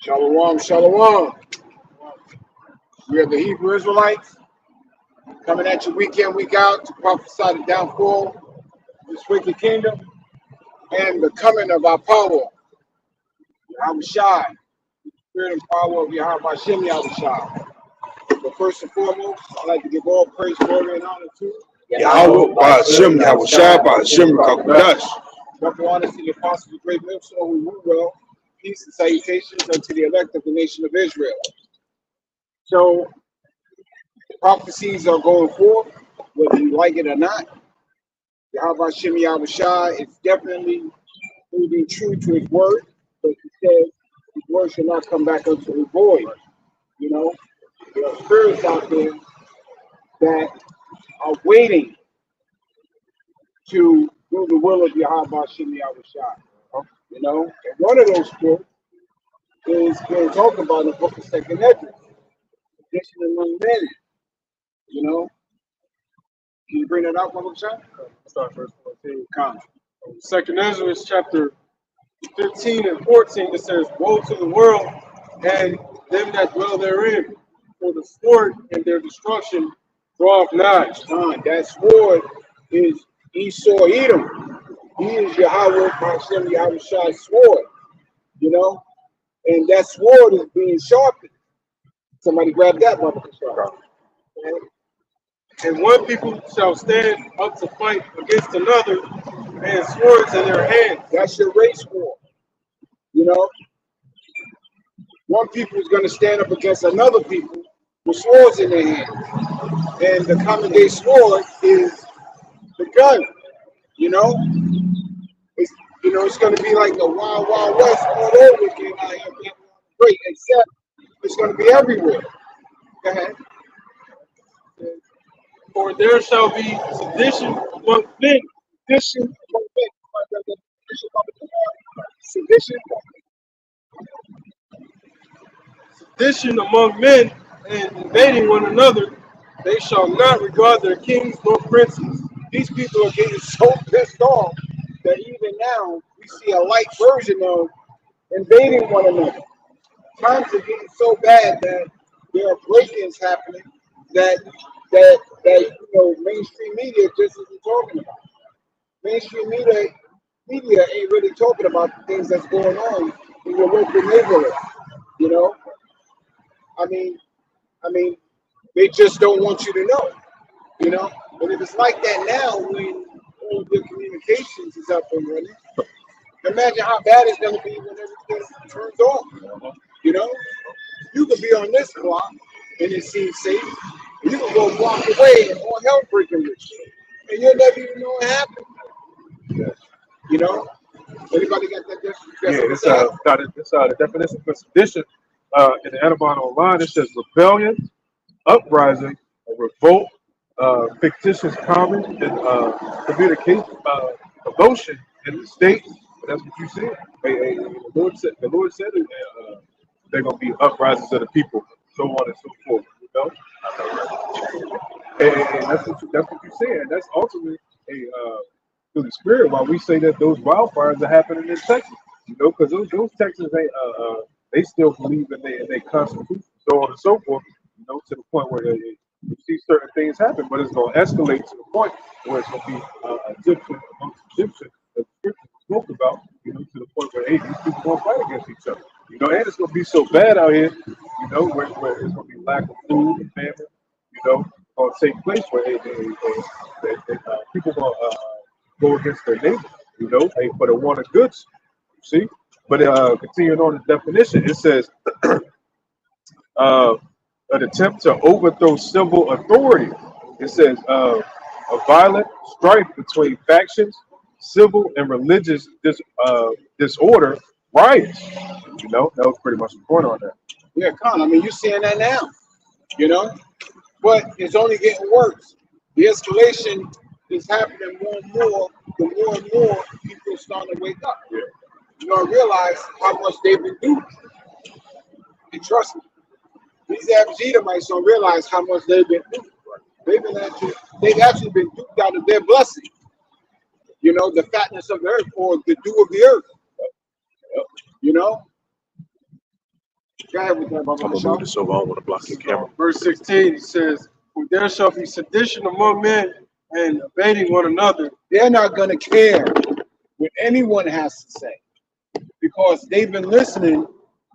Shalom, shalom. We are the Hebrew Israelites coming at you week in, week out to prophesy the downfall of this wicked kingdom and the coming of our power, Yahweh Shai, the spirit and power of Yahweh Hashem Yahweh Shai. But first and foremost, I'd like to give all praise, glory, and honor to Yahweh Ba'ashem, Yahweh Shai, Ba'ashem, Rakakudash. double honor to the apostles of great milk, so we will well. Peace and salutations unto the elect of the nation of Israel. So, prophecies are going forth, whether you like it or not. Yahweh Hashem Yahweh Shai is definitely moving true to his word, but he says his word shall not come back unto his void. You know, there are spirits out there that are waiting to do the will of Yahweh Hashem Yahweh Shai. You know, and one of those spirits is being talked about in the book of Second Ezra, tradition among men. You know, can you bring that up, Mother Shai? Start verse 14. Come. Second Ezra chapter 15 and 14. It says, "Woe to the world and them that dwell therein, for the sword and their destruction draweth nigh." That sword is Esau Edom. He is Yahweh Hashem Yahweh Shai's sword. You know, and that sword is being sharpened. Somebody grab that, Mother Shai. And one people shall stand up to fight against another, and swords in their hands. That's your race war. You know, one people is going to stand up against another people with swords in their hands, and the common day sword is the gun. You know, it's going to be like the Wild Wild West all over again out here. Great, except it's going to be everywhere. Go ahead. For there shall be sedition among men, Sedition among men. Sedition. sedition among men, and invading one another. They shall not regard their kings nor princes. These people are getting so pissed off that even now we see a light version of invading one another. Times are getting so bad that there are break-ins happening that mainstream media just isn't talking about. Mainstream media ain't really talking about the things that's going on in your local neighborhood. You know, I mean, they just don't want you to know. You know, but if it's like that now, when all the communications is up and running, imagine how bad it's going to be when everything turns off. You know, you could be on this block and it seems safe. You can go a block away and all hell breaking loose, and you'll never even know what happened. You know, anybody got that definition? This the definition for sedition in the Edabon Online. It says rebellion, uprising, a revolt, fictitious comment, and communication, emotion in the state. That's what you said. The Lord said they're going to be uprisings of the people, so on and so forth. You know, and that's what you said. And that's ultimately through the spirit why we say that those wildfires are happening in Texas. You know, because those Texans they still believe in their constitution, so on and so forth. You know, to the point where you see certain things happen, but it's going to escalate to the point where it's going to be Egyptian amongst Egyptian, that the scripture spoke about. You know, to the point where hey, these people going to fight against each other. You know, and it's going to be so bad out here. You know, where it's going to be lack of food and famine. You know, going to take place where people going to go against their neighbors. You know, for the want of goods. See, but continuing on the definition, it says an attempt to overthrow civil authority. It says a violent strife between factions, civil and religious disorder, riots. You know, that was pretty much the point on that. Yeah, I mean, you're seeing that now. You know, but it's only getting worse. The escalation is happening more and more. The more and more people are starting to wake up. Yeah. You're gonna realize how much they've been duped. And trust me, these average Edomites don't realize how much they've been duped. They've actually been duped out of their blessing. You know, the fatness of the earth or the dew of the earth. You know, Go ahead with that, I'm Baba gonna Shah. move this over. I don't want to block your camera. Verse 16, he says, "For there shall be sedition among men and abating one another." They're not going to care what anyone has to say because they've been listening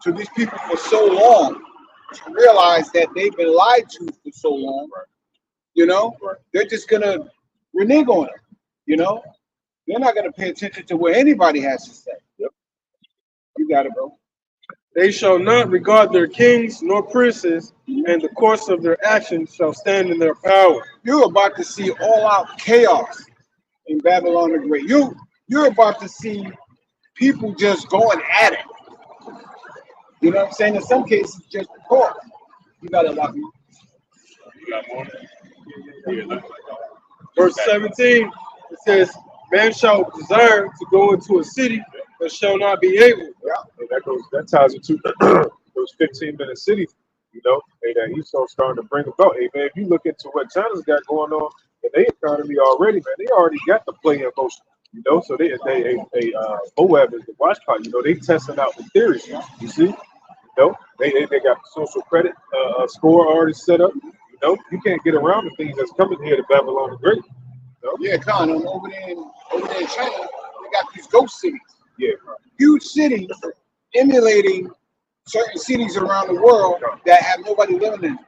to these people for so long to realize that they've been lied to for so long. You know, they're just going to renege on it. You know, they're not going to pay attention to what anybody has to say. Yep. You got it, bro. They shall not regard their kings nor princes, and the course of their actions shall stand in their power. You're about to see all-out chaos in Babylon the Great. You're about to see people just going at it. You know what I'm saying? In some cases, just the court. You got to lock me. Verse 17, it says, "Man shall desire to go into a city, but shall not be able." And that ties into those 15-minute cities, you know, hey, that Esau's starting to bring about. Hey man, if you look into what China's got going on in their economy already, man, they already got the play in motion. You know, so Moab is the watch part. You know, they testing out the theories. You see, you know, they got the social credit score already set up. You know, you can't get around the things that's coming here to Babylon the Great. You know? Yeah, Con, over there in China, they got these ghost cities. Yeah, Huge cities emulating certain cities around the world that have nobody living in them.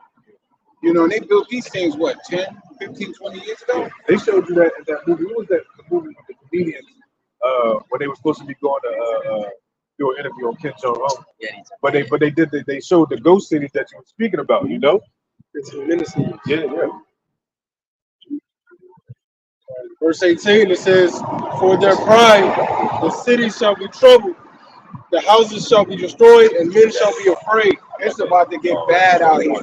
You know, and they built these things, what, 10, 15, 20 years ago? they showed you that in that movie. What was that the movie with the comedians when they were supposed to be going to do an interview on Kim Jong Un? But they showed the ghost cities that you were speaking about. You know? 15 minutes. Yeah. Verse 18, it says, "For their pride, the cities shall be troubled, the houses shall be destroyed, and men shall be afraid." It's about to get bad out here.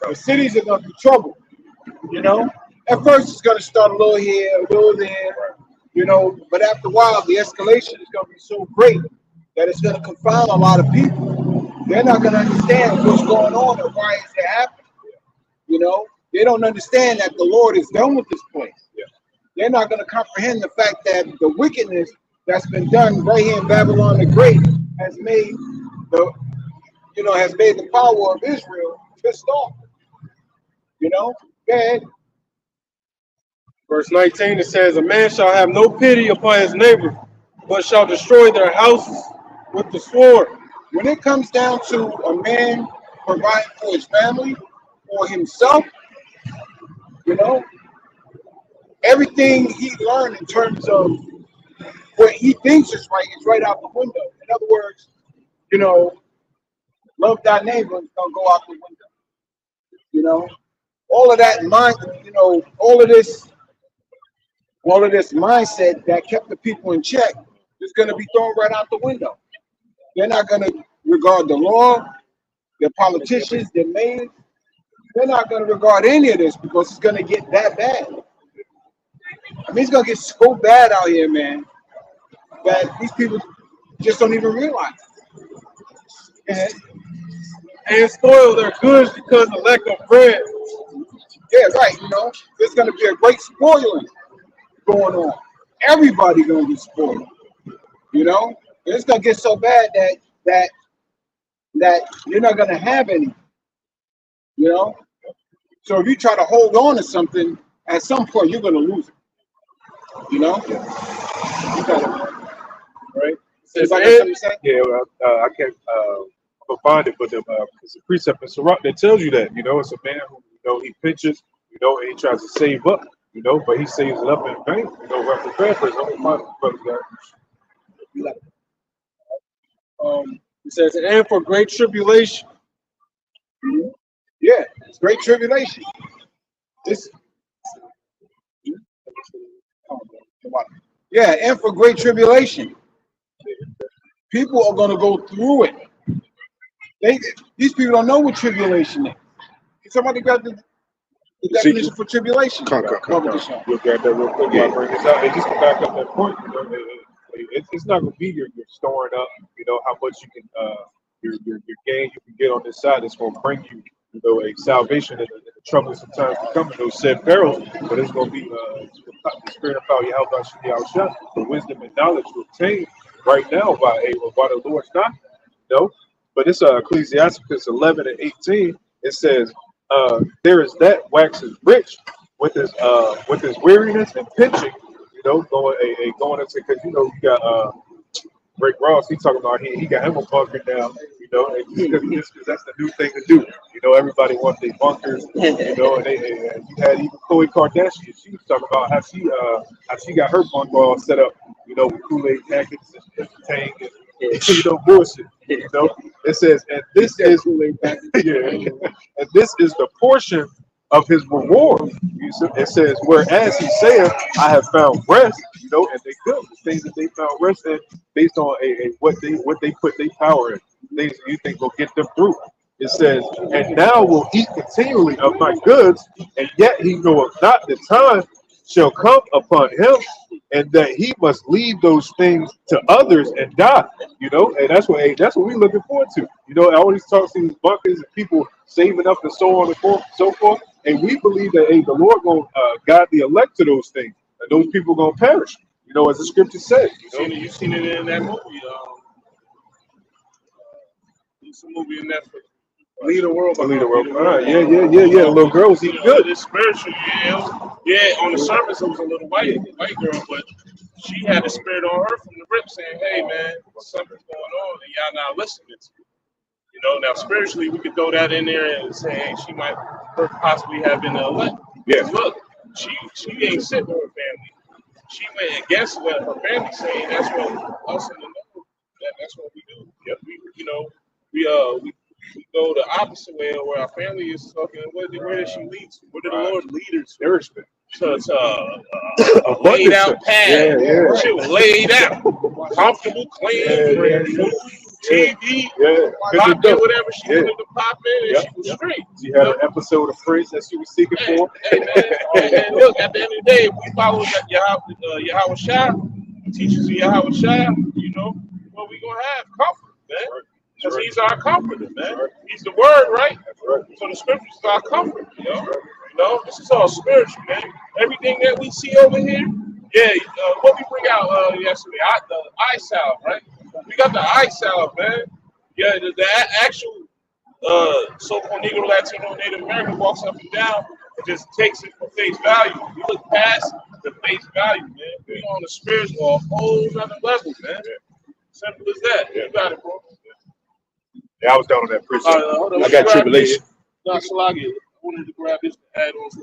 The cities are going to be troubled. You know, at first it's going to start a little here, a little there. You know, but after a while, the escalation is going to be so great that it's going to confound a lot of people. They're not going to understand what's going on and why is it happening. You know, they don't understand that the Lord is done with this place. They're not going to comprehend the fact that the wickedness that's been done right here in Babylon the Great has made the power of Israel pissed off. You know, go ahead. Verse 19, it says, "A man shall have no pity upon his neighbor, but shall destroy their houses with the sword." When it comes down to a man providing for his family or himself, you know, everything he learned in terms of what he thinks is right out the window. In other words, you know, love thy neighbor is gonna go out the window. You know, all of that mind, you know, all of this mindset that kept the people in check is gonna be thrown right out the window. They're not gonna regard the law, their politicians, their mayors. They're not gonna regard any of this because it's gonna get that bad. I mean, it's gonna get so bad out here, man, that these people just don't even realize it. And spoil their goods because of lack of bread. Yeah, right. You know, there's gonna be a great spoiling going on. Everybody gonna get spoiled. You know, it's gonna get so bad that you're not gonna have any. You know, so if you try to hold on to something, at some point you're gonna lose it. You know, you got it, right? Anybody got something to say? Yeah, I can't find it, but it's a precept in Sirach that tells you that. You know, it's a man who, you know, he pinches, you know, and he tries to save up, you know, but he saves it up in vain. You know, right prepare for his own brothers got. It says, "And for great tribulation." Yeah, it's great tribulation. This, yeah, and for great tribulation, people are gonna go through it. These people don't know what tribulation is. Somebody got the definition for tribulation. Come. You'll grab that real quick. I'll bring this out. And just to back up that point, you know, it's not going to be your storing up, you know, how much you can, your gain you can get on this side. It's going to bring you, you know, a salvation in the troublesome times to come in those said perils. But it's going to be the spirit of power, you help us to the the wisdom and knowledge to obtain right now by the Lord's knocking, you know. but it's Ecclesiasticus 11 and 18. It says, "There is that waxes rich with his weariness and pinching." You know, going into because you got Rick Ross. He talking about he got him a bunker now. You know, because that's the new thing to do. You know, everybody wants their bunkers. You know, and you had even Khloe Kardashian. She was talking about how she got her bunker all set up. You know, with Kool-Aid packets and tank and bullshit. You know, it says, and this is yeah, and this is the portion of his reward. It says, whereas he saith, I have found rest, you know, and they good. The things that they found rest in based on what they put their power in, things that you think will get them through. It says, and now will eat continually of my goods, and yet he knoweth not the time shall come upon him, and that he must leave those things to others and die. You know, and that's what we're looking forward to. You know, I always talk to these bunkers and people saving up and so on and so forth. And we believe that the Lord will guide the elect to those things, and those people gonna perish. You know, as the scripture says. You seen it in that movie. It's a movie in Netflix. Lead the world. Yeah. The little girl was eating good. It's spiritual, yeah. On the surface, it was a little white girl, but she had the spirit on her from the rip, saying, "Hey, man, something's going on, and y'all not listening to me." You know, now spiritually, we could throw that in there and say, "Hey, she might possibly have been the elect." Yeah. Look, she ain't sitting with her family. She went against what her family saying. That's what us in the know. That's what we do. Yep. We go the opposite way where our family is talking. Where did she lead to? Where did the Lord lead her to? To a laid out path. Yeah. She was laid out, comfortable, clean, food, TV, pop in whatever she wanted to pop in, and she was straight. She had an episode of Prince that she was seeking for. Hey man, and look, at the end of the day, if we follow Yahweh Shai, teachers of Yahweh Shai, you know, what we gonna have? Comfort, man. Because he's our comforter, man. He's the word, right? So the scriptures is our comfort, you know? This is all spiritual, man. Everything that we see over here, what we bring out yesterday, the eye salve, right? We got the eye salve, man. Yeah, the actual so-called Negro, Latino, Native American walks up and down and just takes it for face value. We look past the face value, man. We're on the spiritual, a whole other level, man. Simple as that. You got it, bro. Yeah, I was down on that prison. I got tribulation. No, Salagi, I wanted to grab this to add on to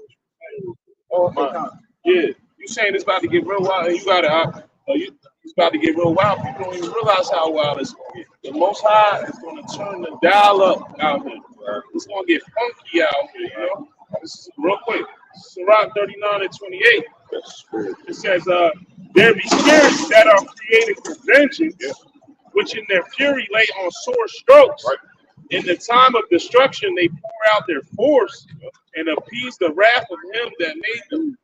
yeah, you saying it's about to get real wild, and you got it. It's about to get real wild. People don't even realize how wild it's going to get. The Most High is going to turn the dial up out here. It's going to get funky out here, you know? This is real quick. Sirach 39 and 28. It says, there be spirits that are created for vengeance, which in their fury lay on sore strokes. Right. In the time of destruction, they pour out their force and appease the wrath of him that made them.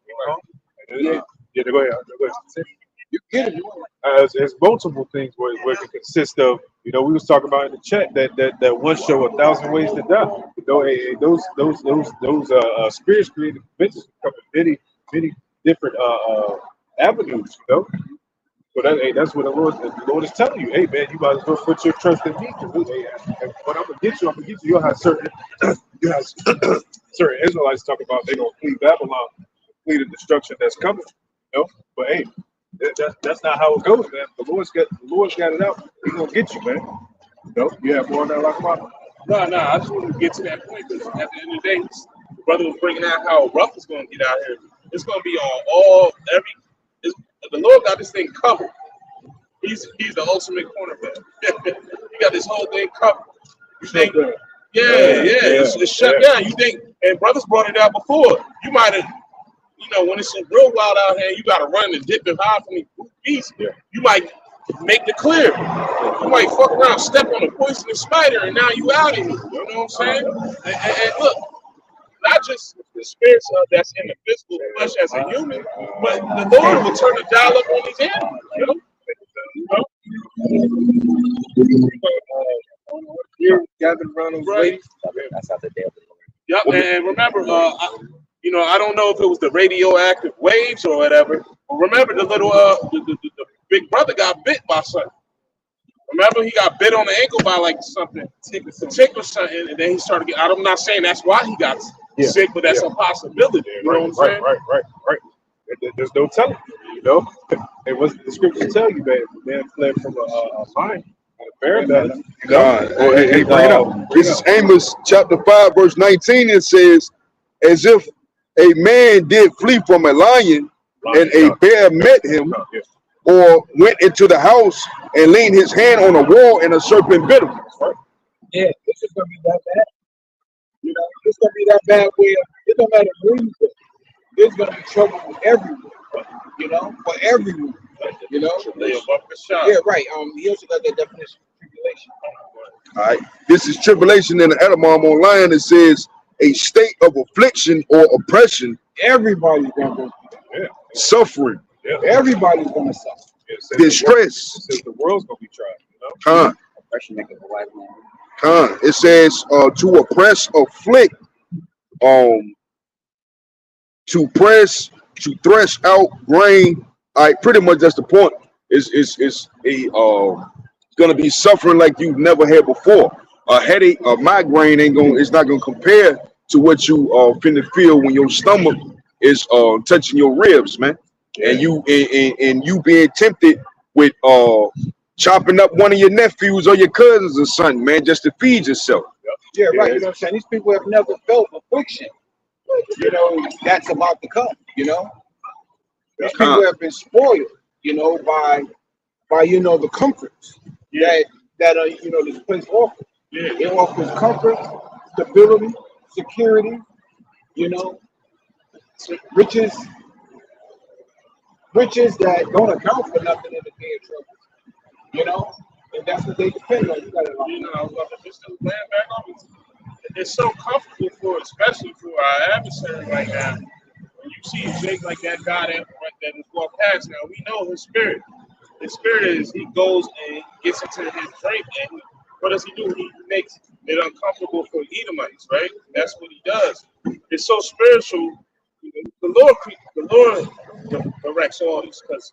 Go ahead. You get it. There's multiple things where it can consist of. You know, we was talking about in the chat that one show, 1,000 Ways to Die. You know, those spirits created conventions come in many different avenues. You know. So that's what the Lord is telling you. Hey man, you might as well put your trust in me. And what I'm gonna get you. You'll have certain Israelites talk about they're gonna flee Babylon, flee the destruction that's coming. You know, but hey, that's not how it goes, man. The Lord's got it out. He's gonna get you, man. You know, you have more on that like mine. No, I just want to get to that point because at the end of the day, the brother was bringing out how rough it's gonna get out here. It's gonna be on the Lord got this thing covered. He's the ultimate cornerback. He got this whole thing covered. You think? It's shut down. You think? And brothers brought it out before. You might have, when it's real wild out here, you got to run and dip and hide from these beasts. Yeah. You might make the clear. You might fuck around, step on a poisonous spider, and now you out of here. You know what I'm saying? And look. Not just the spirits that's in the physical flesh as a human, but the Lord will turn the dial up on these animals. You're gathering around those ladies. That's how the devil. Yep, and remember, I don't know if it was the radioactive waves or whatever. But remember, the little the big brother got bit by something. Remember, he got bit on the ankle by like something, a tick or something, and then he started getting. I'm not saying that's why he got sick, but that's a possibility. You know what I'm saying? Right. There's no telling, you know. And what the scriptures tell you, that the man fled from a lion and a bear belly, you know. Hey, bring it up. This is Amos chapter 5, verse 19. It says, as if a man did flee from a lion and a bear met him, or went into the house and leaned his hand on a wall and a serpent bit him. Yeah, this is gonna be that bad. You know, it's gonna be that bad where it don't matter where you go. There's gonna be trouble with everyone. You know, for everyone. You know. Yeah, right. He also got that definition of tribulation. All right. This is tribulation in the Edamam online. It says a state of affliction or oppression, Everybody's gonna go through that. suffering, Everybody's gonna suffer. distress. It says the world's gonna be tried, you know. It says to oppress, afflict, to press, to thresh out grain. All right, pretty much that's the point. Is gonna be suffering like you've never had before. A headache, a migraine it's not gonna compare to what you finna feel when your stomach is touching your ribs, man. And you being tempted with chopping up one of your nephews or your cousins or something, man, just to feed yourself. Yeah, right. You know what I'm saying? These people have never felt affliction. You know, that's about to come, you know. These people have been spoiled, you know, by you know, the comforts that are, you know, this place offers. It offers comfort, stability, security, you know, riches that don't account for nothing in the day of trouble. You know, and that's what they depend on. You know, I was about to just land back on it. It's so comfortable especially for our adversary right now. When you see Jake like that guy that is walked past now, we know his spirit. His spirit is he goes and gets into his drink, and what does he do? He makes it uncomfortable for Edomites, right? That's what he does. It's so spiritual. The Lord directs all this, because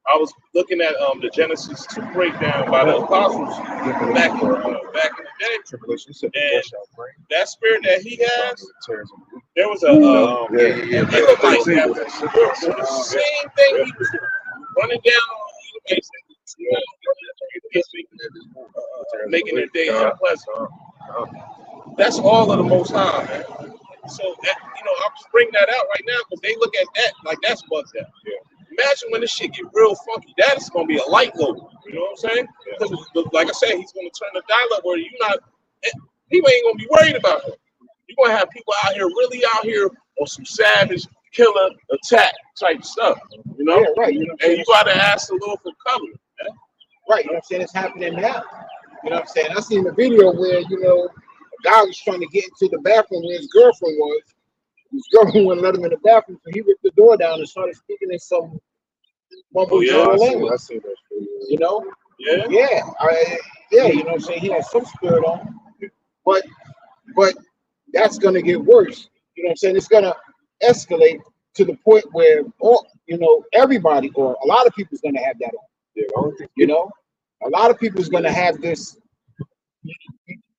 I was looking at the Genesis 2 breakdown by the apostles back in the day. And that spirit that he has, there was an Edomite that was the same thing. He was running down on Edomites, making their day unpleasant. That's all of the Most High, man. So that, you know, I'm just bringing that out right now because they look at that like that's bugged out. Imagine when this shit get real funky. That is gonna be a light load. You know what I'm saying? Because like I said, he's gonna turn the dial up where people ain't gonna be worried about it. You're gonna have people really out here on some savage killer attack type stuff. You know? Yeah, right. You know, and you gotta ask the Lord for cover. Man. Right. You know what I'm saying? It's happening now. You know what I'm saying? I seen the video where, you know, a guy was trying to get into the bathroom where his girlfriend was. His girlfriend wouldn't let him in the bathroom, so he ripped the door down and started speaking in some mumble language. I see that. You know? Yeah. Yeah. You know what I'm saying? He has some spirit on him. But that's gonna get worse. You know what I'm saying? It's gonna escalate to the point where everybody or a lot of people's gonna have that on. Yeah. You know, a lot of people's gonna have this,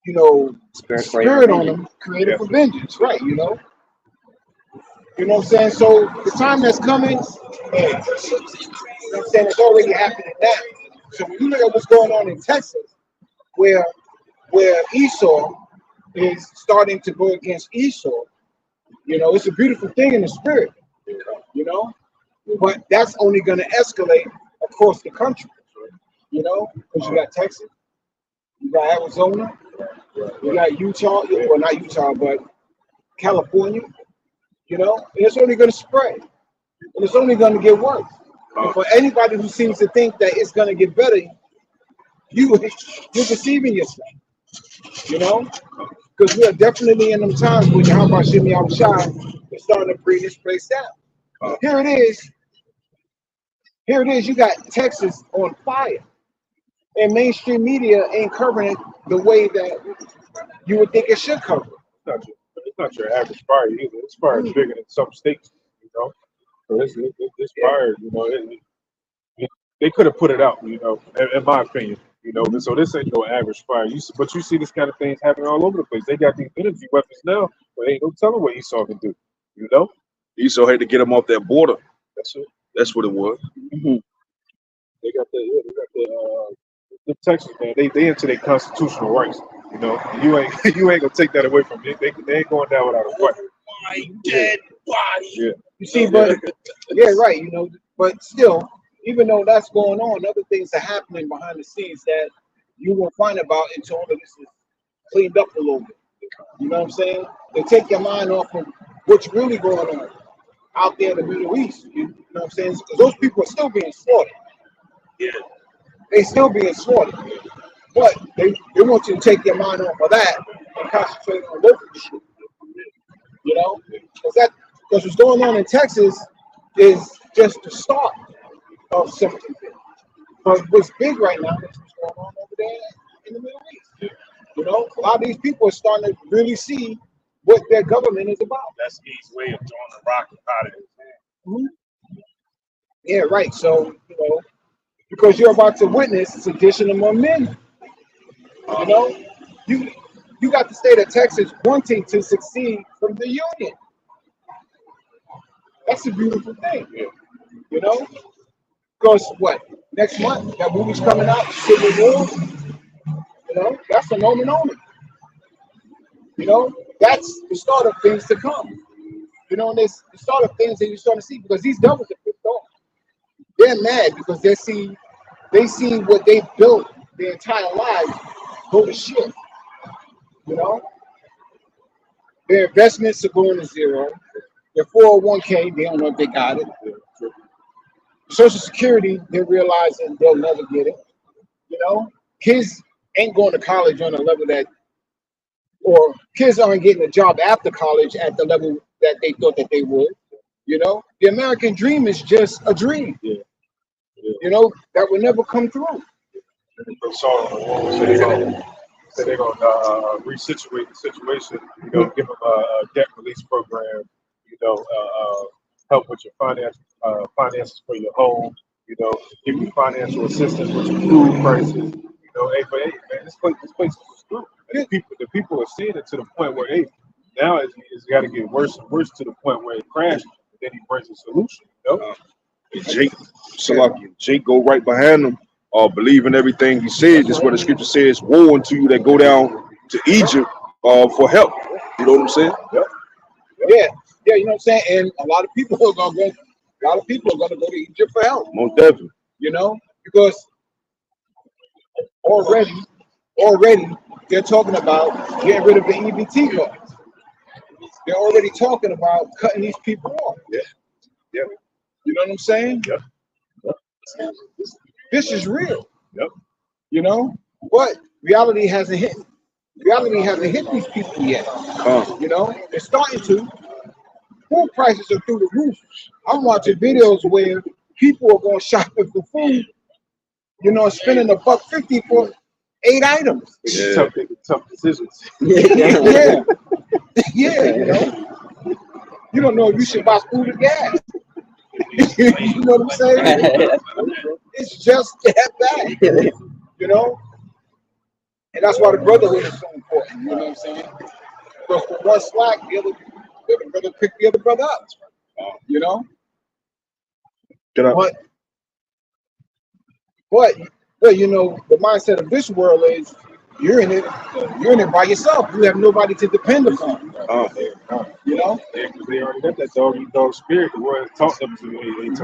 you know, spirit on them, created for vengeance, right? You know what I'm saying? So the time that's coming, you know what I'm saying, it's already happening now. So when you look at what's going on in Texas, where Esau is starting to go against Esau, you know, it's a beautiful thing in the spirit, you know, but that's only going to escalate across the country, you know, because you got Texas, you got Arizona, you got Utah, well, not Utah, but California, you know, and it's only going to spread, and it's only going to get worse. And for anybody who seems to think that it's going to get better, you're deceiving yourself, you know, because we are definitely in them times when Yahweh Shimmy Yahushua is starting to bring this place down. Here it is. You got Texas on fire, and mainstream media ain't covering it the way that you would think it should cover it. It's not your average fire either. This fire is bigger than some states, you know. So this fire, you know, they could have put it out, you know, in my opinion. You know, so this ain't no average fire. But you see this kind of things happening all over the place. They got these energy weapons now, but ain't no telling what Esau can do. You know, Esau had to get him off that border. that's it. That's what it was. They got the Texans, man. They into their constitutional rights. You know, you ain't gonna take that away from them. They ain't going down without a fight. My dead body. Yeah. You see, but yeah, right. You know, but still, even though that's going on, other things are happening behind the scenes that you won't find about until all of this is cleaned up a little bit. You know what I'm saying? They take your mind off of what's really going on out there in the Middle East. You know what I'm saying? Because those people are still being slaughtered. Yeah. They still being slaughtered. But they want you to take your mind off of that and concentrate on local shit. You know? Because what's going on in Texas is just the start of something big. But what's big right now is what's going on over there in the Middle East. You know, a lot of these people are starting to really see what their government is about. That's E's way of throwing the rock out of his hand. Yeah, right. So, you know, because you're about to witness sedition among men. You know, you got the state of Texas wanting to succeed from the union. That's a beautiful thing. You know, because what next month that movie's coming out, Civil War. You know, that's a moment only. You know, that's the start of things to come. You know, and it's the start of things that you're starting to see because these devils are pissed off. They're mad because they see what they built their entire lives go to shit. You know, their investments are going to zero. Their 401k, they don't know if they got it. Social Security, they're realizing they'll never get it. You know, kids ain't going to college on a level that, or kids aren't getting a job after college at the level that they thought that they would. You know, the American dream is just a dream. Yeah. You know, that will never come through. So they're gonna resituate the situation. You know, give them a debt release program. You know, help with your finances for your home. You know, give you financial assistance with your food prices. You know, hey, man, this place is screwed. The people are seeing it to the point where now it's got to get worse and worse to the point where it crashes. And then he brings a solution. You know, Jake go right behind him. Believe in everything he said. That's what the scripture says. Woe unto you that go down to Egypt for help. You know what I'm saying? Yeah, you know what I'm saying? And a lot of people are gonna go to Egypt for help. Most definitely. You know, because already they're talking about getting rid of the EBT cards. They're already talking about cutting these people off. Yeah. You know what I'm saying? Yep. This is real. Yep. You know, but reality hasn't hit these people yet. You know, it's starting to. Food prices are through the roof. I'm watching videos where people are going shopping for food. You know, spending $1.50 for 8 items. Yeah. Tough decisions. Yeah. You know, you don't know if you should buy food or gas. You know what I'm saying? It's just that bad. You know, and that's why the brotherhood is so important. You know what I'm saying? Because for one slack, the other brother pick the other brother up. You know. But you know, the mindset of this world is you're in it by yourself. You have nobody to depend upon. You know? Yeah, because they already got that dog spirit. The word taught them to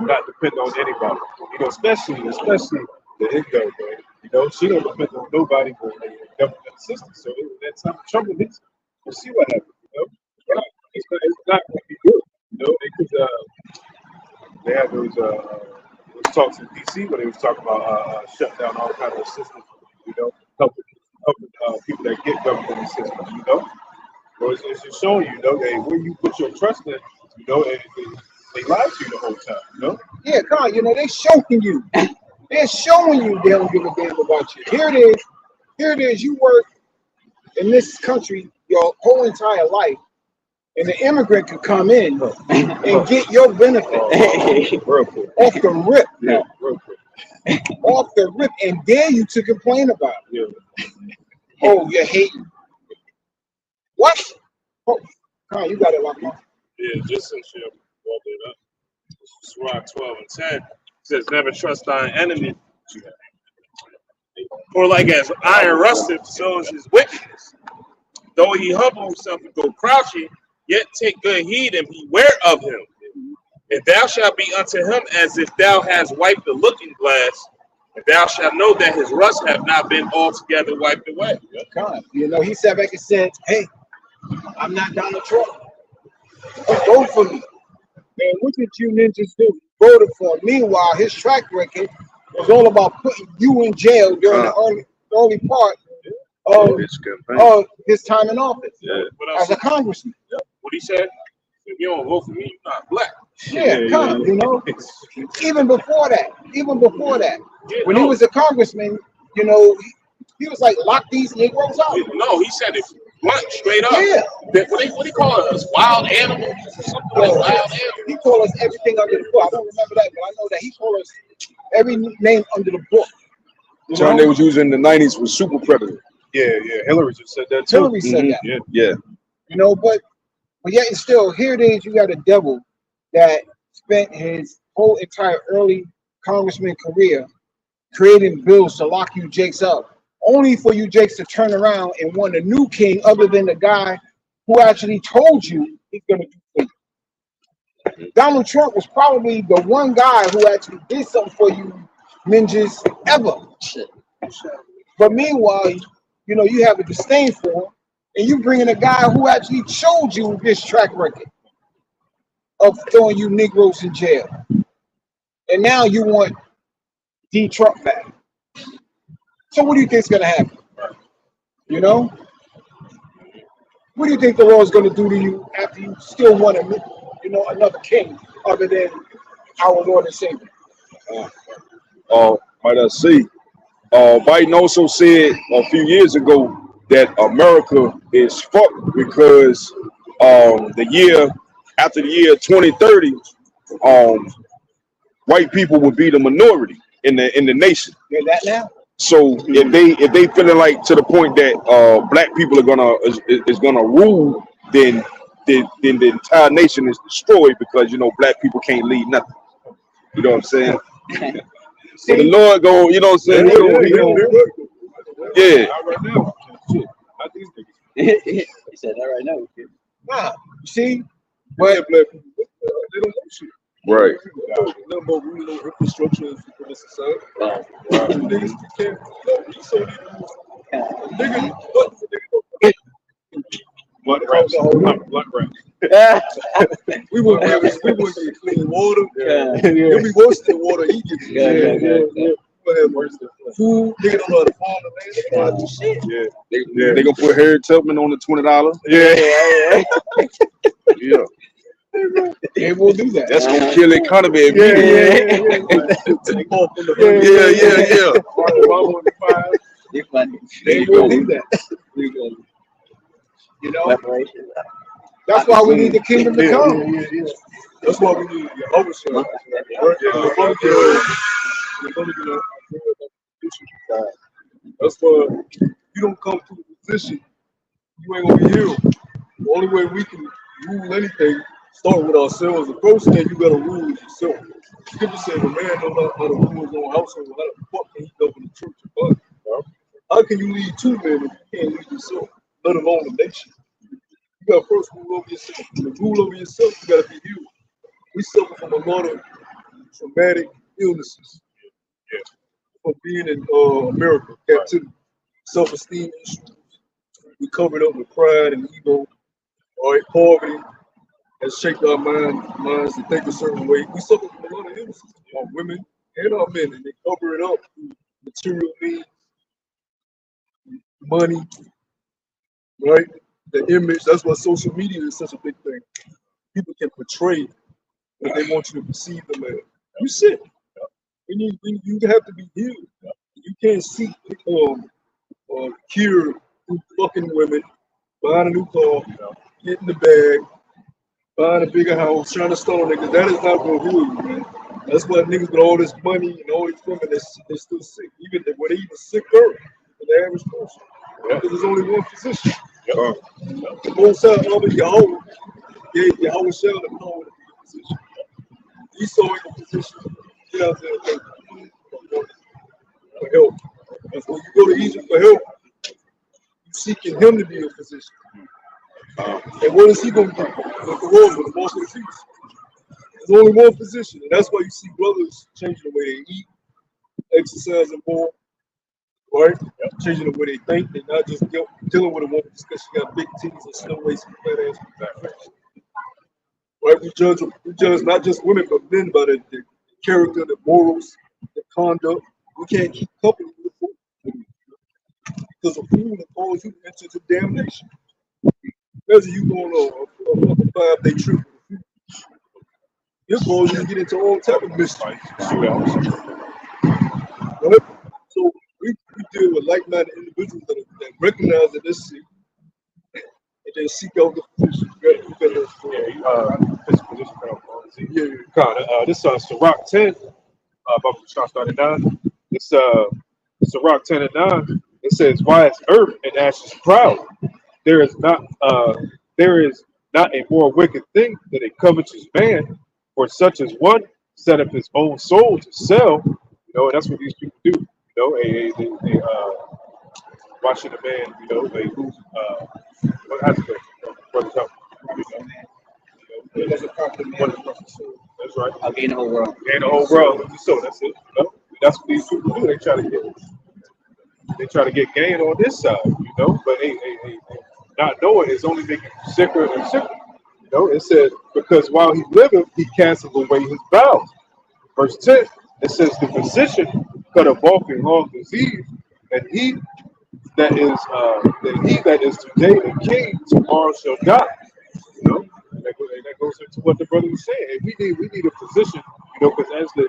not depend on anybody. You know, especially the Indo, man. You know, she don't depend on nobody but the government assistance. So that time of trouble hits, we'll see what happens. You know, it's not going to be good. You know, because they had those talks in DC where they was talking about shutting down all kind of assistance. You know, helping people that get government assistance. You know. So it's just showing you, that where you put your trust in, and they lied to you the whole time, Yeah, God, they're showing you. They're showing you they don't give a damn about you. Here it is. You work in this country your whole entire life, and the immigrant can come in and get your benefit real quick. off the rip. Yeah, real quick. off the rip and dare you to complain about it. Yeah. Oh, you're hating. What? Oh, come on, you got it locked up. Yeah, just since you brought it up. Surah 12 and 10 says, never trust thine enemy. For like as iron rusteth, so is his wickedness. Though he humble himself and go crouching, yet take good heed and beware of him. And thou shalt be unto him as if thou hast wiped the looking glass, and thou shalt know that his rust have not been altogether wiped away. God, you know, he sat back and said, hey, I'm not Donald Trump. Vote for me. And what did you ninjas do? Voted for him. Meanwhile, his track record was all about putting you in jail during the early part of his time in office as a congressman. What he said? If you don't vote for me, you're not black. Yeah, come, you know. Even before that, when he was a congressman, you know, he was like, lock these Negroes out. No, he said it blunt, straight up. Yeah. What do he call us? Wild animals or something like wild animals? He called us everything under the book. I don't remember that, but I know that he called us every name under the book. John, they was using in the 90s was super predator. Yeah. Hillary just said that too. Hillary said that. Yeah. You know, but yet and still, here it is. You got a devil that spent his whole entire early congressman career creating bills to lock you jakes up, only for you jakes to turn around and want a new king other than the guy who actually told you he's going to do for you. Donald Trump was probably the one guy who actually did something for you ninjas ever. But meanwhile, you know, you have a disdain for him, and you bring in a guy who actually showed you his track record of throwing you Negroes in jail. And now you want D. Trump back. So what do you think is going to happen? You know? What do you think the Lord is going to do to you after you still want another king other than our Lord and Savior? Might I say, Biden also said a few years ago that America is fucked because after the year 2030, white people will be the minority in the nation. Hear that now? So if they feeling like to the point that black people is gonna rule, then the entire nation is destroyed because black people can't lead nothing. You know what I'm saying? So the Lord go, you know what I'm saying? Yeah. Right now. Shit. He said that right now. Nah, see? But black people, they don't know shit. Right. Nothing about ruling over infrastructure and for the society. Niggas can't. You say niggas. Black raps. Black raps. We wouldn't get clean water. It'd be worse than the water he gets. Yeah. Food, niggas don't know how to farm the land. Shit. They gonna put Harriet Tubman on the $20. Yeah. They will do that. That's gonna kill the economy immediately. They will do that. You know, that's why we need the kingdom to come. That's why we need the overshadow. That's why you don't come to a position, you ain't gonna be healed. The only way we can rule anything, start with ourselves. The first thing you gotta rule is yourself. Scripture says a man don't know how to rule his own household, how the fuck can he govern the church of God? How can you lead two men if you can't lead yourself, let alone a nation? You gotta first rule over yourself. And to rule over yourself, you gotta be healed. We suffer from a lot of traumatic illnesses. From being in America, captivity, self-esteem issues. We covered up with pride and ego. All right, poverty has shaped our minds to think a certain way. We suffer from a lot of illnesses, our women and our men, and they cover it up through material means, money, right? The image. That's why social media is such a big thing. People can portray what they want you to perceive them as. You sick. You have to be healed. You can't seek cure through fucking women, buying a new car, getting the bag, buying a bigger house, trying to stone niggas. That is not gonna heal you, man. That's why niggas with all this money and all these women, they're still sick. Even when they even sicker than the average person. Because there's only one physician. The most of Yahweh gave Yahweh Shell the power to be a physician. He saw in the physician. Get out there for help. And when you go to Egypt for help, you seeking him to be a physician. And what is he going to do? Like the world with the most of the feast. There's only one physician, and that's why you see brothers changing the way they eat, exercising more, right? Changing the way they think. They're not just dealing with a woman just because she got big titties and snow waist and fat ass and fat face. Right? We judge not just women but men by their character, their morals, their conduct. We can't keep company with a fool. Because a fool will cause you to enter into damnation. Imagine you going on a 5-day trip. He'll cause you to get into all type of mischief. Right? So we deal with like-minded individuals that recognize that they're sick and then seek out the physician. This Sirach 10, about starting 9. This Sirach 10 and 9. It says, "Why is earth and ashes proud? There is not a more wicked thing than a covetous man, for such as one set up his own soul to sell." You know, and that's what these people do. You know, they watching a man. You know, they lose. What has to go? Brother's help. You know, that's right. I'll gain the whole world. Gain the whole world. So that's it. You know? That's what these people do. They try to get gain on this side. You know, but they not knowing is only making you sicker and sicker. You know, it says, because while he liveth, he casteth away his vows. Verse 10, it says, the physician cutteth off a long disease, and he that is today a king, tomorrow shall die. You know, and that goes into what the brother was saying. And we need a physician, you know, because as the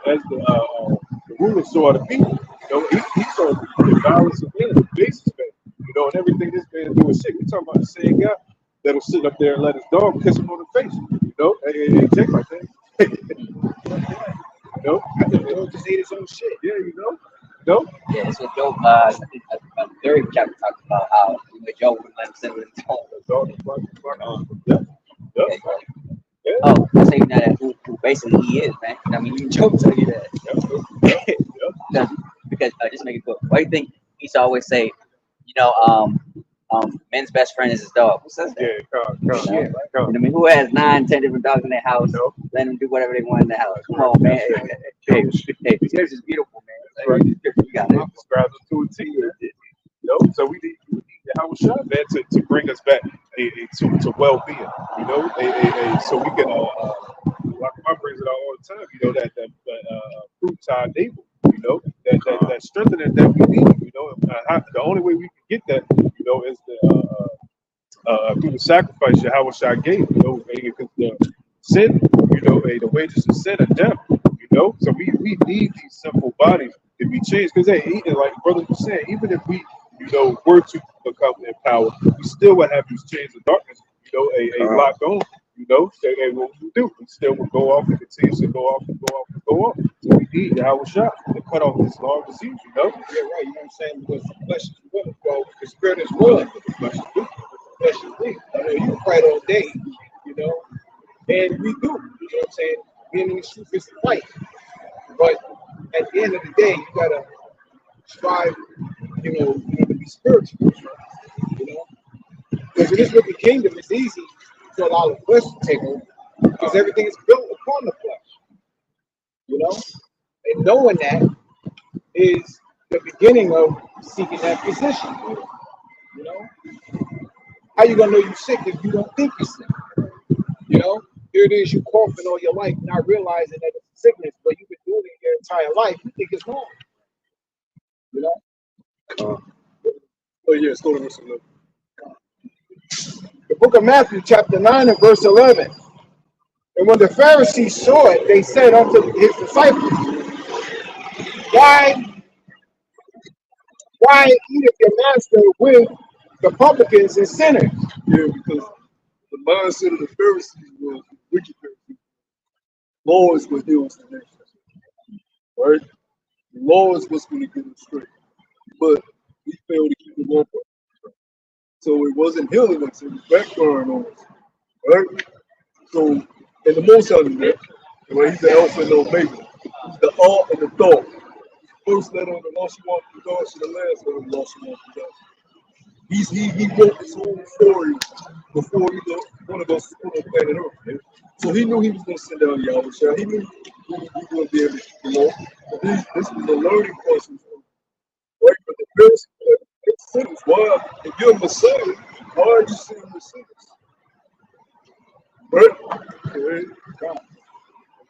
ruler saw the people, you know, he saw the violence of men, the basis man, you know, and everything this man doing shit. We're talking about the same guy that'll sit up there and let his dog kiss him on the face, you know, and take like that. You know, Dog just ate his own shit. yeah, you know. No? Yeah, it's a dope. I think the third chapter talks about how Joe wouldn't let him sit with his dog. Yeah. Oh, saying that who basically he is, man. I mean, even Joe will tell you that. Because just make it quick. Why do you think he used to always say, you know, men's best friend is his dog? Who says that? Yeah, I mean, who has 9, 10 different dogs in their house? No. Let them do whatever they want in the house. Come on, man. Hey, this is beautiful, man. Right. You got it. Describes it to a T. You know, so we need the Howard Shot, man, to bring us back to well-being. You know, so we can like my brings it out all the time. You know that fruit tie neighbor. You know that strengthening that we need. You know, the only way we can get that, you know, is through the sacrifice Yahweh Shai gave. You know, because the sin, you know, the wages of sin are death. You know, so we need these simple bodies to be changed. Because like brother was saying, even if we, you know, were to become in power, we still would have these chains of darkness, you know, locked on. You know, and what we do, we still will go off and continue to go off and go off and go off. So we need Yahweh Shai to cut off this long disease. You know, Yeah, right. You know what I'm saying? Because the flesh is willing. Well, the spirit is willing. The flesh is weak. The flesh is weak. I know you can fight all day, you know, and we do. You know what I'm saying? Being in the truth is to fight. But at the end of the day, you gotta strive, you know, to be spiritual. You know, because in this wicked kingdom, it's easy to allow the flesh to take over, because everything is built upon the flesh. You know, and knowing that is the beginning of seeking that position. You know, how you gonna know you're sick if you don't think you're sick? You know, here it is, you coughing all your life, not realizing that it's a sickness, but you've been doing it your entire life. You think it's normal. You know. oh yeah, slow down some. The book of Matthew, chapter 9 and verse 11. And when the Pharisees saw it, they said unto his disciples, Why eateth your master with the publicans and sinners? Yeah, because the mindset of the Pharisees was wicked Pharisees. Laws were healed to nations. right? The law is what's going to get us straight, but we failed to keep the law. So it wasn't healing us, it was backfiring on us, right? So, and the most out of that, right? He's the Alpha and Omega. He's the art and the thought. First letter on the lost one from God to the last letter on the lost one from God. He wrote his whole story before either one of us put on planet Earth. Man. So he knew he was going to send out Yahweh. He knew he was going to be able to keep the law. So this was a learning process, right? But the first sentence, why, if you're a Messiah, why are you sending the sinners? Right? Okay.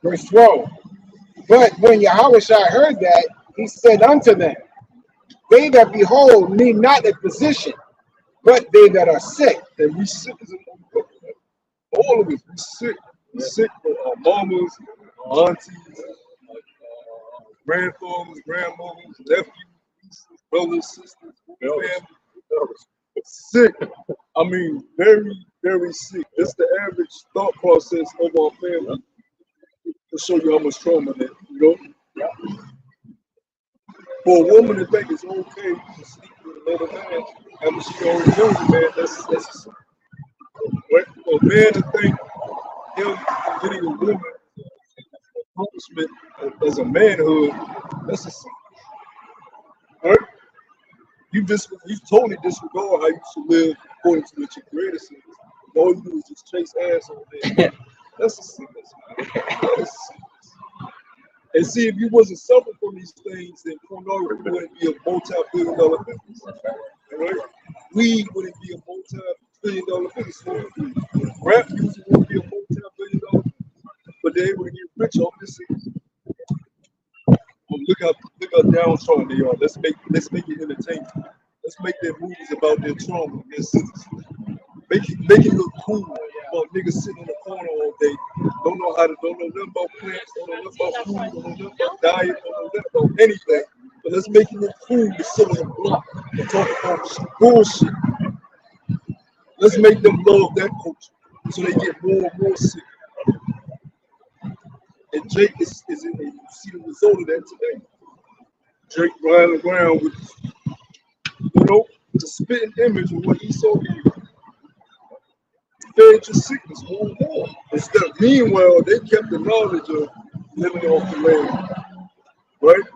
Verse 12. But when Yahweh heard that, he said unto them, they that behold need not a physician, but they that are sick. And we sick as a motherfucker. All of us, we sick. We sick for our mamas, our aunties, grandfathers, grandmothers, nephews, brothers, sisters, family. Sick. I mean, very, very sick. That's the average thought process of our family to show you how much trauma that, you know? For a woman to think it's okay to sleep with another man after she already knows a man, that's right? For a man to think him getting a woman accomplishment as a manhood, that's a sin. Right? You totally disregard how you should live according to what your creator says. All you do is just chase ass all day. That's a sickness, man. That is sickness. And see, if you wasn't suffering from these things, then pornography wouldn't be a multi-billion-dollar business. Right? Weed wouldn't be a multi-billion-dollar business. Rap music wouldn't be a multi-billion-dollar business. But they're able to get rich off this shit. Look how downtrodden they are. Let's make it entertaining. Let's make their movies about their trauma and their citizens. Make it look cool about niggas sitting in the corner all day. Don't know nothing about plants, don't know nothing about food, don't know nothing about diet, don't know nothing about anything. But let's make it look cool to sit on the block and talk about bullshit. Let's make them love that culture so they get more and more sick. And Jake is in there. You see the result of that today. Drake riding around with, the spitting image of what he saw here. Fed your sickness more and more. Meanwhile, they kept the knowledge of living off the land, right?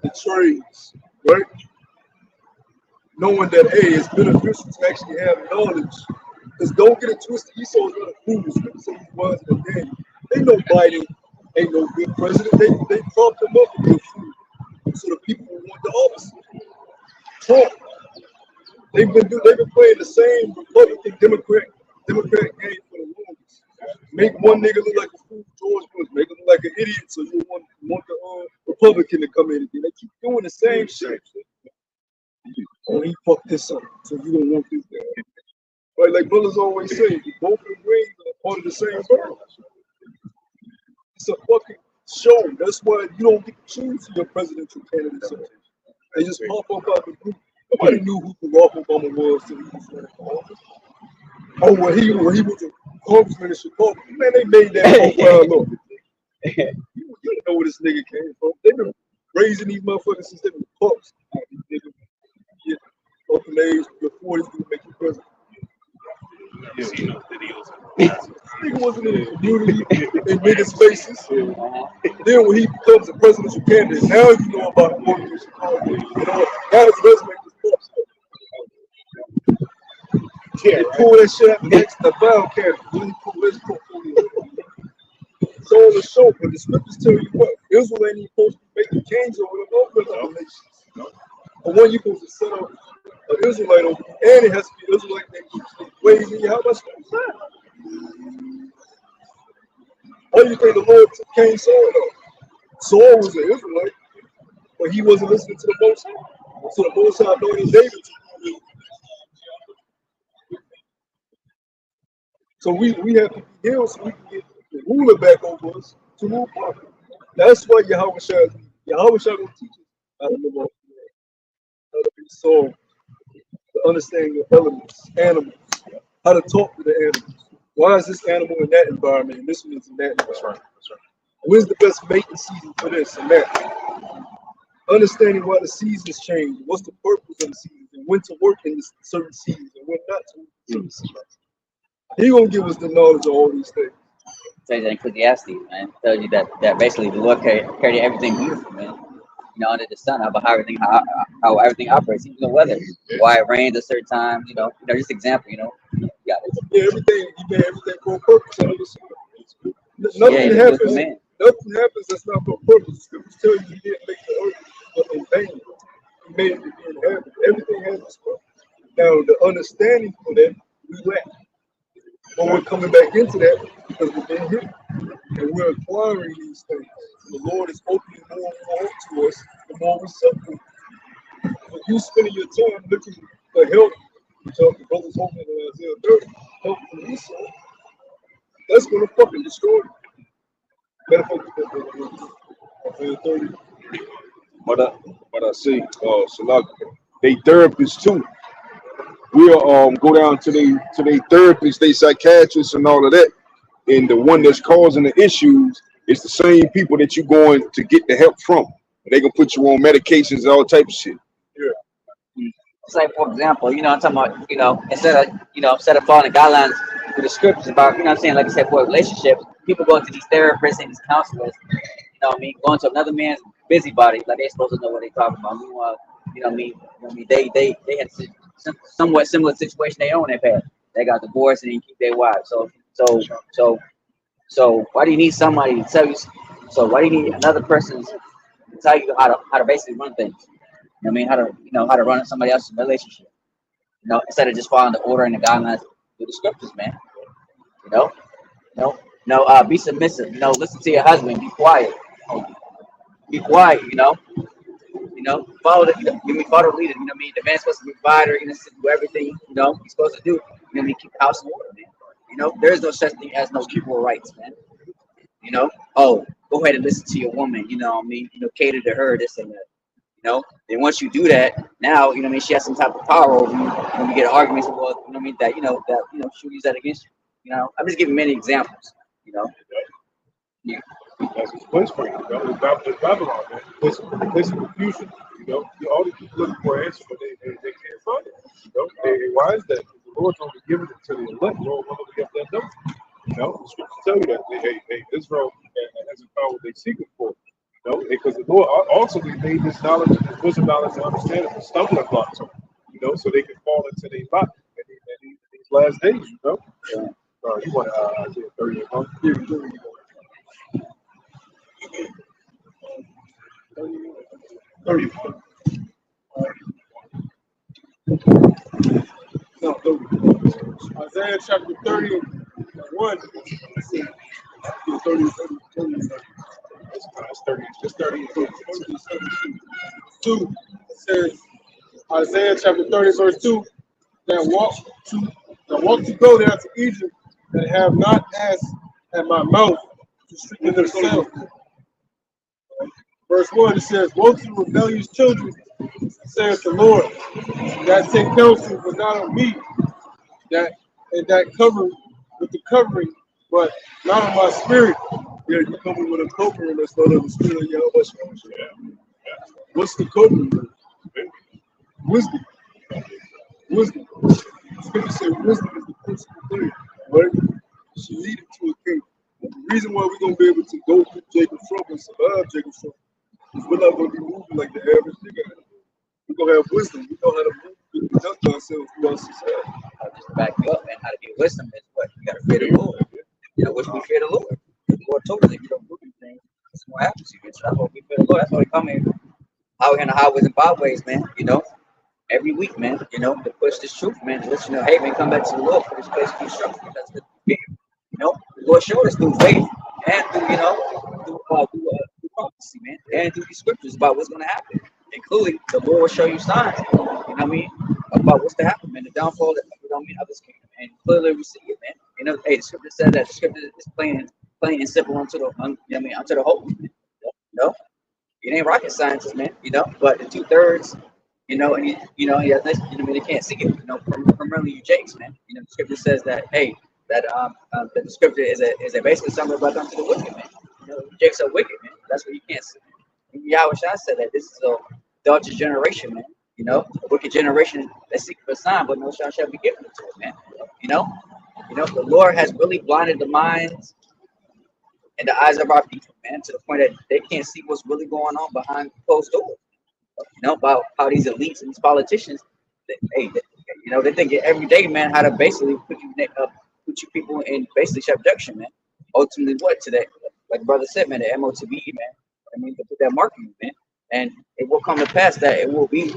The trades, right? Knowing that, hey, it's beneficial to actually have knowledge. Because don't get it twisted, Esau is not a fool. The scripture says he was in Daniel. They know Biden ain't no good president. They propped him up with good food. So the people will want the opposite. Trump, they've been playing the same Republican Democrat game for the longest. Make one nigga look like a fool, George Bush, make him look like an idiot, so you want the Republican to come in again. They keep doing the same shit. Oh, he fucked this up, so you don't want this guy. Right, like brothers always say, both of the wings are part of the same bird. It's a fucking show. That's why you don't get to choose your presidential candidates. They just pop up out the group. Nobody knew who Barack Obama was till he was running for office. Oh, when he was a congressman in Chicago, man, they made that profile up. You don't know where this nigga came from. They've been raising these motherfuckers since they were pups. These niggas get up in age, your 40s, to make you president. You see those videos. Nigga wasn't in the community, in niggas' faces. Then when he becomes a presidential candidate, now you know about him working in Chicago. You know, now his resume just pops up. Yeah, they pull that shit out next to the file candidate. Really pull his portfolio. It's all a show, but the scriptures tell you what, Israel ain't even supposed to be making kings over the other nations. But when you're supposed to set up an Israelite over, and it has to be an Israelite that keeps the ways in your house. Why do you think the Lord took King Saul though? Saul was an Israelite, but he wasn't listening to the Most High. So the Most High anointed David to rule. So we have to be healed so we can get the ruler back over us to rule properly. That's why Yahweh Shai will teach us how to live off the land, how to be soul, to understand the elements, animals, how to talk to the animals. Why is this animal in that environment and this one is in that environment? That's right. When's the best mating season for this and that? Understanding why the seasons change, what's the purpose of the seasons, and when to work in certain seasons and when not to work in certain seasons. He gonna give us the knowledge of all these things. Says in Ecclesiastes, man, tells you that basically the Lord carried everything beautiful, man. Under the sun, about how everything operates, even the weather, why it rains at certain times, just example, yeah, Yeah, everything, he made everything for a purpose under the sun. yeah, Nothing happens that's not for a purpose. Scriptures tell you he didn't make the earth in vain. He made it to be inhabited. Everything has its purpose. Now, the understanding for that, we lack. But we're coming back into that because we've been here. And we're acquiring these things. The Lord is opening more and more to us, the more we suffer. If you spending your time looking for help, you talk to brothers home in Isaiah 30, help from Esau, that's going to fucking destroy you. Matter of fact, Isaiah 30. But I say, Salak, they therapists too. We'll go down to they therapists, they psychiatrists and all of that. And the one that's causing the issues is the same people that you're going to get the help from. They can put you on medications and all type of shit. Yeah. It's like, for example, I'm talking about, instead of following the guidelines with the scriptures about, what I'm saying, like I said, for relationships, people going to these therapists and these counselors, going to another man's busybody, like they're supposed to know what they're talking about. Meanwhile, they had somewhat similar situation they own their past. They got divorced and didn't keep their wives. So why do you need somebody to tell you? So why do you need another person to tell you how to basically run things? How to run somebody else's relationship. Instead of just following the order and the guidelines through the scriptures, man. Be submissive. Listen to your husband. Be quiet. Be quiet. Follow follow the leader. The man's supposed to be a provider. To do everything. He's supposed to do. Keep the house in order, man. There's no such thing as no equal rights, man. Oh, go ahead and listen to your woman. Cater to her, this and that. Then once you do that, now she has some type of power over you. When you get arguments, well, that she'll use that against you. I'm just giving many examples. Yeah. That's his place for you. It's Babylon, man. Place of confusion. All these people looking for an answer, but they can't find it. Why is that? Because the Lord's only giving it to the elect. The Lord won't give that number. The scriptures tell you that. Hey, Israel hasn't found what they seeking for. Because the Lord ultimately made this knowledge, this wisdom, knowledge, and understanding a stumbling block to them. So they can fall into their lot in these last days. Yeah. You want Isaiah 30 a month? Yeah, 30. No, Isaiah chapter 31. 30. It's 30. 2 says, Isaiah chapter 30, verse 2, that walk to go down to Egypt, that have not asked at my mouth to strengthen themselves. Verse 1, it says, woe to the rebellious children, says the Lord, that take counsel, but not of me, that cover with the covering, but not of my spirit. Yeah, you cover with a covering that's not of the spirit of Yahweh. What's the covering? Wisdom. Scripture said wisdom is the principal thing, right? She leaded to a king. The reason why we're going to be able to go through Jacob's trouble and survive Jacob's trouble is we're not going to be moving like the average nigga. We're going to have wisdom. We know how to move and conduct ourselves through our society. Just to back you up, man, how to get wisdom is what? You got to fear the Lord. Which we fear the Lord. The Lord told us if you don't do these things, it's what happens to you. So that's why we fear the Lord. That's why we come here. Out here in the highways and byways, man, every week, man, to push this truth, man, to let you know, hey, man, come back to the Lord for this place to be structured. That's the fear. The Lord showed us through faith and through prophecy, man, and through these scriptures about what's going to happen. Including the Lord will show you signs, about what's to happen, man, the downfall of this kingdom. And clearly we see it, man. Hey, the scripture says that the scripture is plain and simple unto the whole. It ain't rocket science, man, but the 2/3, they can't see it, primarily you jakes, man. The scripture says that, hey, that the scripture is a basically something about unto the wicked, man. rejects are wicked, man. That's what you can't see. Yahweh Shah said that this is a adulterous generation, man. You know, a wicked generation that seek for a sign, but no sign shall be given to it, man. You know, the Lord has really blinded the minds and the eyes of our people, man, to the point that they can't see what's really going on behind closed doors. You know, about how these elites and these politicians, they think every day, man, how to basically put you people in basically subjection, man. Ultimately, what today, like brother said, man, the MOTB, man. I mean, to put that mark in, man, and it will come to pass that it will be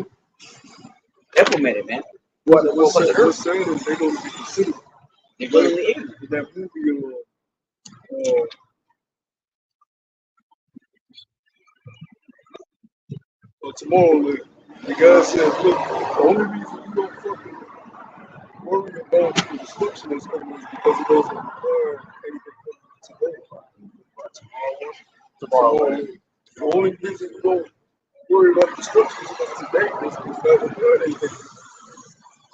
implemented, man. What's saying is they're going to be considered. They're going to be ignorant. That movie, Tomorrowland, the guy said, look, the only reason you don't fucking worry about the destruction that's coming is because it doesn't require anything from you today. Tomorrow. The only reason you don't worry about destruction is because today is not requiring anything.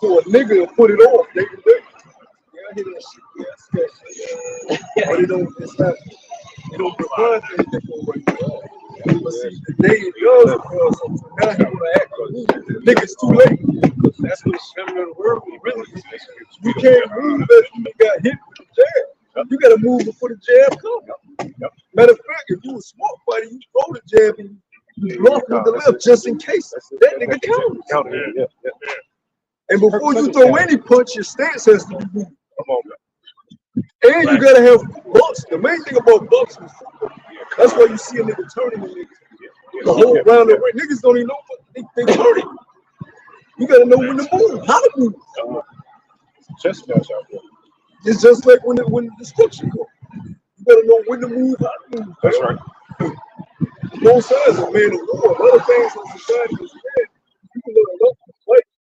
So a nigga will put it off day to day. Yeah, I hear that shit. Yeah, but it don't provide anything for right now. But see, the day it does require something. Now he want to act. Nigga, it's too late. That's what the government of the world really is. You can't move if you got hit with the jab. You got to move before the jab comes. Matter of fact, if you a smart fighter, you throw the jab and you block with the left just in case. That nigga counters. And before you throw any punch, your stance has to be moved. And you gotta have bucks. The main thing about bucks is that's why you see a nigga turning the niggas. The whole round of ring. Niggas don't even know what they turning. You gotta know when to move, how to move. Chess match out there. It's just like when the destruction comes. You gotta know when to move, how to move. That's right. Both sides are man of war. A lot of things in society is bad. You can learn a lot from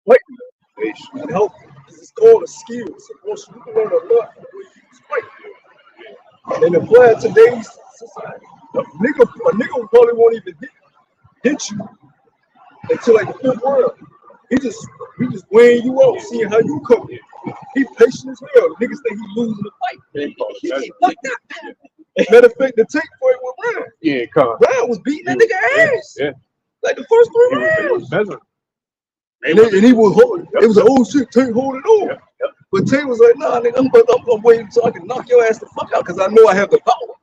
fighting and help. It's called a skill. It's a motion. You can learn a lot from the way you use fight. And apply it to today's society. A nigga probably won't even hit you until like the fifth round. He just weighing you out, seeing how you come. He patient as hell. Niggas think he losing the fight. Fuck that. Matter of fact, the tank fight with Ryan. Yeah, come. Ryan was beating that nigga ass. Yeah. Like the first 3 rounds. Measuring. And he was holding. It was like, oh shit, Tank holding on. Yep. But Tank was like, nah, nigga, I'm waiting so I can knock your ass the fuck out because I know I have the power.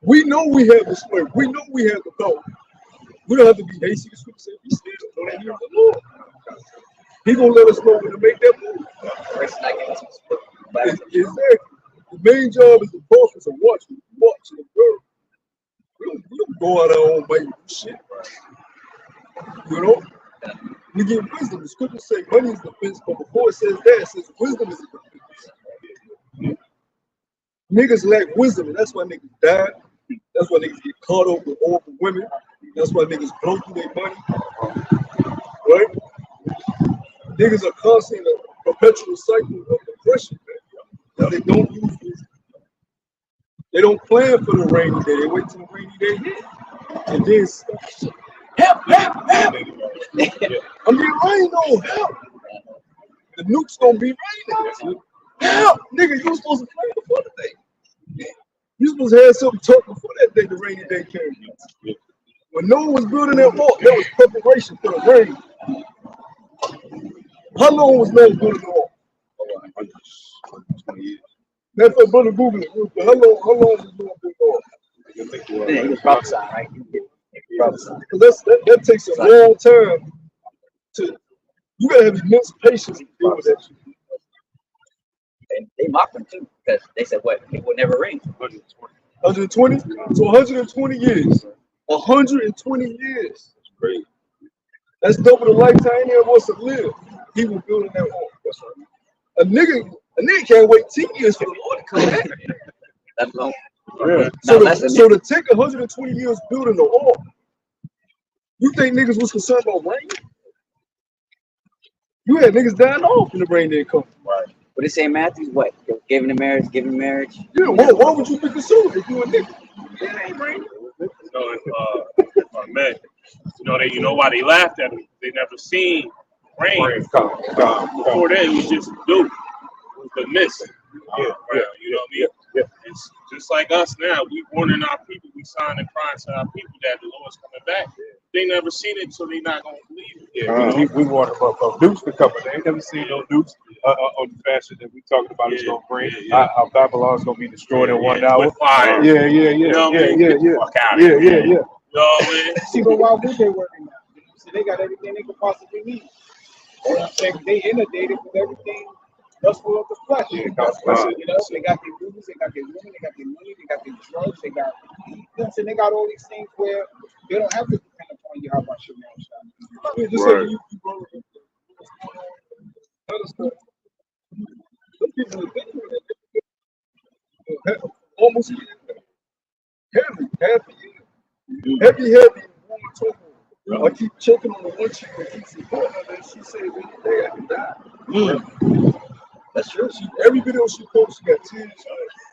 We know we have the strength. We know we have the power. We don't have to be hasty. The scripture said, be still. Don't use the Lord. He gonna let us know when to make that move. Exactly. The main job is the boss is to watch and observe. We don't go out our own way and do shit. You know? We get wisdom. The scripture say money is defense, but before it says that, it says wisdom is a defense. Niggas lack wisdom, and that's why niggas die. That's why niggas get caught up with awful women. That's why niggas blow through their money. Right? Niggas are constantly in a perpetual cycle of depression, man. They don't use wisdom. They don't plan for the rainy day. They wait till the rainy day hit. And then stuff. Help! I'm getting rain on, help! The nuke's gonna be raining. Help! Nigga, you was supposed to plan before the day. You supposed to have something talk before that day, the rainy day came. When no one was building that wall, that was preparation for the rain. How long was Noah building the wall? 20 years. That's what brother Google it. How long was Noah building the wall? Yeah, he was prophesying, right? Because that takes a long time to. You gotta have immense patience to deal with that shit. And they mocked him too because they said, "What? It will never rain." 120? So 120 years. 120 years. That's great. That's double the lifetime any of us have lived. He was building that wall. That's right. A nigga can't wait 10 years for the Lord to come back. That's long. Yeah. So to take 120 years building the wall, you think niggas was concerned about rain? You had niggas dying off when the rain didn't come. Right. But it say Matthew, what? Giving marriage. Yeah, why would you be concerned if you a nigga? It ain't raining. Man, you know why they laughed at him? They never seen rain. Before that, it was just dew. It was the mist. You know what I mean? Yeah. It's just like us now. We warning our people sign and crying to our people that the Lord's coming back. They never seen it, so they not gonna believe it. Yeah, we want Dukes to come, but they ain't never seen no Dukes on the fashion that we talking about is gonna bring. How Babylon's gonna be destroyed in 1 hour. With fire. Yeah. You know what I mean? Get the fuck out of Yeah. here. You know what I mean? See, but why would they working now? See, they got everything they could possibly need. You know what I'm saying? They inundated with everything lustful of the flesh. Yeah, You know, they got their movies, they got their women, they got their money, they got their drugs, they got, you know what I'm saying? They got all these things where they don't have to depend upon you. How about your man shot? Yeah, just say you brought up other stuff. Those people are thinking that almost heavy woman talking. I keep choking on the one chick that keeps supporting her, and she said every day I can die. That's true. Every video she posts, she got tears.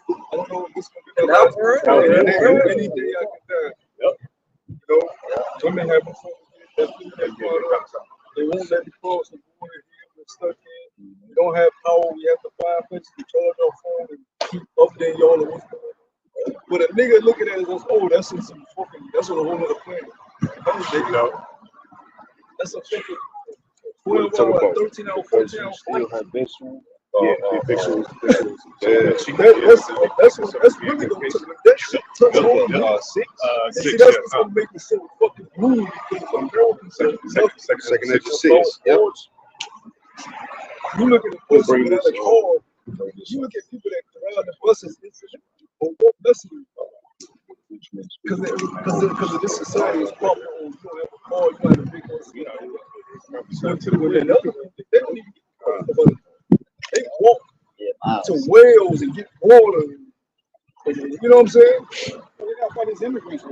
I don't know if this gonna be that last one. Any day I can die. Yep. You know, women have been they won't let me cross the border here. We're stuck in. We don't have power. We have to find places to charge our phone and keep updating y'all on what's going on. But a nigga looking at it as, oh, that's in some fucking, that's on a whole other planet. That's a fucking 12 hour, 13 hour, 14 hour flight. That's really gonna that shit touch home. See, that's what's gonna make it so fucking rude because Americans second nature 6. Yep. You look at the person without a car, you look at people that ride the buses, because of this society is proper on you don't have a car, you don't have a big house, you know, they don't even get they walk to Wales and get water. You know what I'm saying? They got all these immigrants.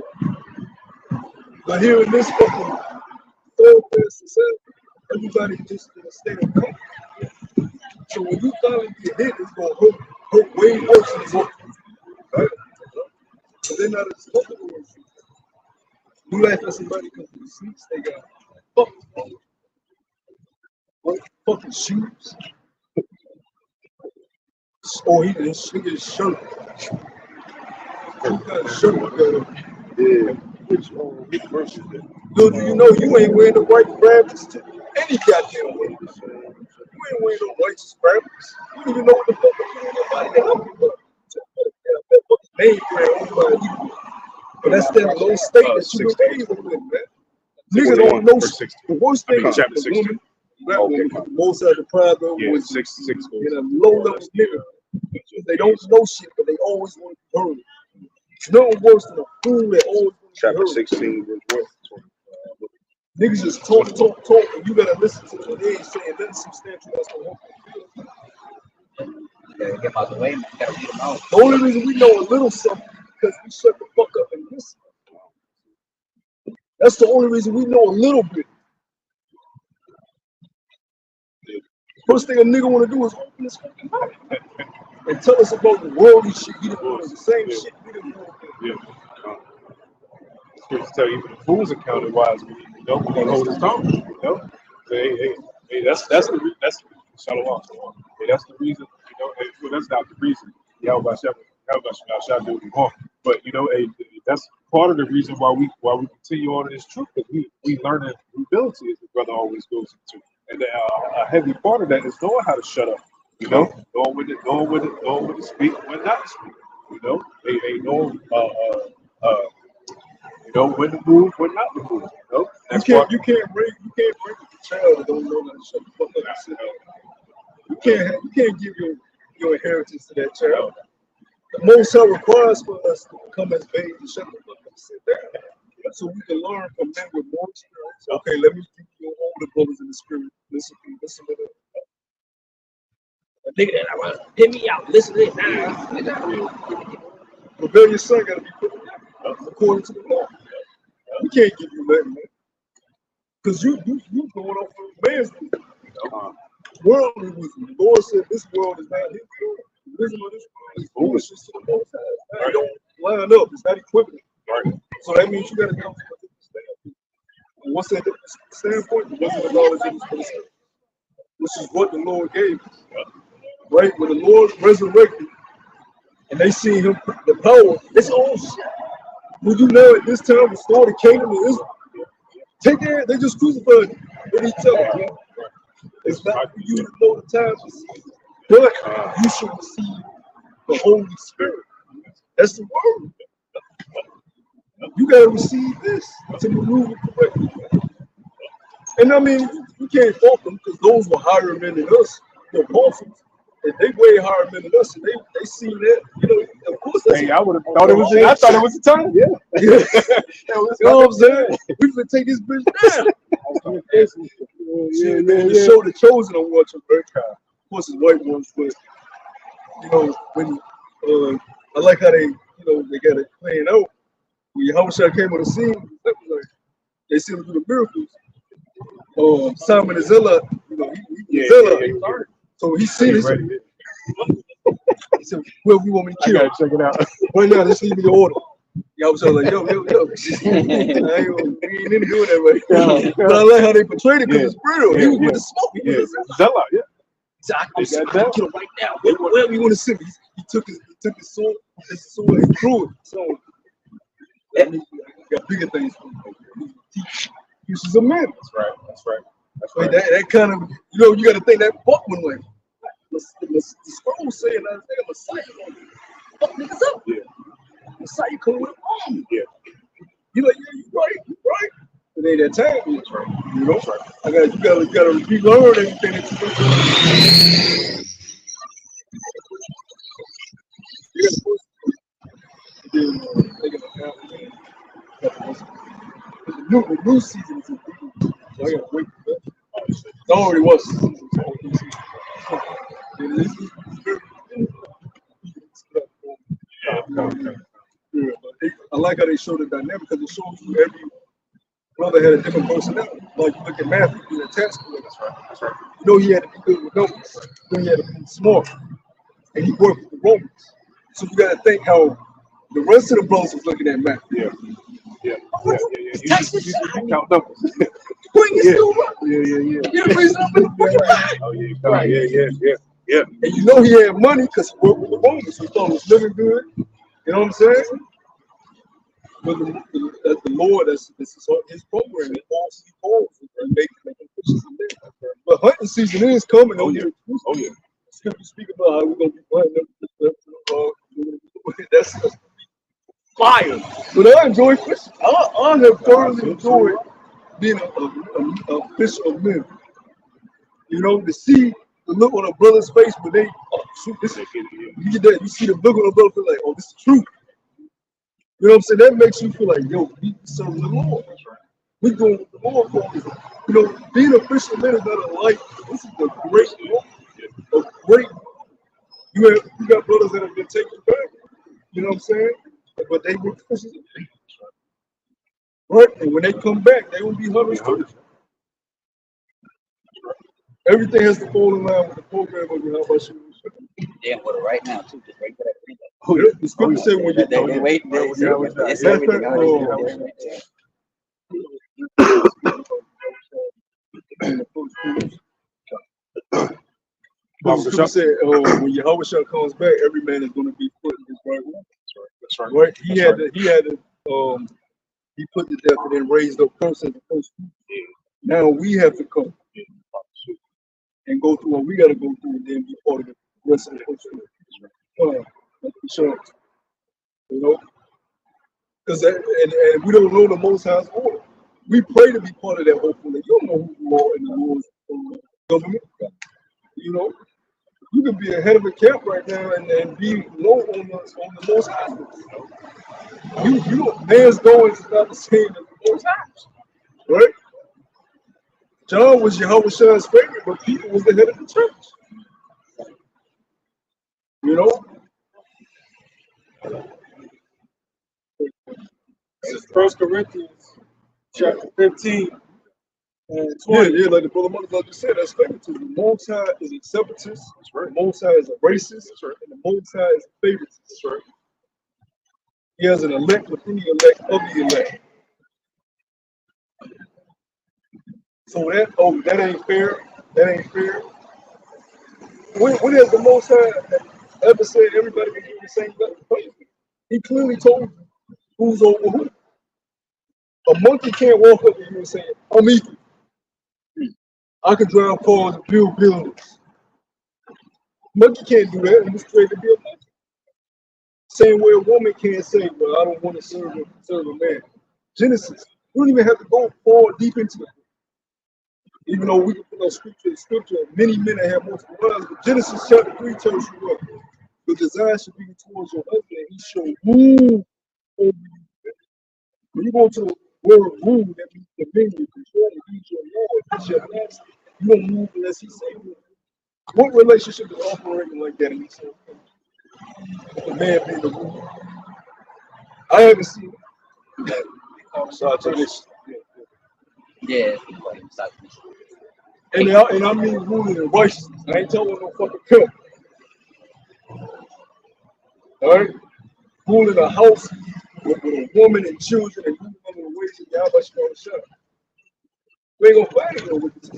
But here in this fucking third-class society, everybody just in a state of comfort. So when you finally get hit, it's gonna hurt way worse than what. Right? So they're not as comfortable as you. You laugh at somebody because of the seats they got. Fucking shoes. Oh, he didn't look at his shirt. What kind of shirt you got? Yeah. Which verse is that? Dude, you know you ain't wearing the white rabbits to any goddamn way. You ain't wearing no white rabbits. You don't even know what the fuck you're doing your body to help you. Name brand, but that's that low state that you were raised with, man. Niggas don't know. The worst thing is the woman. Most of the private was in a low level nigga. They don't know shit, but they always want to be heard. It's nothing worse than a fool that always wants to be heard. Chapter 16, verse 1. Niggas just talk, and you gotta listen to what they ain't saying. Nothing substantial that's gonna help you. Yeah, get out the way, man. You gotta read them out. The only reason we know a little something because we shut the fuck up and listen. That's the only reason we know a little bit. First thing a nigga want to do is open his fucking mouth and tell us about the worldly shit. He didn't know the same shit we didn't know. Yeah. Scriptures tell you, the fools are counted wise. You know, we hold his tongue. You know, hey, that's the shalom. Hey, that's the reason. You know, well, that's not the reason. Yahweh shall do what we want. But you know, that's part of the reason why we continue on in this truth, because we learn that humility, as the brother always goes into. And a heavy part of that is knowing how to shut up. You know, knowing when to speak, when not to speak. You know, knowing you know when to move, when not to move. You know, you can't bring a child that don't know how to shut the fuck up and sit down. You can't give your inheritance to that child. The Most High requires for us to come as babes and shut the fuck up and sit down. So we can learn from men with more experience. Okay, let me give you older brothers in the spirit. Listen to them. Nigga, that I want to hit me out. Listen to it. Rebellious son got to be put according to the law. We can't give you that, man. Because you going off of man's wisdom. Worldly wisdom. The Lord said this world is not his world. The wisdom of this world is foolishness to the Most High. It don't line up. It's not equivalent. Right. So that means you got to come from a different standpoint. And what's that different standpoint? The wisdom of knowledge of his person, which is what the Lord gave us. Right? When the Lord resurrected and they see him, the power, it's all shit. Will you now at this time restore the kingdom of Israel? Take care, they just crucified him. What did he tell them? It's not for you to know the time to see, but you should receive the Holy Spirit. That's the word. You gotta receive this to maneuver correctly. And I mean, you can't fault them because those were higher men than us, the apostles. And they way higher men than us, and they seen that, you know, of course that's Hey, I would have thought it was. I thought it was the time. Yeah. you know what I'm saying? We finna take this bitch down. The show The Chosen on watching Earth. Of course, it's white ones, but you know when I like how they, you know, they got it playing out. When Yahushua came on the scene, that was like, they see him do the miracles. Simon the Zealot, you know, he was Zealot. So he seen it. He said, "Well, we want me to kill." I gotta check it out. Right now, just leave me the order. Yahushua like, yo. We ain't into doing that right now. But I like how they portrayed it because it's real. He was with the smoke. He was Zealot, yeah. So I'm kill right now. Whatever you want to send me. He took his sword and threw it. So that means he got bigger things for him. He was a man. That's right. Like that kind of, you know, you got to think that fuck one way. The scroll saying that Messiah gonna fuck niggas up. Yeah. Messiah coming with a bomb. Yeah. You like, yeah, you right. It ain't that time. That's right. You know, you gotta relearn everything that you do. You gotta push. Then they gotta the new season is in. So I gotta wait for that. It already was. Yeah, but I like how they show the dynamic because it shows you every brother had a different personality. Like you look at Matthew, he was a tax collector. That's right. You know he had to be good with numbers. You know he had to be smart. And he worked with the Romans. So you gotta think how the rest of the brothers was looking at Matthew. Yeah. You Count numbers. bring your stool up. Yeah. You the reason I'm in the fucking line. Oh yeah. Yeah. And you know he had money because he worked with the Romans. He thought it was living good. You know what I'm saying? But the Lord, that's his program. He calls and make fishes in there. But hunting season is coming. Oh yeah. Scripture speak about how we're gonna be hunting them. That's fire. But I enjoy fishing. I have thoroughly enjoyed being a fisher of men. You know, to see the look on a brother's face when they shoot this. You get that, you see the look on a brother like, oh, this is true. You know what I'm saying? That makes you feel like, yo, we serve the Lord. We going with the Lord for us. You know, being a fisherman is not a life. This is a great moment. A great. You got brothers that have been taken back. You know what I'm saying? But they were fishers. Right? And when they come back, they will be hunters too. Everything has to fall in line with the program of your house. Yeah, but right now too, just right for that window. Oh, yeah. The scripture said when you They wait. It's everything. The scripture said when Yahushua comes back, every man is going to be put in his right way. That's right. Right? He put to death and then raised up first as the first. Now we have to come and go through what we got to go through and then be part of the rest of the first. Sure. You know, because and we don't know the Most High's order. We pray to be part of that hopefully. You don't know who you are in the Lord's government. You know, you could be ahead of a camp right now and be low on the Most High. You know, man's going is not the same as the Most High, right? John was Yahushua's favorite, but Peter was the head of the church. You know. This is 1 Corinthians chapter 15 and 20. Yeah, like the brother Mother just said, that's favoritism. The Most High is a separatist. That's right. The Most High is a racist. That's right. And the Most High is a favoritist. That's right. He has an elect within the elect of the elect. So that ain't fair. That ain't fair. When has the Most High ever said everybody can do the same thing? He clearly told you Who's over who? A monkey can't walk up to you and say, I'm equal. I can drive cars and build buildings. Monkey can't do that. He was created to be a monkey. Same way a woman can't say, well, I don't want to serve a man. Genesis. We don't even have to go far deep into it. Even though we can put out scripture, many men have multiple wives, but Genesis chapter 3 tells you what? The desire should be towards your husband, and he shall rule over you. When you go to the word rule, that means dominion, control, he's your Lord, he's your master. You don't move unless he say move. What relationship is operating like that in yourself? The man being the ruler. I haven't seen it. Misogynist. Yeah. And I mean ruling in righteousness. I ain't telling no fucking pimp. Alright? Ruling a house with a woman and children and moving on the ways of Yahweh Shah. We ain't gonna fight it though with this.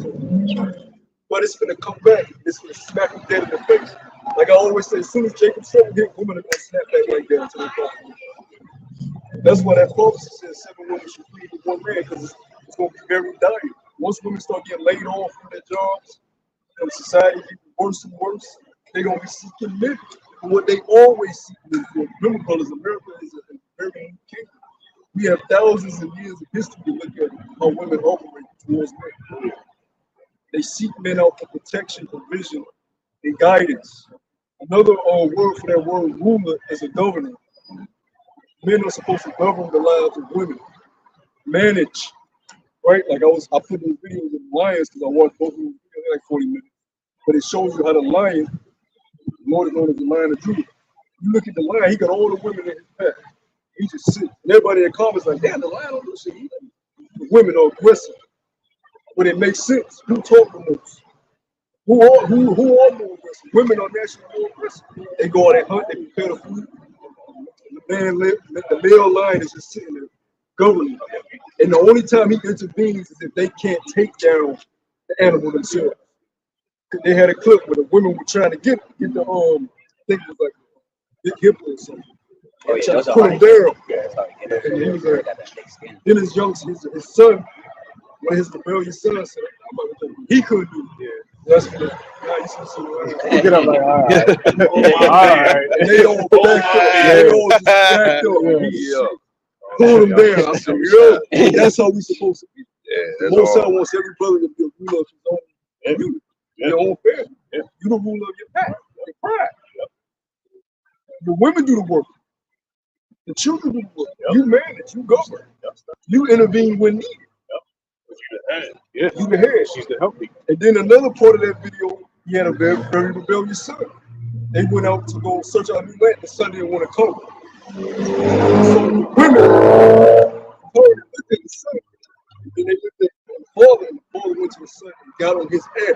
But it's gonna come back. It's gonna smack them dead in the face. Like I always say, as soon as Jacob Trouble hit, women are gonna snap back like that until they fall. That's why that prophecy says 7 women should flee with 1 man, because it's gonna be very dire. Once women start getting laid off from their jobs, and society gets worse and worse, they're gonna be seeking men for what they always seek men for. Remember, brothers, America is a very unique kingdom. We have thousands of years of history to look at how women operate towards men. They seek men out for protection, provision, and guidance. Another word for that word ruler is a governor. Men are supposed to govern the lives of women, manage, right? Like I put in videos of lions because I watched both of them like 40 minutes. But it shows you how the lion, the Lord is known as the Lion of Judah. You look at the lion, he got all the women in his pack. He just sits. And everybody in the comments like, damn, the lion don't do shit. The women are aggressive. But it makes sense. Who talk the most? Who are more aggressive? Women are naturally more aggressive. They go out and hunt, they prepare the food. The male lion is just sitting there governing. And the only time he intervenes is if they can't take down the animal themselves. They had a clip where the women were trying to get the I think it was like a big hippo or something. Oh, yeah, Trying those to are put him hard. down. Yeah, And he was like, then his son, one of his rebellious sons said, he couldn't do it. Yeah. That's what now you see Get up like, all right. All right. and they all backed up. They all just backed up. Pulled him down. I said, yo, that's how we supposed to be. Yeah, Most time wants every brother to be a ruler of his own community, your own family. Yeah. You the ruler of your pack, your pride. The women do the work. The children do the work. You manage, you govern. You intervene when needed. Yeah. You the head. She's the healthy. And then another part of that video, he had a very, very rebellious son. They went out to go search out new land. The son didn't want to come. So the women looked at the son. And then they looked at the father, and the father went to the son and got on his head.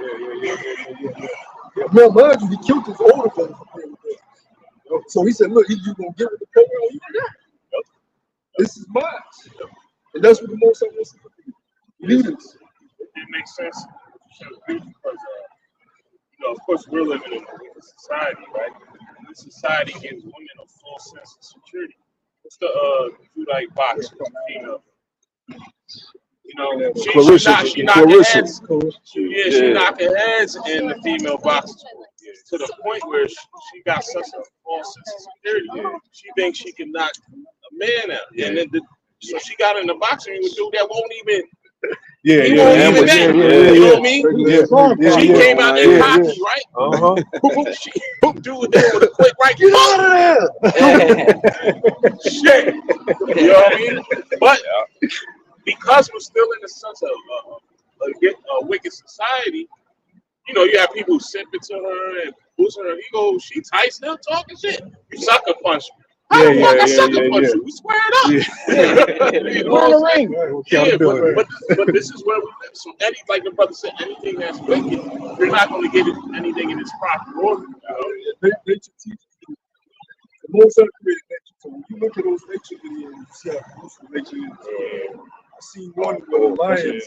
Now, mind you, he killed his older brother for being rebellious. So he said, look, you gonna get with the program or you not? This is mine. And that's what the most I want to do. Leaders. It makes sense because, of course, we're living in a society, right? And this society gives women a full sense of security. What's the you like boxing female? She knocking heads. She knocking heads in the female boxers to the point where she got such a false sense of security. She thinks she can knock a man out, and then so she got in the boxing ring with a dude that won't even. He won't even that. You know what I mean? She came out there cocky, right? She dude hit with a quick right. Get out of there! Shit. You know what I mean? But because we're still in the sense of a wicked society, you have people simping to her and boosting her ego. She tight, still talking shit. You sucker punch me. How the fuck I sucker punch you? We square it up. You know what I'm saying? Yeah, but this is where we live. So like the brother said, anything that's wicked, you're not going to get anything in its proper order. Nature teaches you. The most created nature. So when you look at those nature videos, you see how beautiful nature is. I seen one where the lion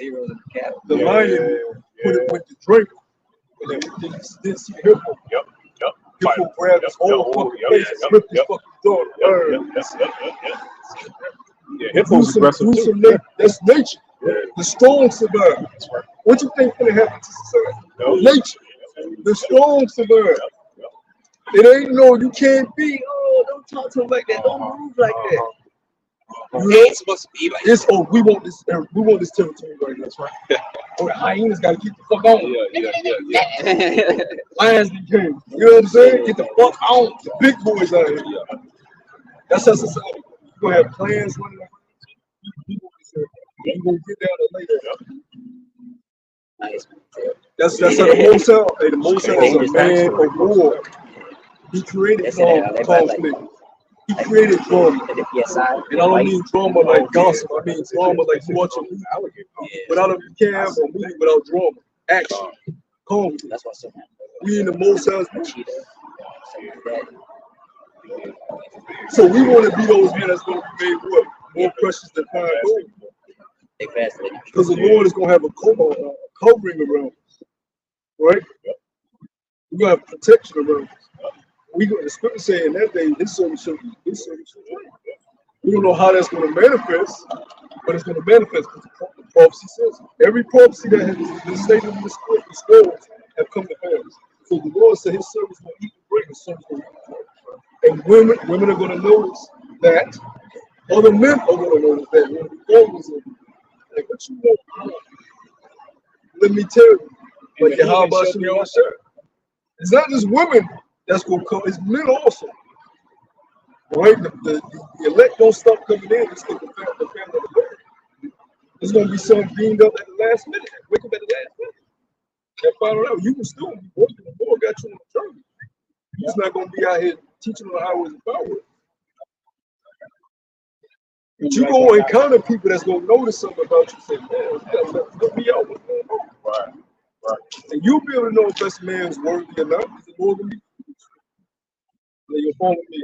went to drink, and then didn't see the hippo. Hippo grabbed his whole fucking face and ripped his fucking dog. Hippo's aggressive do too. some that's nature. The strong survive. What you think gonna happen to society? Nature. The strong survive. It ain't no, you can't be, oh, don't talk to him like that, don't move like that. It ain't supposed to be like It's, oh, we want this territory right now. That's right. Oh, the hyenas gotta get the fuck on. yeah. Lions be king. You know what I'm saying? Get the fuck on. The big boys out here. That's how society. We're gonna have plans running around. We're gonna get down to later. That's how the Motel. Hey, the Motel is a man of war. He created conflict. He created drama. And I don't mean drama like gossip. I mean drama like you watch a movie without a cam or movie without drama. Action. Conflict. That's what's so We in the Motel's. So we want to be those men that's going to be made what? More precious than fine gold. Because the Lord is going to have a covering around us. Right? We're going to have protection around us. The scripture saying that day, this service should be. We don't know how that's going to manifest, but it's going to manifest because the prophecy says every prophecy that has been stated in the scrolls have come to pass. So the Lord said his servants will eat the bread, his servants will eat the bread. And women are going to notice that. Other men are going to notice that. When the always like, what you want? Let me tell you. Like, how about you? It's not just women that's going to come, it's men also. Right? The elect don't stop coming in. It's like the family of the Lord. There's going to be some beamed up at the last minute. Wake up at the last minute. And find out you can still be working. The Lord got you on the journey. You're just not going to be out here teaching on the highways and byways. But you go encounter people that's going to notice something about you. Say, man, let me out. What's going on? Right. And you'll be able to know if this man's worthy or not. Because the Lord will be. You'll follow me.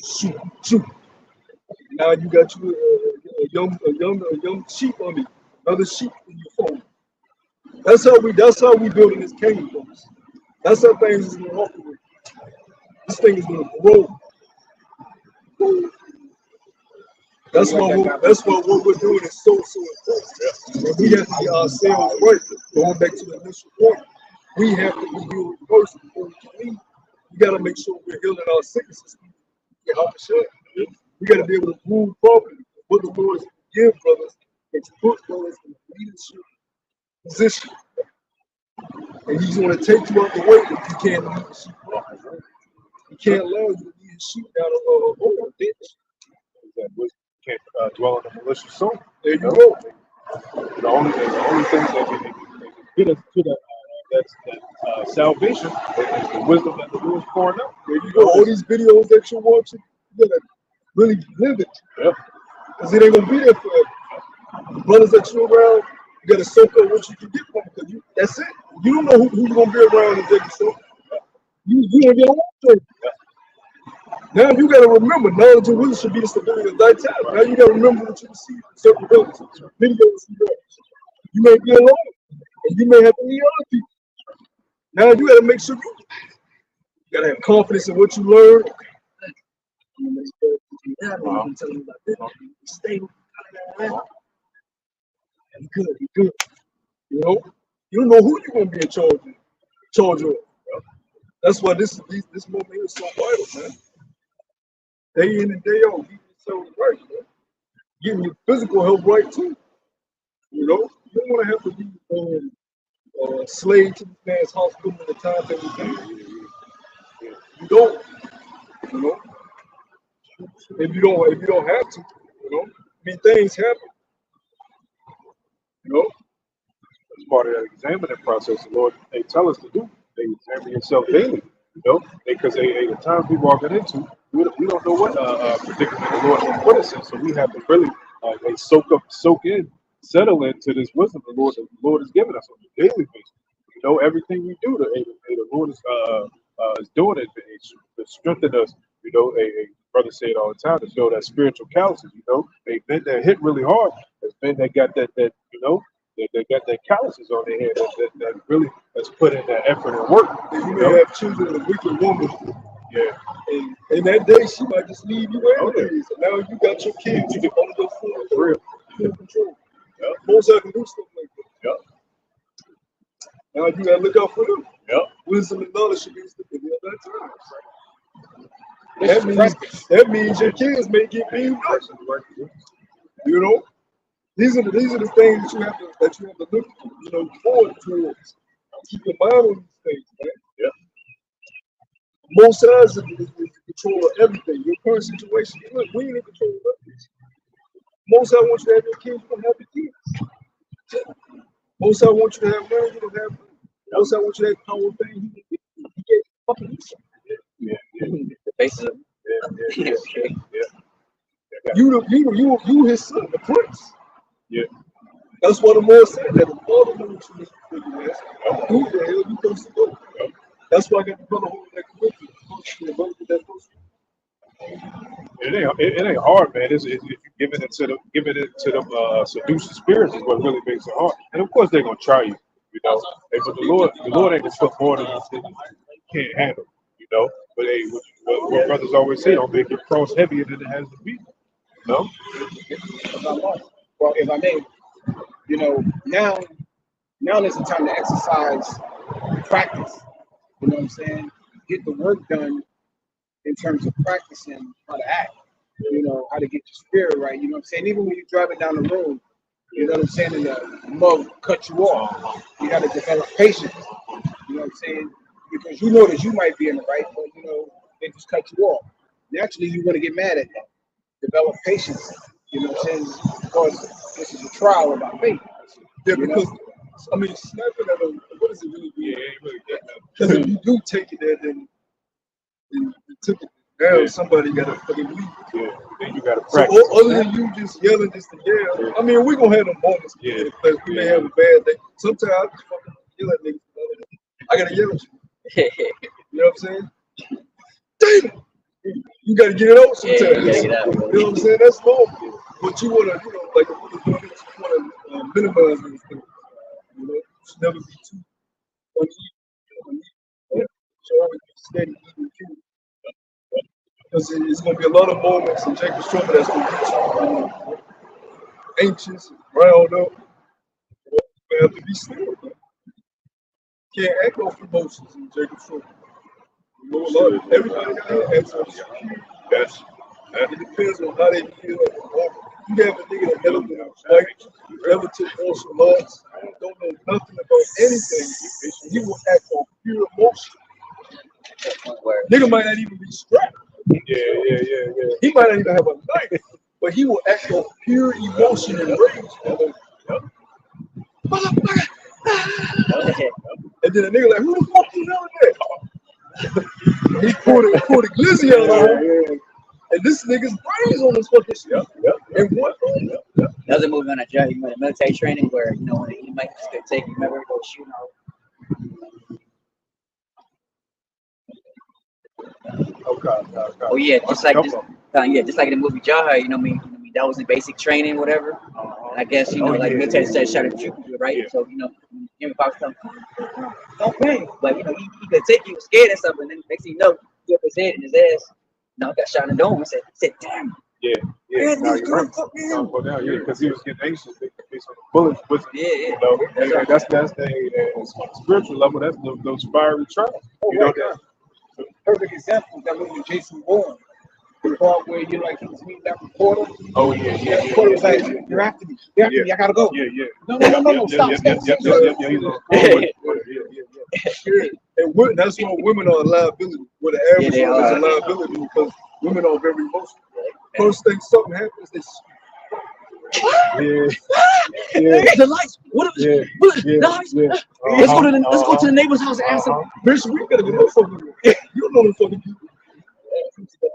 Shoot. Now you got you a young sheep on me, another sheep in your phone. That's how we building this kingdom, folks. That's how things is gonna operate. This thing is gonna grow. That's why what we're doing is so important. And we have to get ourselves right. Going back to the initial point, we have to be healed first before we can leave. We gotta make sure we're healing our sicknesses. We got to be able to move properly. What the Lord is give brothers is put brothers in a leadership position. And he's going to take you out the way if you can't lead the sheep properly. He can't allow you to lead the sheep down a ditch. You can't dwell on the malicious soul. There you go. The only thing that can get us to that salvation is the wisdom that the Lord is pouring out. There you go. All these videos that you're watching, you gotta really live it. Because it ain't gonna be there forever. The brothers that you're around, you gotta soak up what you can get from them. Because that's it. You don't know who you're gonna be around in Jacob. So you gonna get on. Now you gotta remember, knowledge and wisdom should be the stability of thy time. Now you gotta remember what you receive from certain brothers, videos and brothers. You may be alone, and you may have to meet other people. Now you gotta make sure you gotta have confidence in what you learn. Good. You know, you don't know who you're gonna be in charge of. That's why this moment is so vital, man. Day in and day out, getting yourself right, man. Getting your physical health right too. You know, you don't want to have to be slave to this man's hospital at the time that we can. You don't. You know, if you don't have to. You know, I mean, things happen. You know, As part of that examining process, the Lord, they tell us to do. They examine yourself daily, because the time we walking into, we don't know what predicament the Lord has put us in, so we have to really soak in, settle into this wisdom the Lord has given us on a daily basis. Everything we do, the Lord is doing it to strengthen us. A brother say it all the time, to show that spiritual calluses. They've been that hit really hard. There's been that got that they got that calluses on their head that really has put in that effort and work. You may have children of a wicked woman, and And that day, she might just leave you anyways. So now you got your kids. You can own your full control. Most of them do stuff like that. Now you gotta look out for them. Wisdom and knowledge should be sticking at that time. That means your kids may get beamed up. You know, these are the things that you have to look, forward towards. Keep your mind on these things, man. Both sides is in control of everything. Your current situation, look, we ain't in control of everything. Most I want you to have your kids, you don't have your kids. Most I want you to have money, you don't have money. Most I want you to have power thing, you can't fucking do something. The basis of You his son, the prince. That's what the Lord said, that the Father knows you for you ask. Who the hell you supposed to do? That's why I got the brother holding that commitment. It ain't hard, man. It's if you giving it to them seducing spirits is what really makes it hard. And of course they're gonna try you, But the Lord ain't gonna put more than you can't handle, But hey, what brothers always say, don't make your cross heavier than it has to be. No. Well, if I may, now is the time to exercise practice. You know what I'm saying? Get the work done in terms of practicing how to act. How to get your spirit right. You know what I'm saying? Even when you're driving down the road, you know what I'm saying, and the mug cut you off. You got to develop patience. You know what I'm saying? Because you know that you might be in the right, but they just cut you off. Naturally, you're going to get mad at them. Develop patience. You know what I'm saying? Because this is a trial about faith. Yeah, because snapping at them, what does it really mean? Because if you do take it there, then you took it down. Somebody got to fucking leave. Then you got to practice. So other than you just yelling just to yell, we're gonna have them moments. We may have a bad day. Sometimes I just fucking yell at niggas. I gotta yell at you. You know what I'm saying? Damn! You gotta get it out sometimes. You know what I'm saying? That's normal. But you wanna, like you wanna minimize these things. You should never be too uneven. You should always be steady, even too. Because it's gonna be a lot of moments in Jacob's trouble that's gonna get you anxious, riled up. You have to be still. Man. You can't act off emotions in Jacob's trouble. Everybody got to have some security. It depends on how they feel at the moment. You have a nigga that never been like never took emotional loss, don't know nothing about anything. He will act on pure emotion. Nigga might not even be strapped. Yeah. He might not even have a knife, but he will act on pure emotion and rage. And then a nigga like, who the fuck you know that? He pulled a glizzy out of him. And this nigga's brains on his fucking shit. And what? Another movie on a journey, military training where, when he might just take you, remember, go shooting out. Okay. Oh yeah, just like this, just like in the movie Jaha, that was the basic training, whatever. And I guess military said shot at you, right? Yeah. So Jimmy Fox comes, don't play, but he could take you scared and stuff, and then next thing you know, he up his head and his ass, got shot in the dome. And said, damn. Yeah. No, you're right. Because he was getting anxious. Bullets. That's the spiritual level. That's those fiery trials. That. Perfect example that movie Jason Bourne. The part where he was meeting that reporter. Oh yeah. The reporter was like, "You're after me. I gotta go." Yeah. No. Stop. And that's why women are a liability. Where the average woman is a liability because women are very emotional. First thing something happens, they. The lights. The lights. Let's go to the neighbor's house and ask them. Bitch, we gotta get motherfuckers. You know the fucking people.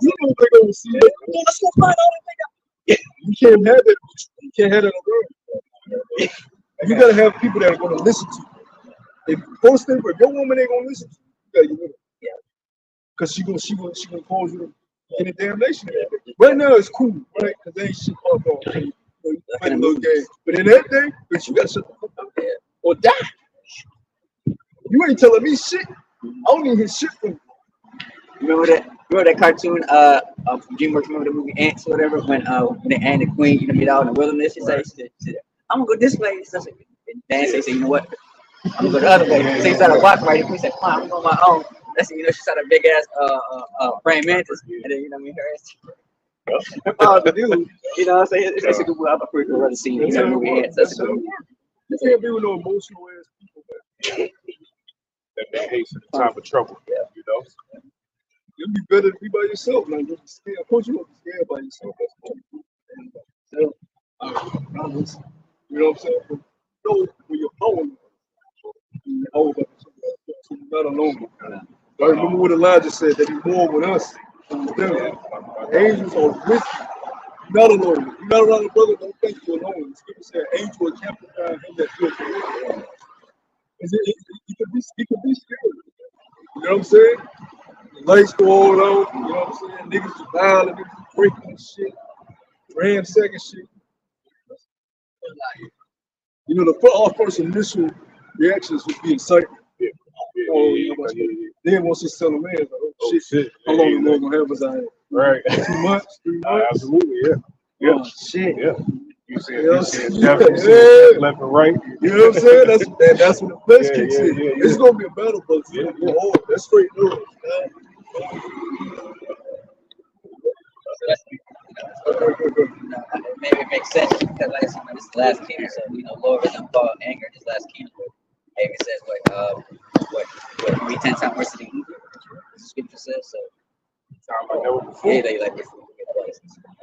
You know they're gonna see it. Let's go find out. You can't have it. You can't have it around. You gotta have people that are gonna listen to you. If your woman ain't gonna listen to you, you gotta get rid of her. Because she gonna cause you to get a damnation. Right now it's cool, right? Because they ain't shit fuck off. You play a little game. But in that day, bitch, you gotta shut the fuck up or die. You ain't telling me shit. I don't even hear shit from you. Remember that? remember that cartoon from DreamWorks? Remember the movie Ants or whatever? When they and the queen, meet out in the wilderness. She said, "I'm gonna go this way." And Dan said, "You know what? I'm gonna go the other way." So he started walking right. The queen said, "Fine, I'm going on my own." That's she saw that big ass praying mantis, and then her ass. The dude, what I'm saying? It's a good movie. I'm pretty cool to see that movie Ants. That's a good movie. You can't be with no emotional ass people that make haste in the time of trouble. You know, you'd be better to be by yourself. Like, you'll be scared. Of course, you won't be scared by yourself. That's you know what I'm saying? But when you're home, you're not alone. I remember what Elijah said, that he's more with us than with them. Angels are with you. You're not alone. You're not around a brother. Don't think you're alone. Scripture said, angels will camp around him that feels the Lord. He could be scared. You know what I'm saying? The lights go all out. You know what I'm saying? Niggas are violent, niggas are breaking and shit. Ransacking shit. You know, our first initial reactions would be excitement. Then once it's settled in, like, oh shit, how long the Lord gonna have us out here? Right. 2 months, 3 months? Absolutely, yeah. Oh shit. Yeah. You see it left and right. You know what I'm saying? That's when the flesh kicks in. It's gonna be a battle, but it's gonna go hard. That's straight news, man. Maybe it makes sense because like this is the last kingdom, so Lord doesn't fall in anger in this last kingdom. David says what be 10 times worse than evil. The scripture says so. Yeah, they like this.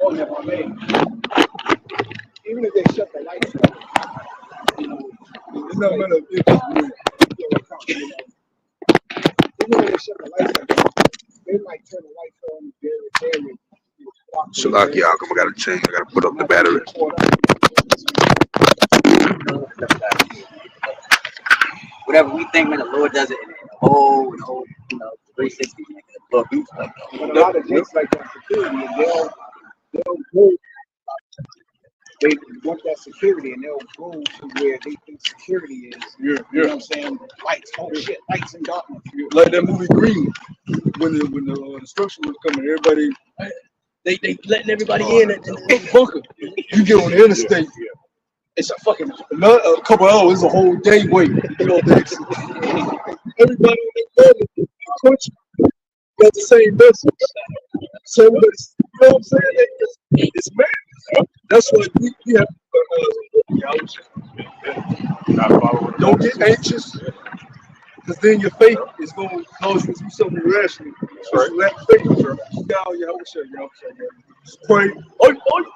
Oh, yeah, I mean, even if they shut the lights off, it's not matter if it's even when they shut the lights off, they might turn the lights on very. Shalaki, I gotta change. I gotta put up the battery. Whatever we think, man, the Lord does it in a whole 360. Man, the Lord beats like that. But a lot of things like that security, and they'll go. They want that security, and they'll go to where they think security is. You know what I'm saying? Lights, shit, lights and darkness. Like that movie Green, when the destruction was coming, everybody. They letting everybody in at the bunker. You get on the interstate, it's a fucking a couple hours, it's a whole day wait. Everybody on their country got the same message. So you know what I'm saying? It's mad. That's why we have don't get anxious. Because then your faith is going to cause you to do something irrational. Right. Lack faith. Just pray.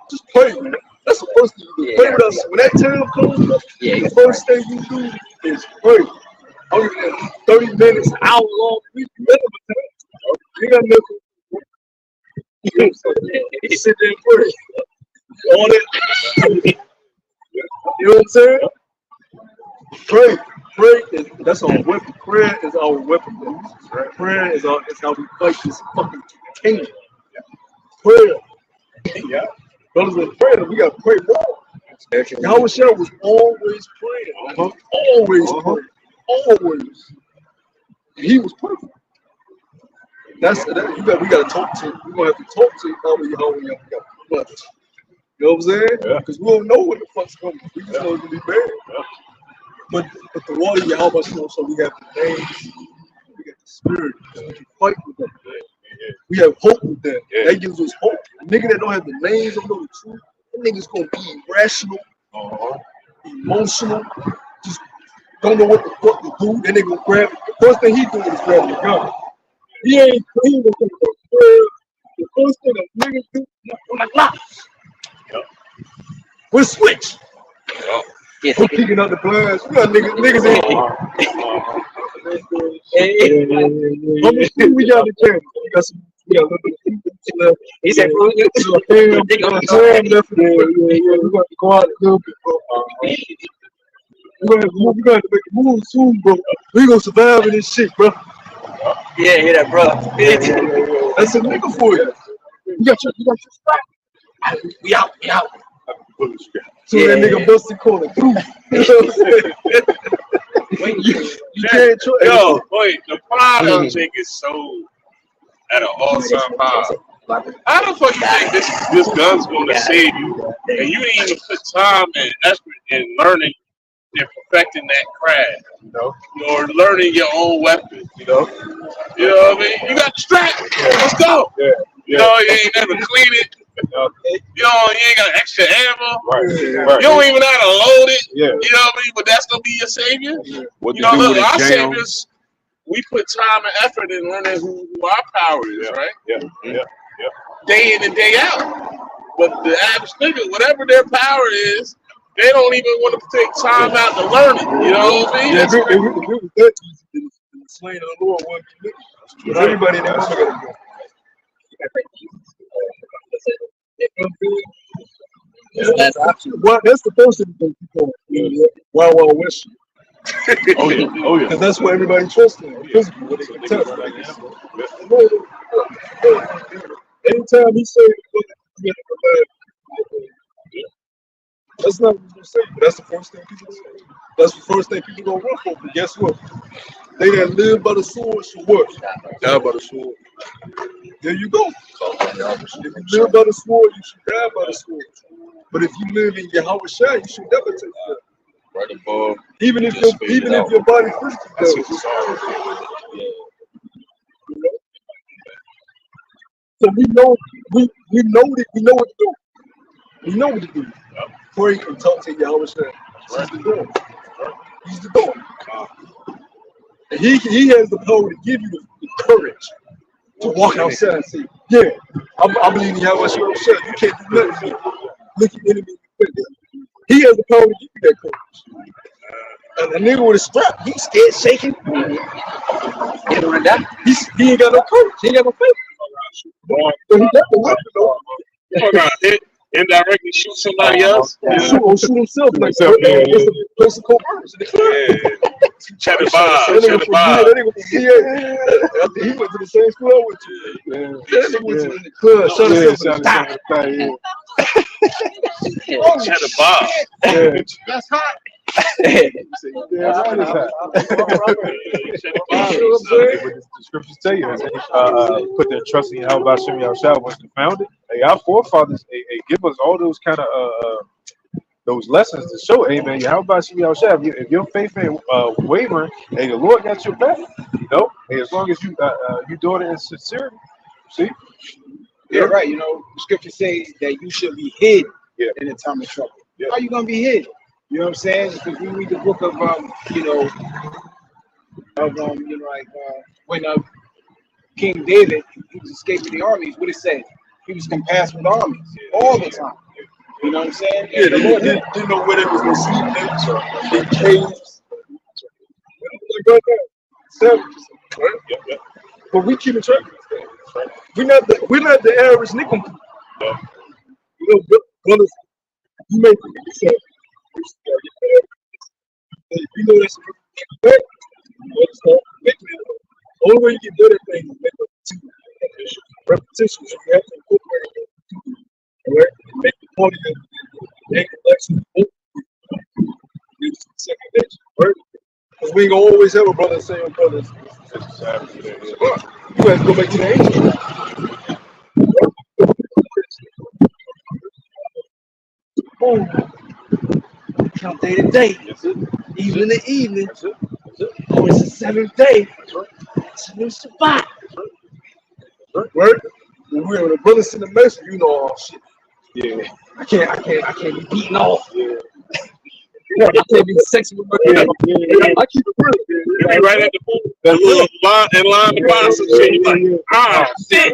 Just pray, man. That's the first thing you do. Pray with us. When that time comes, the first thing you do is pray. I don't even have 30 minutes, an hour long. You got nothing. You sit there and pray. All that. You know what I'm saying? Pray. That's our weapon. Prayer is our weapon. Right? Prayer is how we fight this fucking kingdom. Prayer. Yeah. Brothers in prayer, we got to pray more. Yahweh Shah was always praying. Always praying. Always. And he was perfect. We got to talk to him. We're going to have to talk to Yahweh. You know what I'm saying? Because we don't know what the fuck's coming. We just know it's going to be bad. Yeah. But the water Yahweh, so we have the names, we got the spirit, we can fight with that. We have hope with that. That gives us hope. A nigga that don't have the names, don't know the truth, that nigga's gonna be irrational, emotional, just don't know what the fuck to do. Then they gonna grab. The first thing he doing is grabbing the gun. He ain't clean with the first thing a nigga do, I'm like, lock. We'll switch. We're picking up the blinds. We got niggas in here. How much food we got in the camera? We got a little bit of food left. He said, ham left. We're going to go out a little bit, bro. We're going to have to make a move soon, bro. We're going to survive in this shit, bro. Yeah, hear that, bro. That's a nigga for you. You got your strap. We out. So that nigga busted corner through. You know what I'm saying? You can't try. Yo, wait, the product chick is so at an all-time high. How the fuck you think this gun's gonna save you, and you didn't even put time and effort in learning and perfecting that craft, or learning your own weapon, you know what I mean? You got the strap, let's go. You ain't never clean it. You ain't got extra ammo. You don't even know how to load it. You know what I mean? But that's gonna be your savior. What You to know, do look, with a our jam? saviors, we put time and effort in learning who our power is, right? Day in and day out. But the average nigga, whatever their power is, they don't even want to take time out to learn it. You know what I mean? Yeah, if it was that easy, then the slaying of the Lord wouldn't be living. Because everybody in that moment got to go. Well, that's the first thing that people Wild Wild West. Oh yeah. Because that's what everybody trusts in. Physically, what they can touch. Anytime he says, that's not what he's gonna say, but that's the first thing people say. That's the first thing people gonna run for. But guess what? They that live by the sword should what? Die by the sword. There you go. If you live by the sword, you should die by the sword. But if you live in Yahweh Shai, you should never take that. Right above. Even if your body physically does. So we know what to do. We know what to do. Pray and talk to Yahweh Shai. He's the door. He's the door. And he has the power to give you the courage to walk outside and say, yeah, I believe in Yahweh Shai. You can't do nothing. Look at the enemy. He has the power to give you that courage. And a nigga with a strap, he's scared, shaking. He ain't got no courage. He ain't got no faith. But he got the weapon though. Indirectly shoot somebody else. Shoot himself. Like it's a place of covert. Cheddar Bob. After he went to the same school I went to. He went to the club, shut himself in the Cheddar Bob. That's hot. The scriptures tell you, put their trust in Yahweh Shem Yahushua was confounded. Hey, our forefathers, give us all those kind of those lessons to show, amen. Yahweh Shem Yahushua, if your faith ain't wavering, hey, the Lord got your back. You know, hey, as long as you doing it in sincerity, see. Yeah, right. You know, the scripture says that you should be hid in the time of trouble. How you gonna be hid? You know what I'm saying? Because we read the book of when King David, he was escaping the armies. What it said? He was compassed with armies all the time. You know what I'm saying? Yeah, they didn't know where they was gonna sleep in caves. Like that. Savages, right? But we keep track of this thing. We're not the average nickel. You know, brothers, you may think yourself. You know that's a the only way you get better at things is make repetition. So you have to incorporate it. All right? Make the point of your intellectual second nature, right? Because we ain't gonna always have a brother say, oh, brothers. You have to go back to the ancient. Boom. Count day to day, evening to evening. Oh, it's the seventh day. It's a new Shabbat. Right? When we're in a brothers in the message, you know, oh shit. Yeah. I can't be beaten off. Yeah. I can't be sexy with my girl. I keep it real. You be right at the pool, the little line in line to buy some shit. You like, shit.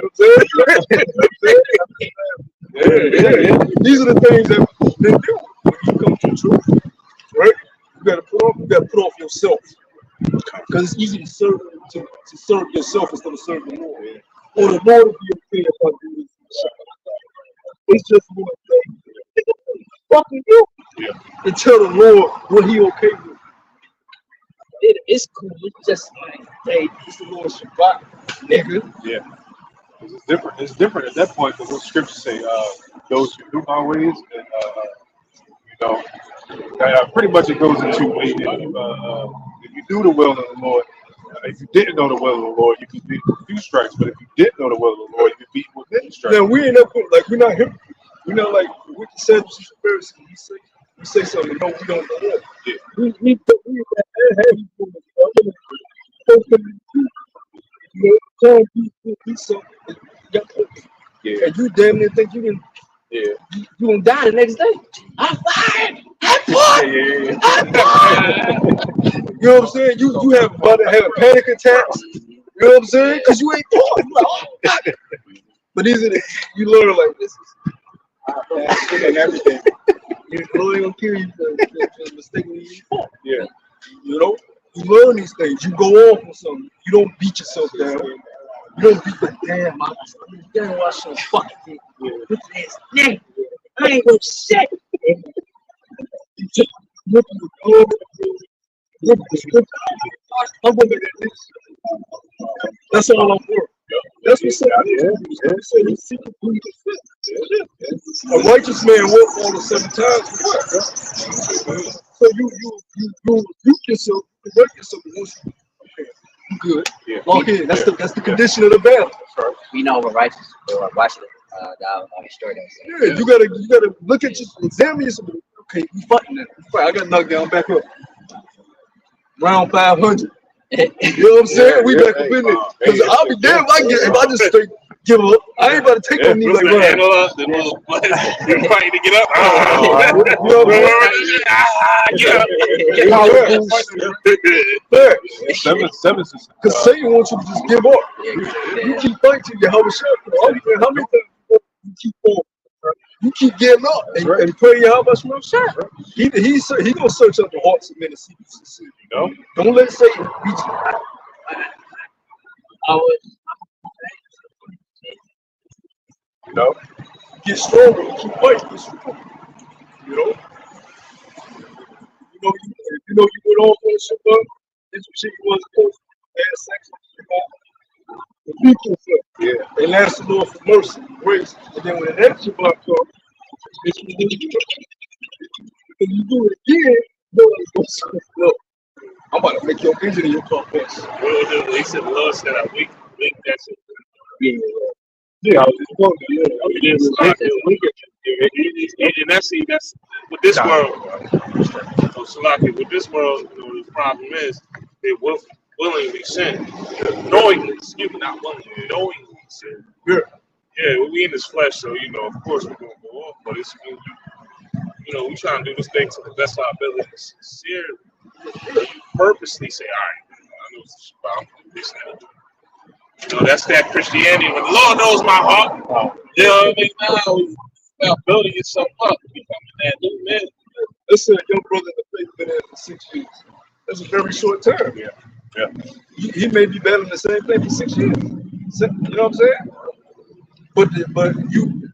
Yeah. These are the things that they do when you come to the truth. Right? You gotta put off yourself. Because it's easy to serve yourself instead of serving the Lord. Or the Lord will be okay if I do this. It's just one thing. Fucking you. And tell the Lord what he okay with. It's cool. It's just like, hey, it's the Lord's Shabbat, nigga. Yeah. It's different. It's different at that point because what scriptures say, those who do my ways, and pretty much it goes into if you do the will of the Lord, If you didn't know the will of the Lord, you could beat with a few strikes. But if you didn't know the will of the Lord, you could beat with many strikes. Now we ain't up like we're not hypocrites. We're not like with the Sadducees and Pharisees. We say something, no, we don't know that. Yeah. We have you know, telling people something. Yeah. And you damn near think you can. Yeah. You gonna die the next day. I'm fired. I'm fired. Yeah. I'm fired. You know what I'm saying? You have about to have panic attacks. You know what I'm saying? Because you ain't born. You like, oh, God. But these are the, you learn like this is and everything. Your Lord ain't gonna kill you for mistakenly you born. Yeah. You know, you learn these things. You go off on something. You don't beat yourself down. You don't beat the damn out. Damn, I should fucking thing. Look at his name. I ain't gonna shit. You just look at the dog. Look at the scripture. I'm looking at this. That's all I'm for. That's what said. He seek to do the fit. A righteous man work all the 7 times. So you rebuke yourself, correct yourself once you good. Yeah. Okay, that's the condition of the battle. We know we're righteous. We're watching destroy them. Yeah, you gotta look at your examine yourself. Okay, we fighting that. I got knocked down back up. Round 500. You know what I'm saying? We back up in there. Because I'll be damn if I just straight give up. I ain't about to take on me like that. You're fighting to get up. You know what I'm saying? Seven. Because Satan wants you to just give up. You keep fighting till you help yourself. How many times you keep on? You keep getting up and pray how much more shot. He gonna search up the hearts of men and see. You know, don't let Satan beat you. You know, get stronger. Keep fighting. Get stronger. You know, you went off on some this shit you wasn't supposed to have sex. The people stuff. Yeah. And ask the Lord for mercy, grace, and then when the next block comes. If you do it again, look, I'm about to make your engine in your car bust. They said the Lord said I weak that shit. Yeah, I was just and that's with this world. So Salaki, with this world, the problem is they will willingly sin, knowingly. Excuse me, not willingly, knowingly sin. Yeah, we in this flesh, so of course we're gonna go off, but it's when we trying to do this thing to the best of our ability, sincerely. You purposely say, all right, I know it's about this and that. That's that Christianity. When the Lord knows my heart, you know what I mean? Now it's about building yourself up, becoming that new man. Listen, your brother in the faith been in for 6 years. That's a very short term. Yeah. He may be battling the same thing for 6 years. You know what I'm saying? But when you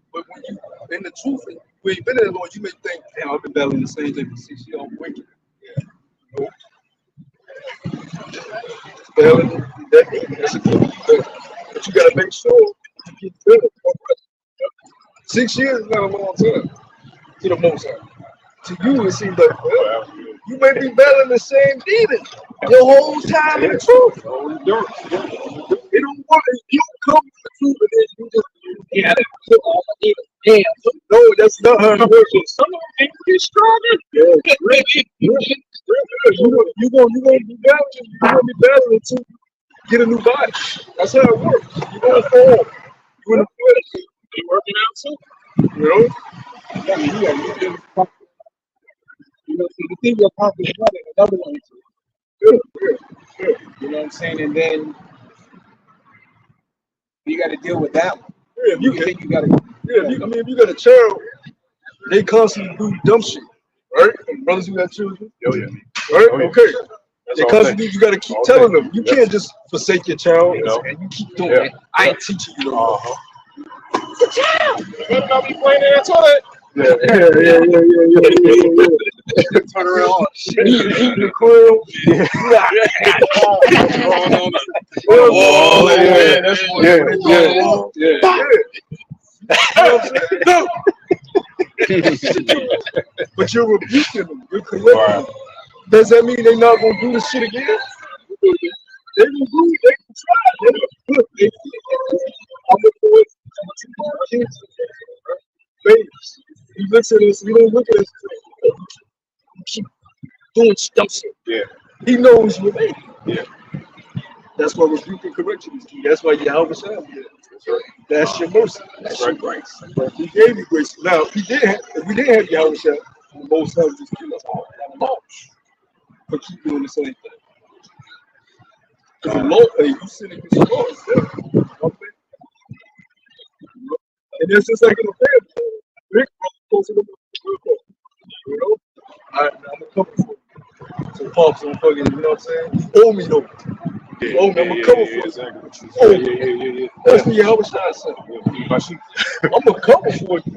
in the truth, when you've been in the Lord, you may think, damn, I've been battling the same thing for 6 years. I'm wicked. Yeah. Battling that deep, that's a good thing. But you gotta make sure you get better. 6 years is not a long time to the Most High. To you, it seems like, well, you may be battling the same demon your whole time in the truth. It don't work. You come to the truth and then you just no, that's not how it works. Some of them get stronger. You're gonna be battling until you get a new body. That's how it works. You're gonna fall. You're in the flesh. They working out too. You know? So the thing you're talking about, another one. Good. You know what I'm saying? And then you got to deal with that one. Yeah, You think you got to. if you got a child, they constantly do dumb shit, right? And brothers who got children, right? Okay. They constantly you got to keep telling them. You can't just forsake your child and you keep doing it. I ain't teaching you. It's a child. You better not be playing in that toilet. Yeah. Turn around. The quill. But you're rebuking them. You're correcting them. Does that mean they're not gonna do this shit again? They can do. They can try. Look, I'm a kids, babies. He looks at us. We don't look at us. You keep doing dumb shit. Yeah. He knows you're a baby. Yeah. That's why rebuke and correction is key. That's why Yahweh Shah did. That's right. That's your mercy. That's your Right. grace. He gave you grace. Now, if we didn't have Yahweh Shah, the most times just kill us all for keep doing the same thing. Because the law, you sin against the law itself. Okay? And that's just like in a family. Big brother goes to the little brother. You know? I'm a couple for you. So pops on fucking, you know what I'm saying? You owe me though. Yeah, Oh, man, I'm a cover for you. Exactly. Oh, Yeah. that's what Yahweh Shah said. My sheep. I'm a cover for you.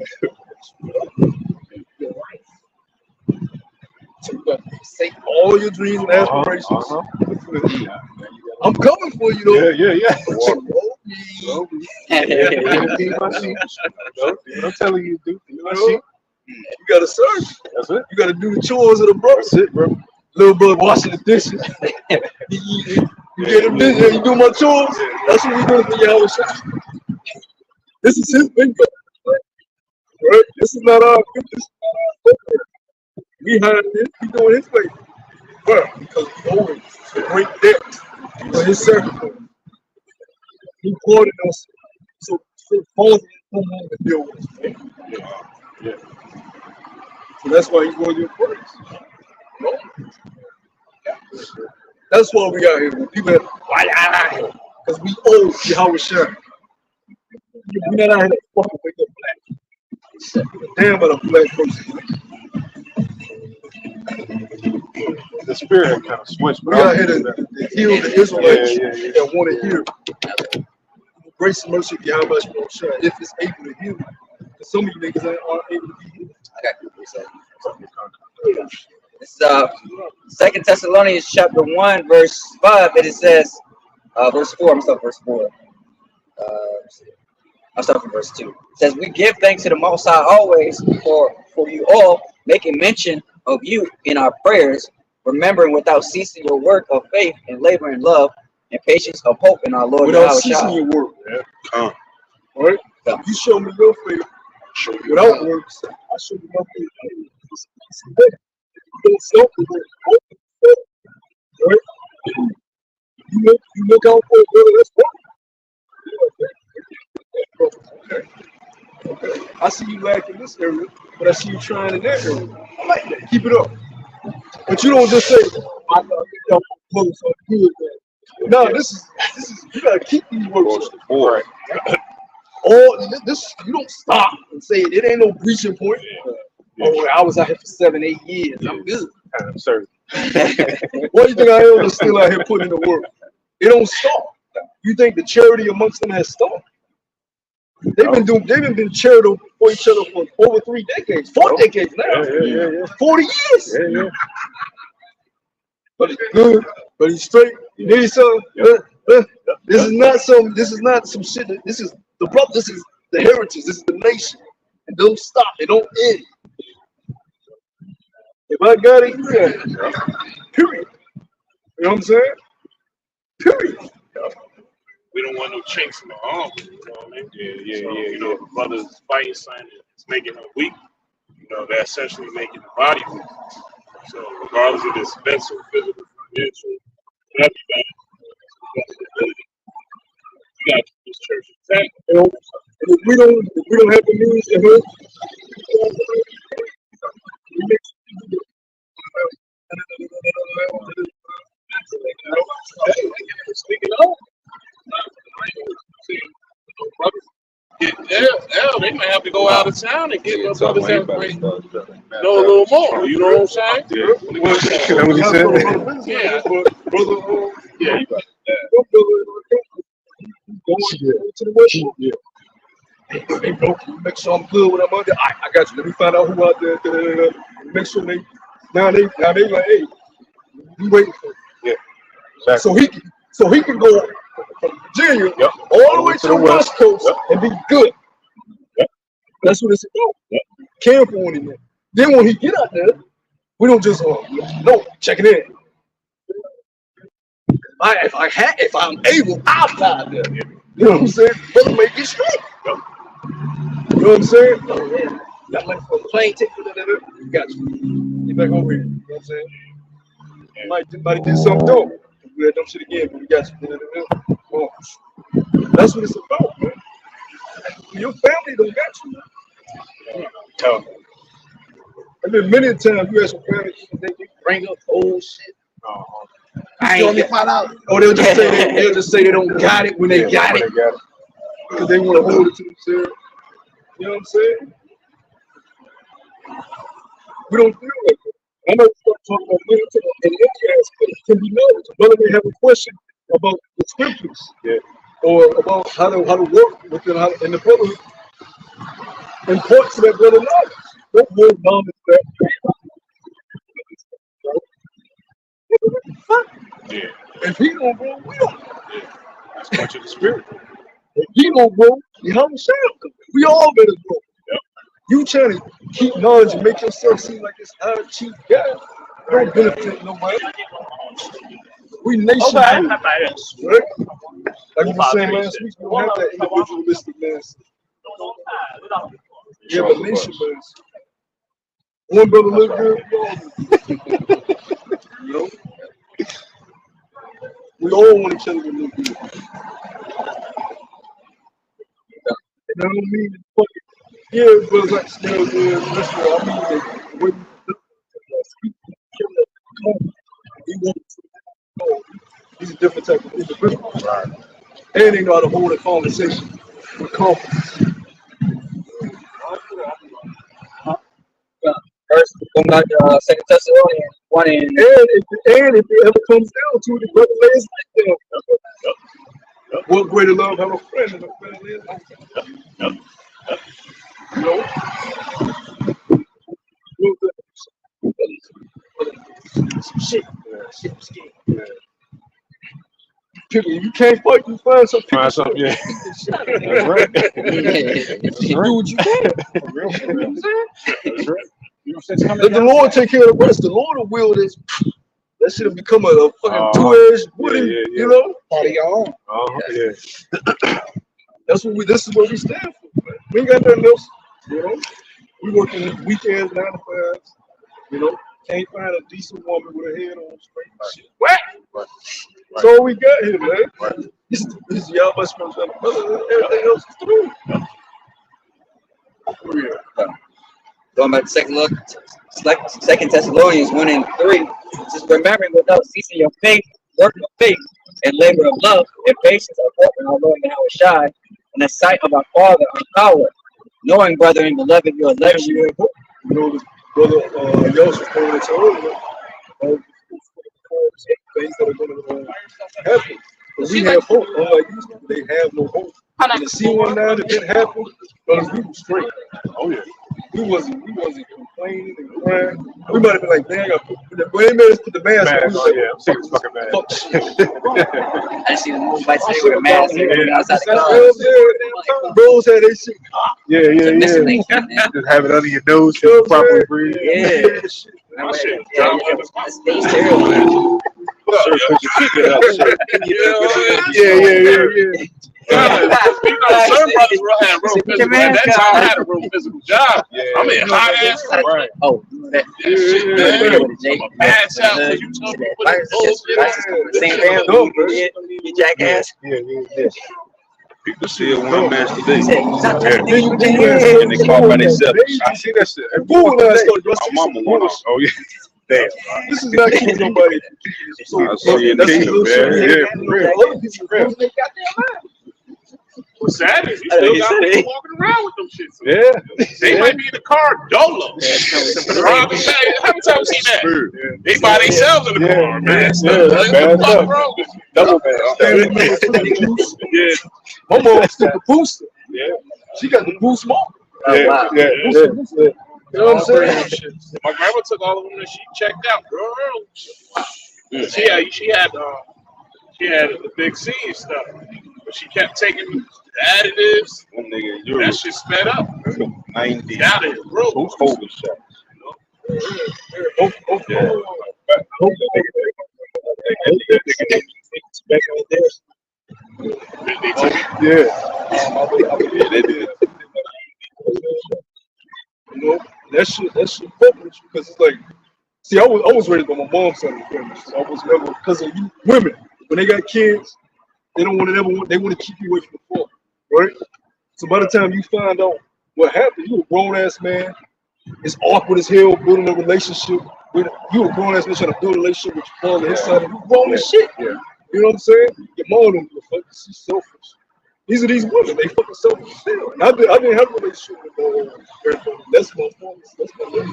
Your life. So you got to say all your dreams and aspirations. I'm coming for you though. Yeah. Oh, I'm telling you, dude. you gotta serve. That's it. You gotta do the chores of the brother. That's it, bro. Little bud washing the dishes. You get him busy, you do my chores. That's what we do for Yahweh Shah. This is his big brother. Right? This is not our we hired him, he doing his way. Well, because we owe him a great debt for his sacrifice. He quoted us so Paul didn't come home and deal with us. Yeah. So that's why he's going to your praise. No? That's why we got here. When people have, because we owe Yahweh Shah. We're not out here to fucking wake up black. Damn about a black person. The spirit kind of switched. We out here to heal the Israelites that want to hear. Grace and mercy of Yahweh Shah, if it's able to heal. Because some of you niggas aren't able to be healed. This is 2 Thessalonians chapter 1, verse 5, and it says, verse 4, I'm sorry, verse 4. I'll start from verse 2. It says, we give thanks to the Most High always for you all, making mention of you in our prayers, remembering without ceasing your work of faith and labor in love and patience of hope in our Lord without Yahweh ceasing Shah. your work. Come. All right? You show me your faith without works. I show you my faith. You don't self the work. All right? You look out for it, brother. That's fine. Okay. I see you lacking in this area, but I see you trying in that area. I like that. Keep it up. But you don't just say, I got close on good. No, this is you gotta keep these works. Right. All this you don't stop and say it ain't no breaching point. Oh, I was out here for 7-8 years. I'm good. I'm sorry. What do you think I am still out here putting in the work? It don't stop. You think the charity amongst them has stopped? They've been charitable for each other for over 3 decades, 4 decades now. Yeah. 40 years. Yeah. But it's good. But he's straight. You need some. This is not some shit. This is the brother. This is the heritage. This is the nation. And don't stop. It don't end. If I got it, you got it. Period. You know what I'm saying? Period. We don't want no chinks in the armor. You know what I mean? You know, the brothers fighting something that's making them weak. You know, they're essentially making the body weak. So regardless of this mental, physical, financial, everybody, you got to keep this church intact. You know, and if we don't have the means to help, Speaking of, they might have to go out of town and get my brothers that know a little more. You know what I'm saying? Yeah. What he said? Yeah. brother, Yeah. going to the worship. Yeah. Hey, bro, can you make sure I'm good when I'm out there? I got you. Let me find out who out there. Make sure they like, hey, we waiting for you. Yeah. Exactly. So he can go from Virginia all the way to the West Coast and be good. That's what it's about. Care for him. Then when he get out there, we don't just no check it in. If I'm able, I'll fly there. You know what I'm saying? Brother may get straight. You know what I'm saying? Oh, yeah. Got money for a plane ticket. Got you. Get back over here. You know what I'm saying? Might did something dope. We had dumb shit again, but we got you. Oh, that's what it's about, man. Your family don't got you, man. And then many times you ask your parents, they bring up old shit. They'll just say they don't got it when they got it. Because they want to hold it to themselves. You know what I'm saying? We don't feel like that. I'm not talking about mental and any aspect. It can be knowledge. Brother may have a question about the scriptures, or about how to work within and the brother imparts to that brother knowledge. What word knowledge that? If he don't grow, we don't. That's much of the spirit. If he don't grow, you know what I'm saying? We all better grow. You trying to keep knowledge and make yourself seem like this high cheap guy. Don't benefit nobody. We nation builders, right? Like we were saying last week, we don't have that individualistic mindset. Yeah, but nation builders. One brother look good, you know? We all want each other to look good. And I don't mean to fucking, yeah, brothers like smell good, that's what I mean. That when he's a different type of individual. Right. And they know how to hold a conversation with confidence. First, going back to 2 Thessalonians 1 and if it ever comes down to it, the brother lays like down. What greater love have a friend than a friend lays like that? You know? Some shit. People, you can't fight, you find some people. Find something, yeah. That's right. You do what you can. For real. That's right. Let the Lord take care of the rest. The Lord will will this. That should have become a fucking two-edged wooden, you know? Part of your own. Yeah. This is what we stand for, man. We ain't got nothing else, you know? We working weekends, 9 to 5s, you know? Can't find a decent woman with her head on straight. Shit. What? Right. That's all we got here, man. Right. This is y'all must be everything else is through. going back to 2 Thessalonians 1 and 3, just remembering without ceasing your faith, work of faith, and labor of love, and patience of hope in our Lord Yahweh Shai, in the sight of our Father, our power, knowing, brethren, beloved, your election. You know, the brother Yos was pointing to earlier, things that are going to happen. But we have hope. Unlike these people, they have no hope. And to see one now that didn't happen, brothers, we were straight. Oh yeah. We wasn't complaining and crying. We might have been like, man, when they made us put the mask on, we was like, I'm sick of this fucking mask. I just see the movie by today with a mask outside the car. Bros had their shit. Yeah. Just have it under your nose, so you properly breathe. Yeah. Stay sterile. Yeah. You know, some brothers had real physical. At that time, I had a real physical job. I'm in hot ass. Right. Oh, that shit, man. I'm a pass out because you told me what it was. Same damn, you jackass. Yeah. People still want to match today. Yeah. And they call by themselves. I see that shit. And Google that stuff. My mama went off. Oh yeah. Damn. This is not keeping nobody. I see it, man. Other people really make goddamn mind. What's sad is you still got people walking around with them shits. Yeah. They might be in the car dolo. How many times you seen that? They by themselves in the car, man. Double bad. Yeah. My mom still the booster. Yeah. She got the boost mom. Yeah. You know what I'm saying? My grandma took all of them and she checked out real early. She had the big C and stuff, but she kept taking additives. That shit sped up. 90. Out of it, bro. Who's holding shot? back in the day. They took it. Yeah. Yeah, they did. You know, that shit fuck with you because it's like, see, I was raised by my mom's side of the family, so I was never because of you women when they got kids, they don't want to never want they want to keep you away from the father, right? So by the time you find out what happened, you a grown ass man. It's awkward as hell building a relationship with you a grown ass man trying to build a relationship with your father. His side, and you grown as shit. Yeah. You know what I'm saying? Your mom don't give a fuck. She's selfish. These are these women. They fucking selfish as hell. And I didn't have a relationship with grandmother. That's my fault. That's my fault.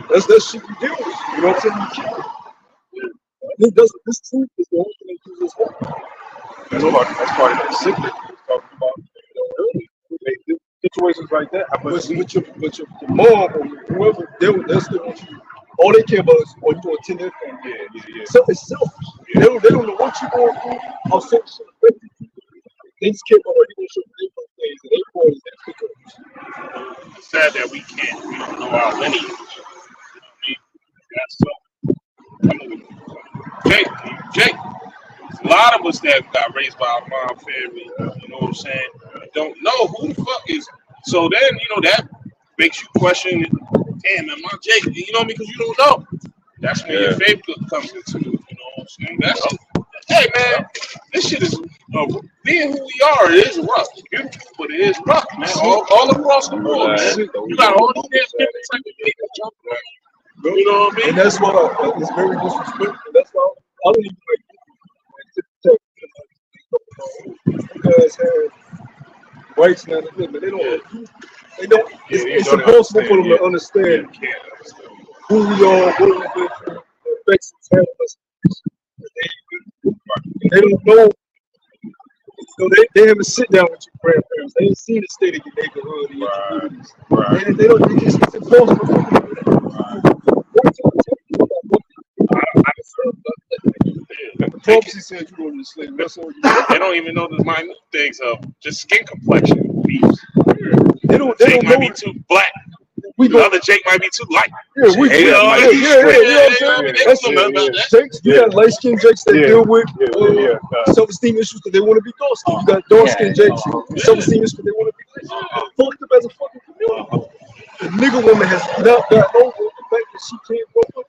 That's that shit you deal with. You know what I'm saying? This truth is the only thing that gives us hope. That's part of that sickness we was talking about earlier. Situations like that. But your mom or whoever, they'll still want you. All they care about is, or you want to attend their family. Yeah. So it's selfish. They don't know what you're going through, how selfish it affects you. They just care about what you want to show them things, and they boys, they pick up. It's sad that we don't know our lineage. You know what I mean? That's so. I mean, Jake. A lot of us that got raised by our mom family, you know what I'm saying, don't know who the fuck is. So then, that makes you question, damn, am I Jake? You know what I mean? Because you don't know. That's when your faith comes into it, you know what I'm saying? Hey, man, this shit is, being who we are, it is rough. It's beautiful, but it is rough, man. All across the board, man. You got all these damn different type of people jumping on you. You know what I mean? And that's why it's very disrespectful. That's why I don't even like you guys have rights now. They don't. It's impossible for them to understand who we are, what we've been through, the effects it's had on us. They don't know. They haven't sit down with your grandparents. They ain't seen the state of your neighborhood and your communities. They don't. It's impossible for them to do that. Prophecy said you go to slavery. That's all you know. They don't even know the minute things of just skin complexion. They don't Jake might know. be too black. We The other Jake might be too light. Yeah, you know what I'm saying? Jakes, you got light skinned Jakes that deal with self-esteem issues because they want to be dark skinned. You got dark skinned Jakes, self-esteem issues because they want to be light. Fucked up as a fucking community. The nigga woman has not got over the fact that she can't grow up.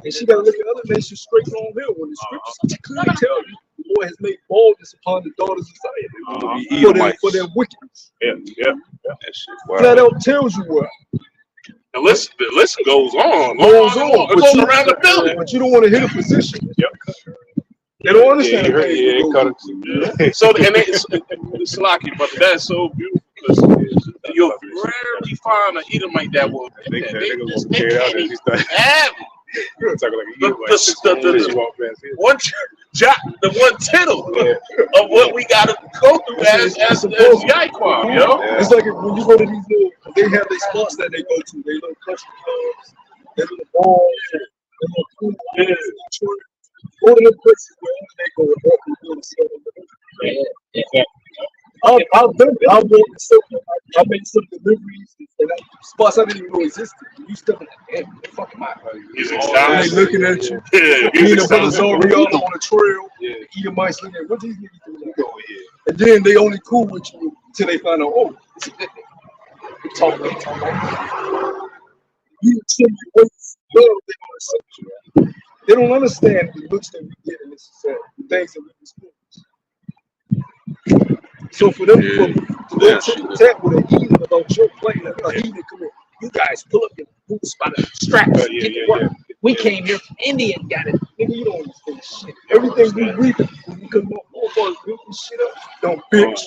And she got to look at other nations straight on hill when the scriptures clearly tell you the Lord has made boldness upon the daughters of Zion for their wickedness. Yeah. That shit. Flat out tells you what. The list goes on. It goes around the building. But you don't want to hit a position. They don't understand it. So, and it's lucky, but that's so beautiful because you'll rarely find an Edomite that will. They can't even have it. The one tittle of what we got to go through as Yaiquam, yo. It's like when you go to these little, they have these spots that they go to. They little country clubs, they little balls, they little pool. Go to the places where they go and walk and do the I've walked something. I made some deliveries and spots I didn't even know existed. You step in the fucking mouth. They looking at you. Me and the brothers already all on the trail. Eating mice looking at what these niggas doing. And then they only cool with you until they find out, oh, it's a good thing. You talk. You tell me what's love they want to say. They don't understand the looks that we get in this society, the things that we experience. So for them to go to tap with an heathen about your plane, a heathen come in, you guys pull up your boots by the straps, get to work. We came here from India and got it. Nigga, you don't understand shit. Everything we read because my forefathers built this shit up, don't bitch.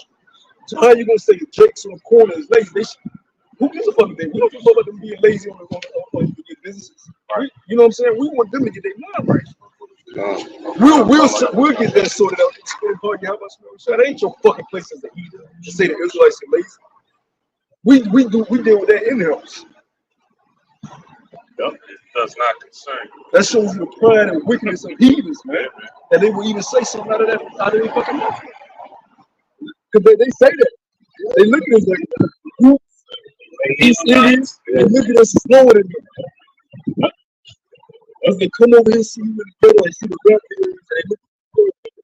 So how you gonna say the Jakes on the corner is lazy? Who gives a fuck? We don't give a fuck about them being lazy on the businesses. You know what I'm saying? We want them to get their mind right. We'll get that sorted out. That ain't your fucking place as a heathen to say the Israelites are lazy. We deal with that in-house. It does not concern you. That shows you the pride and wickedness of heathens, man. And they will even say something out of their fucking mouth. Because they say that. They look at us like East Indians, they look at us as lower than them. Because they come over here and see you in the middle and see the rap videos, and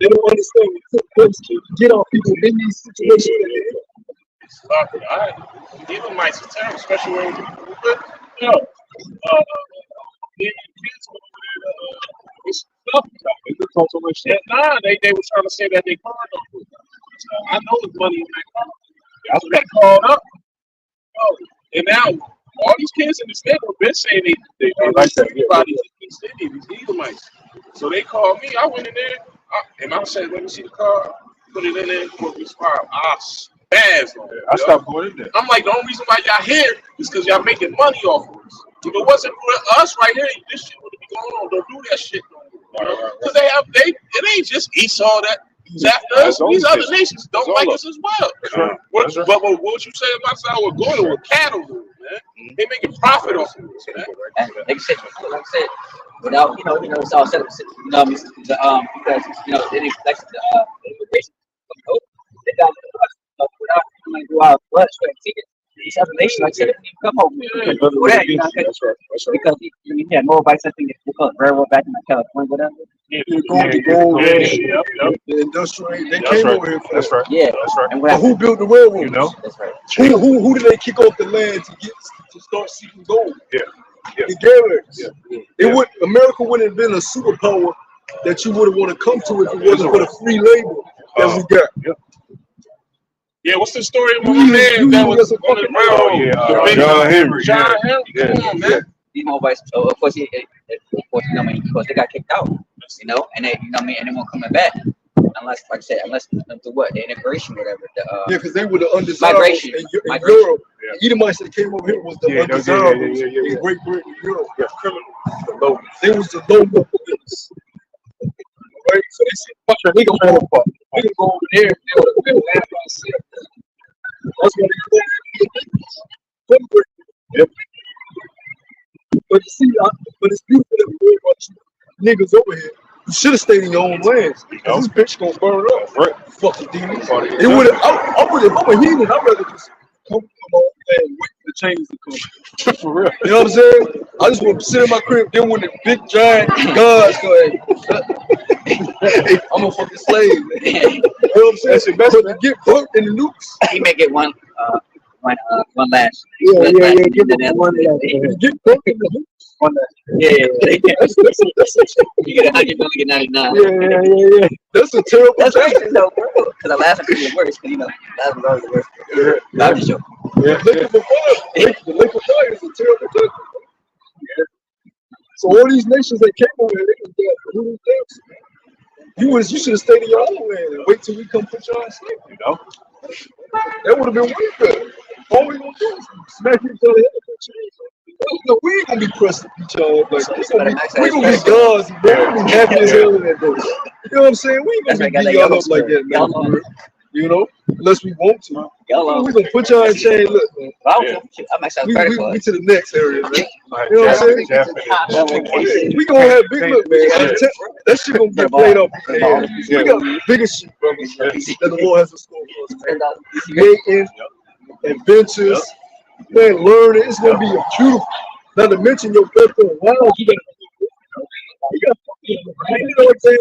they don't understand what took place to get our people in these situations that they're in. Stop it. All right. Even mice are terrible, especially when you know, the kids over there, it's stuff. They could talk so much shit. Nah, they were trying to say that they card over. I know the money in that car. That's what they called up. Oh, and now all these kids in the state have been saying they like that. everybody these Edomites. So they called me. I went in there and I said, "Let me see the car." Put it in there. Put me file. Spaz on it. I stopped going in there. I'm like, the only reason why y'all here is because y'all making money off of us. If it wasn't for us right here, this shit would be going on. Don't do that shit no more. Because it ain't just Esau that. These other nations don't like us as well. But what you say about South Dakota with cattle, man? They making profit off of us, man. And like I said, without it's all set up. Because they didn't like the immigration. They got without coming through our blood straight. These other nations, like I said, didn't even come over. That's right. Because you had more bites, I think, railroad back in California, whatever. The industrial, they came over here for That's right. Yeah, That's right. and But who built the railroad? You know? that's right. Who did they kick off the land to start seeking gold? Yeah. The Garrets. Yeah. America wouldn't have been a superpower that you would have want to come to if it wasn't for the free labor that we got. Yeah, what's the story of my man that was on the railroad? John Henry. John Henry. Come on, man. These mobiles, so of course, because they got kicked out, and they, and they won't coming back unless, like I said, through what the integration, whatever. Because they were the undesirables Migration. in Europe. The Edomites that came over here was the undesirables in Great Britain, Europe. Criminals. They was the low police. Right? So they said, "Fuck it, we gonna go over there." They were laugh at us. That's why they go. Yep. But you see, it's beautiful that we worry about you niggas over here. You should have stayed in your own lands. This bitch gonna burn up. Right. Fucking demons. It would have. If I'm a heathen, I'd rather just come on and wait for the chains to come. For real. You know what I'm saying? I just want to sit in my crib. Then when the big giant gods go, hey, I'm a fucking slave. You know what I'm saying? That's your best. But to get burnt in the nukes. He may get one last. Yeah. Give it one last. Get burnt in the nukes. One last. Yeah. You get 100, you only get 99. Yeah. That's a terrible. That's racist though, bro. Because the last one is worse. Because last one's always the worst. Yeah. I'm just joking. Yeah. The lake of fire is a terrible thing. Yeah. So all these nations that came over here, they was there. You should have stayed in your own land and wait till we come put y'all in slavery. That would have been way better. All we gonna do is smack each other head and change. We ain't gonna be pressed to beat y'all up like that. We gonna be gods, bro. We gonna be happy as hell in that day. You know what I'm saying? We ain't gonna be beating y'all up like that, man. You know, unless we want to. We gonna put y'all in chain. Look, man. We to the next area, man. You know what I'm saying? We gonna have big look, man. That shit gonna get played up. We got bigger shit, bro, that the Lord has in store for us. Making adventures, man, learning. It's gonna be beautiful. Not to mention your birthday. Wow, you got. You know what I'm saying?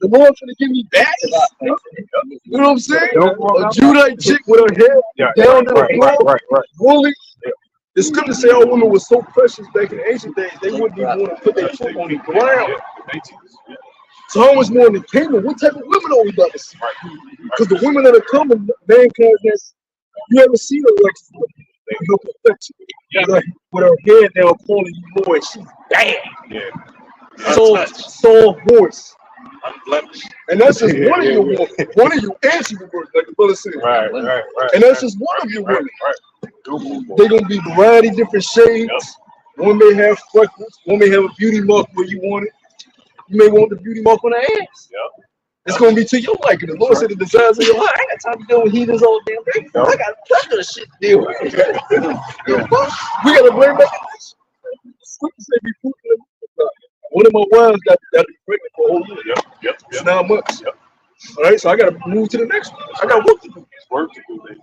The Lord's gonna give me back. You know what I'm saying? A Judite chick with her hair down to the floor. Right. Woolly. The scripture say all women were so precious back in the ancient days, they wouldn't even want to put their foot on the ground. So how much more in the kingdom? What type of women are we about to see? Because the women that are coming, mankind has, you ever seen her like her perfection? With her hair down, calling you Lord, she's bad. So horse. And that's just one of your women. One of you answer the word, like the brother said. Right. And that's just one of your women. They're gonna be variety, different shades. One may have freckles, one may have a beauty mark where you want it. You may want the beauty mark on the ass. It's gonna be to your liking. The Lord said the desires of your heart. I ain't got time to deal with heathens all damn day. I got plenty of shit to deal with. We gotta blame back. One of my wives got to be pregnant for a whole year. It's 9 months. All right, so I gotta move to the next one. I got work to do. Baby.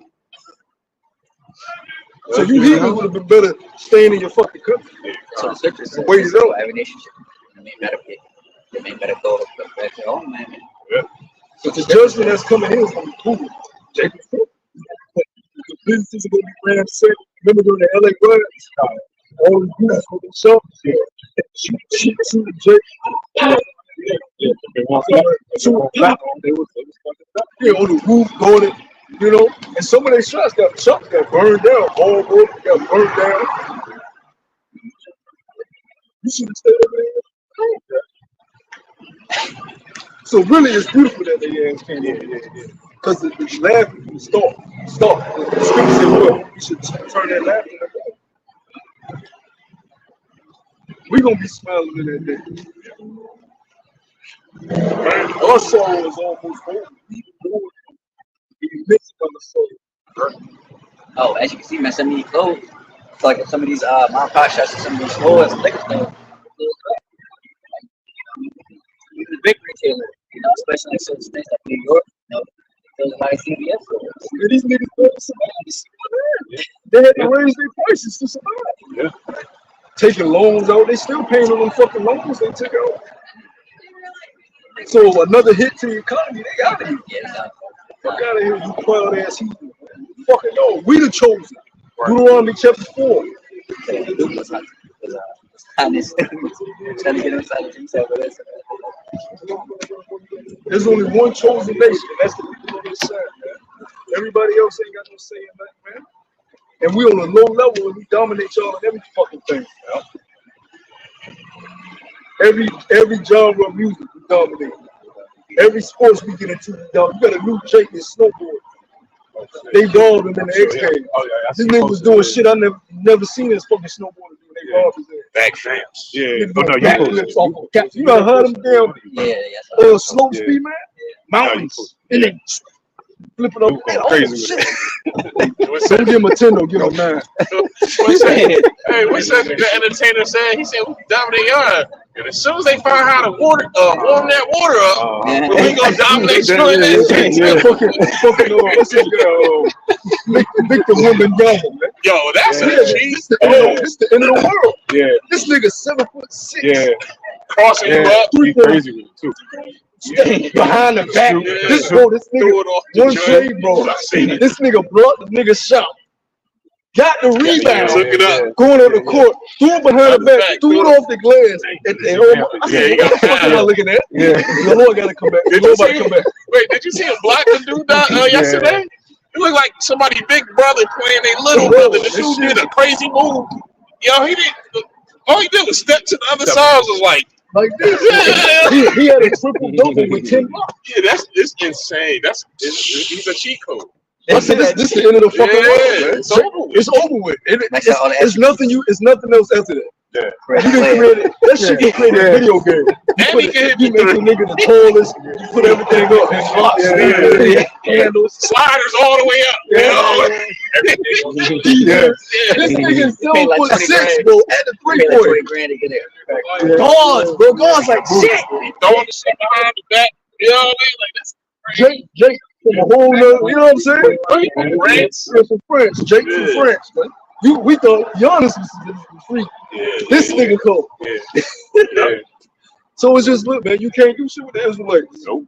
So you heathens would have been better staying in your fucking country. So the scripture says Wait, this no. for every nation. The main better go back to their own land. But the judgment that's coming in is going to be proven. Jacob's cool. The businesses are going to be ransacked. Remember during the LA riots? All the groups with the shop. Shoot the Jake. They want Yeah, on the roof, going it, you know, and some of their shots got burned down. All over got burned down. You should have stayed over there. So really, it's beautiful that they ass came over. Because the laughing from the start. The script said, "What? You should turn that laughing up." We gonna be smiling in that day. Our sorrow is almost over. We more in the midst of the soul. Oh, as you can see, man, some of these clothes, it's like some of these mom and pop shops and some of these stores, liquor stores, even the big retailers, you know, especially like certain states like New York, you know, there's a lot of CVS stores. And these niggas better survive. They had to raise their prices to survive. Yeah. Taking loans out, they still paying on them fucking loans they took out. So another hit to the economy, they out of here. Yeah, Fuck out of here, you proud ass heathen. Fucking no, we the chosen. Deuteronomy chapter 4. honest. Trying to get inside of himself, but that's There's only one chosen nation, that's the people on this side, man. Everybody else ain't got no say in that, man. And we on a low level and we dominate y'all in every fucking thing, man. Every genre of music we dominate. Every sports we get into, we dominate. You got a new Jake in snowboard. They robbed him in the X Games. This nigga was doing shit I never seen this fucking snowboarder do. They robbed his ass. Back fans. Yeah. Oh, no, backflips off of caps. You done heard them damn slope speed, man? Mountains. And then flip it up. Man, Crazy. Don't give him a 10, don't give him a 9. What's that the entertainer said? He said, we dominate y'all. And as soon as they find how to warm that water up, we gonna dominate you in that Fucking, what's his girl? Victor Woman Young, man. Yo, that's a cheese. It's the end of the world. Yeah. This nigga 7'6". Yeah. Crossing you up. Be crazy with it too. Behind the back. Yeah. This nigga, Threw it off the one judge. play, bro. I seen it. This nigga blocked the nigga shot. Got the rebound. Took it up. Going on the court. Threw it behind the back. Threw it off the glass. And I said, what the fuck am I looking at? The Lord got to come back. Did The you Lord got to see come back. Wait, did you see him block the dude yesterday? It looked like somebody big brother playing their little brother. The dude did a crazy move. Yo, he didn't. All he did was step to the other side. Was like this. He had a triple double with 10 blocks. Yeah, it's insane. He's a cheat code. I said, this the end of the fucking world, man. It's over with. It's over with. It's nothing else after that. Yeah. You can create it. That shit can create a video game. And he can hit You make the nigga the tallest. You put everything up. And blocks, handles, sliders all the way up. This nigga is 7'6", bro. At the 3-point. $20,000 to get there. Guards, bro. Guards like shit. He throwing the shit behind the back. You know what I mean? Like that's Jake from a whole nother, you know what I'm saying? France. Yeah, from France. Jake from France, man. We thought Giannis was free. This nigga cold. So it's just, look, man, you can't do shit with the Israelites. Nope.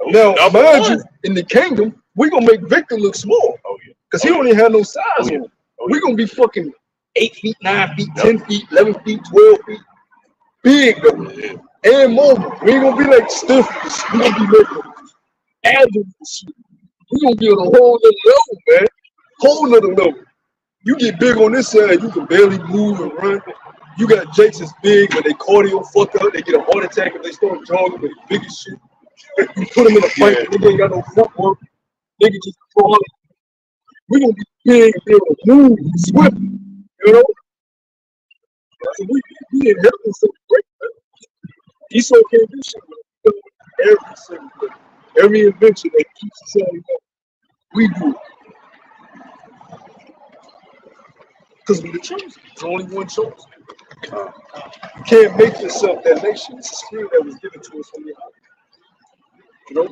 Now, mind you, in the kingdom, we gonna make Victor look small. Because he don't even have no size on him. We gonna be fucking 8 feet, 9 feet, 10 feet, 11 feet, 12 feet. Big, though. And mobile. We ain't gonna be like stiff. We gonna be like agile. We gonna be on a whole other level, man. Whole other level. You get big on this side, you can barely move and run. You got Jakes that's big, but they cardio fuck up. They get a heart attack if they start jogging, but they big as shit. You put them in a fight, they ain't got no footwork. They can just crawl. We gonna be big, be able to move, swift, you know? So we inheriting something great, man. Esau can't do shit with every single thing. Every invention that keeps society going. We do it. Because we're the chosen. There's only one chosen. You can't make yourself that nation. It's a spirit that was given to us from the heart. You know?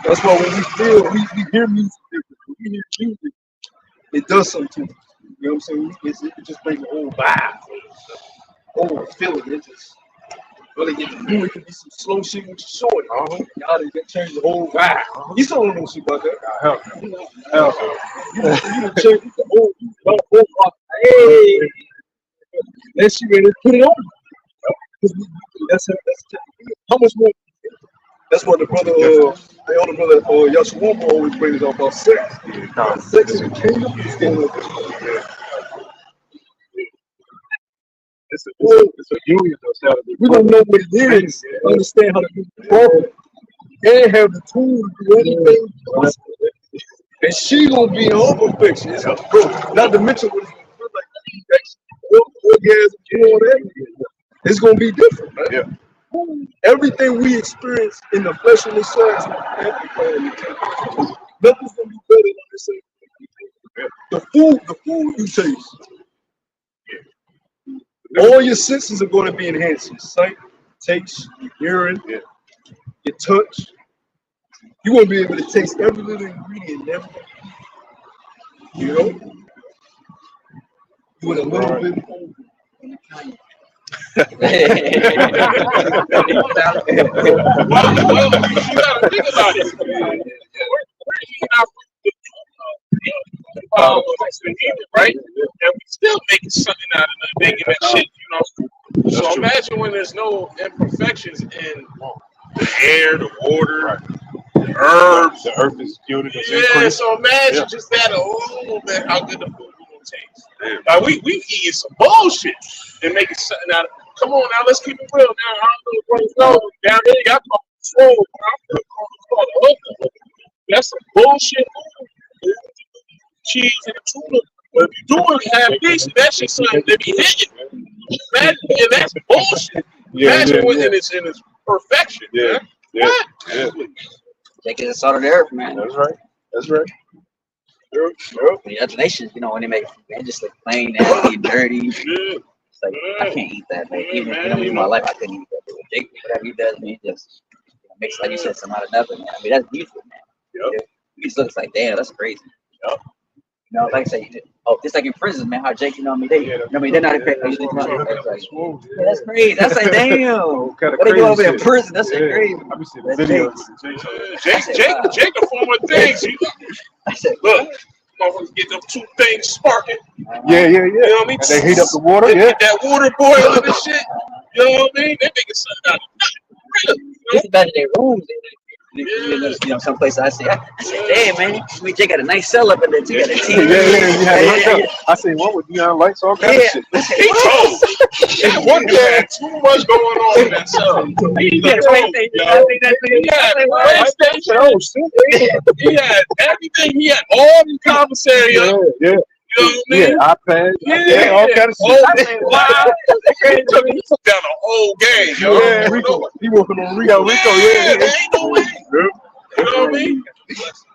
That's why when we feel, we hear music different. When we hear music, it does something to us. You know what I'm saying? It just brings the whole vibe, whole feeling. It just really get to do it. Could be some slow shit with your short. Y'all done change the whole vibe. You still don't know shit about that. Hell, You done change the whole hey, that shit ready to put it on. That's how much more. That's what the brother, the older brother, Yashuama always brings up about sex. Sex in the kingdom is going to. it's a union though. We don't know what it is. Understand how to do the program. And have the tools to do anything possible. And she gonna be in her perfection. Not to mention what it's gonna feel like. Orgasm, all that. It's gonna be different, man. Yeah. Everything we experience in the fleshly side is gonna be amplified in the kingdom. Nothing's gonna be better than the same. The food you taste. All your senses are going to be enhanced. Your sight, taste, your hearing, your touch. You're going to be able to taste every little ingredient. You know? With a little bit Well, you gotta think about it. We're eating our right? And we still making something out of it, making that shit, So imagine when there's no imperfections in the air, the water, the herbs. The earth is yielding its Yeah, increase. so imagine just that alone, man, how good the food will taste. Like we eating some bullshit and making something out of it. Come on now, let's keep it real. Now, I don't know down there, y'all call it swole. I'm gonna call it hooker. That's some bullshit. Cheese and tuna. But if you're doing half decent, that shit's something to be hitting. Imagine, and that's bullshit. Imagine when in its perfection. Yeah. Man. Yeah. What? Yeah. Taking the salt of the earth, man. That's right. That's right. The other nations, when they make man just like plain, nasty, dirty. Yeah. It's like I can't eat that, man. Even in my life, I couldn't eat that. But Jake, whatever he does, man, he just makes, like you said, some out of nothing, man. I mean, that's beautiful, man. Yep. He just looks like, damn, that's crazy. Yep. Like I say, it's like in prison, man. How Jake, they, they're not crazy. That's crazy. That's like, damn. What they do over in prison? That's like crazy. I've been seeing videos. Jake a form of things. I said, Look, motherfuckers get them two things sparking. Yeah. You know what I mean? And they heat up the water. They Yeah. get that water boiling and shit. You know what I mean? They making something out of nothing. Just imagine their rooms. Some places I said, damn, man, we Jake got a nice cell up in there. You got a TV. Yeah. I seen one with neon lights, all kind of shit. He told. One guy had too much going on in that cell. He had PlayStation. He had everything. He had all the commissary. Yeah. You know what I mean? iPad. Yeah, all kind of shit. I said, wow. He took down the whole game, yo. Yeah, he working on Rico. Yeah, there ain't no way. You know what I mean?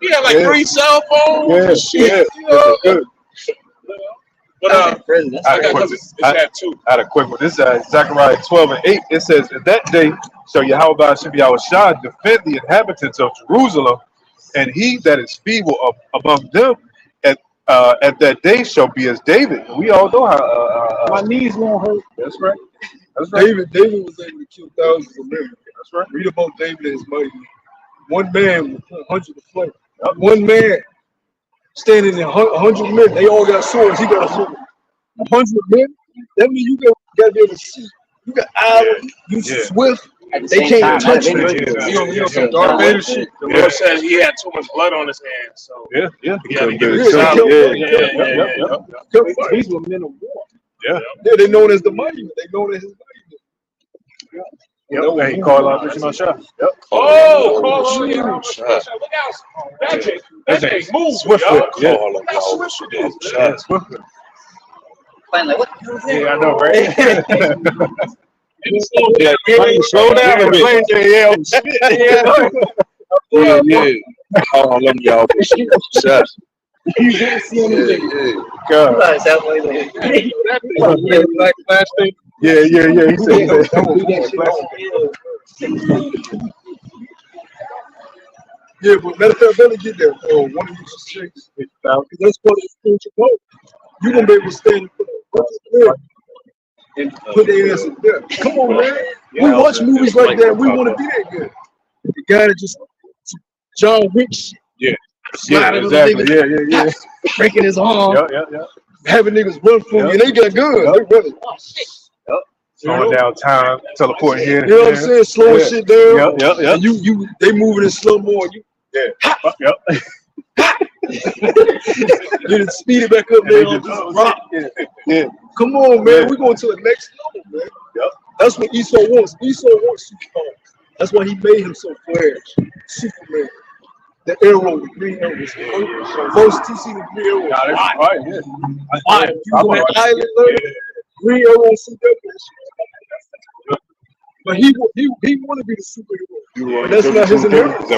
He had like 3 cell phones and shit. You know? But I had a quick one. This is Zechariah 12:8. It says, "In that day shall Yahweh Shah defend the inhabitants of Jerusalem, and he that is feeble among them at that day shall be as David." And we all know how my knees won't hurt. That's right. That's right. David was able to kill thousands of men. That's right. Read about David and his mighty. One man with 100 to fight. One man standing in 100 men. They all got swords. He got a sword. 100 men. That means you got to be able to see. You got eyes. You swift. They can't touch you. You know some Darth Vader shit. The Lord said he had too much blood on his hands, so Yeah. he had to give it These were men of war. Yeah. They're known as the mighty men. They're known as his mighty men. And he called out Richard Shah. Yep. Oh, call on him. Look out. That Jake move, Swift. yo. Yeah. Look how swift it is. Yeah, Swift. Playing like, what the hell is that? Yeah, I know, right? Slow down a bit. Yeah. Oh, let me y'all. Shut. God. Black plastic. Yeah. He said Yeah, but matter of fact, better get there. One of these chicks. That's part of the spiritual growth. you're gonna be able to stand there and put their ass in there. Come on, man. We watch movies like that. We want to be that good. The guy that just John Wick shit. Yeah. Sliding on the Exactly. niggas, Yeah. breaking his arm, Yeah. having niggas run for you, and they got guns. They running. Slowing down time, teleporting here. You know what I'm saying? Slowing shit down. Yep. And they moving in slow mo. And you get speed it back up there on this rock. Yeah. Come on, man. We're going to the next level, man. Yep. That's what Esau wants. Esau wants superpowers. That's why he made him so flash. Superman. The arrow, the green arrow. First TC the green arrow. Nah, that's right. Yeah. Why? You was on that island, green arrow and see that shit. But he want to be the superhero. But that's not his inheritance.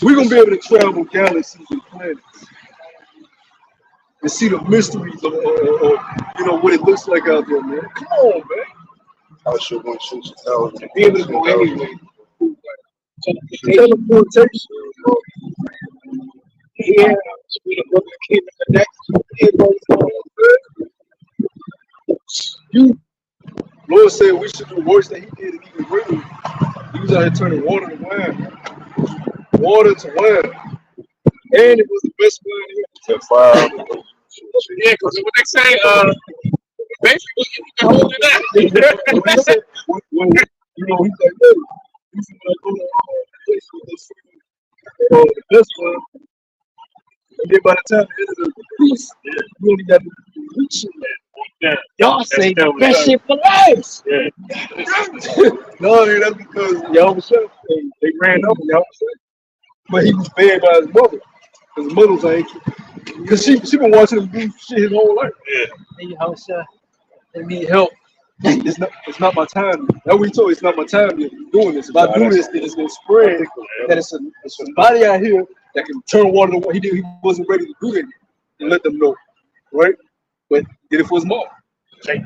We're going to be able to travel galaxies and planets and see the mysteries of what it looks like out there, man. Come on, man. I should want to shoot Be able to go anywhere. Teleportation. Yeah. You, Lord said we should do worse than he did and even greater. He was out here turning water to wine. Water to wine. And it was the best wine here. Yeah, because what they say, basically, you can hold it out. When he's like, hey, he's like, go to place with this the best one. And then by the time the end of the piece, you only got the reach in there. Y'all say the best shit for last. Yeah. No, that's because y'all was shut. They ran over y'all. But he was bad by his mother. His mother's like, because she been watching him do shit his whole life. Yeah. Hey, house shot. They need help. It's not my time. That's what he told me. It's not my time yet. Doing this. If I do this, then it's gonna spread. That it's somebody out here that can turn water to water. He wasn't ready to do that and let them know, right? But did it for his mom. Jake.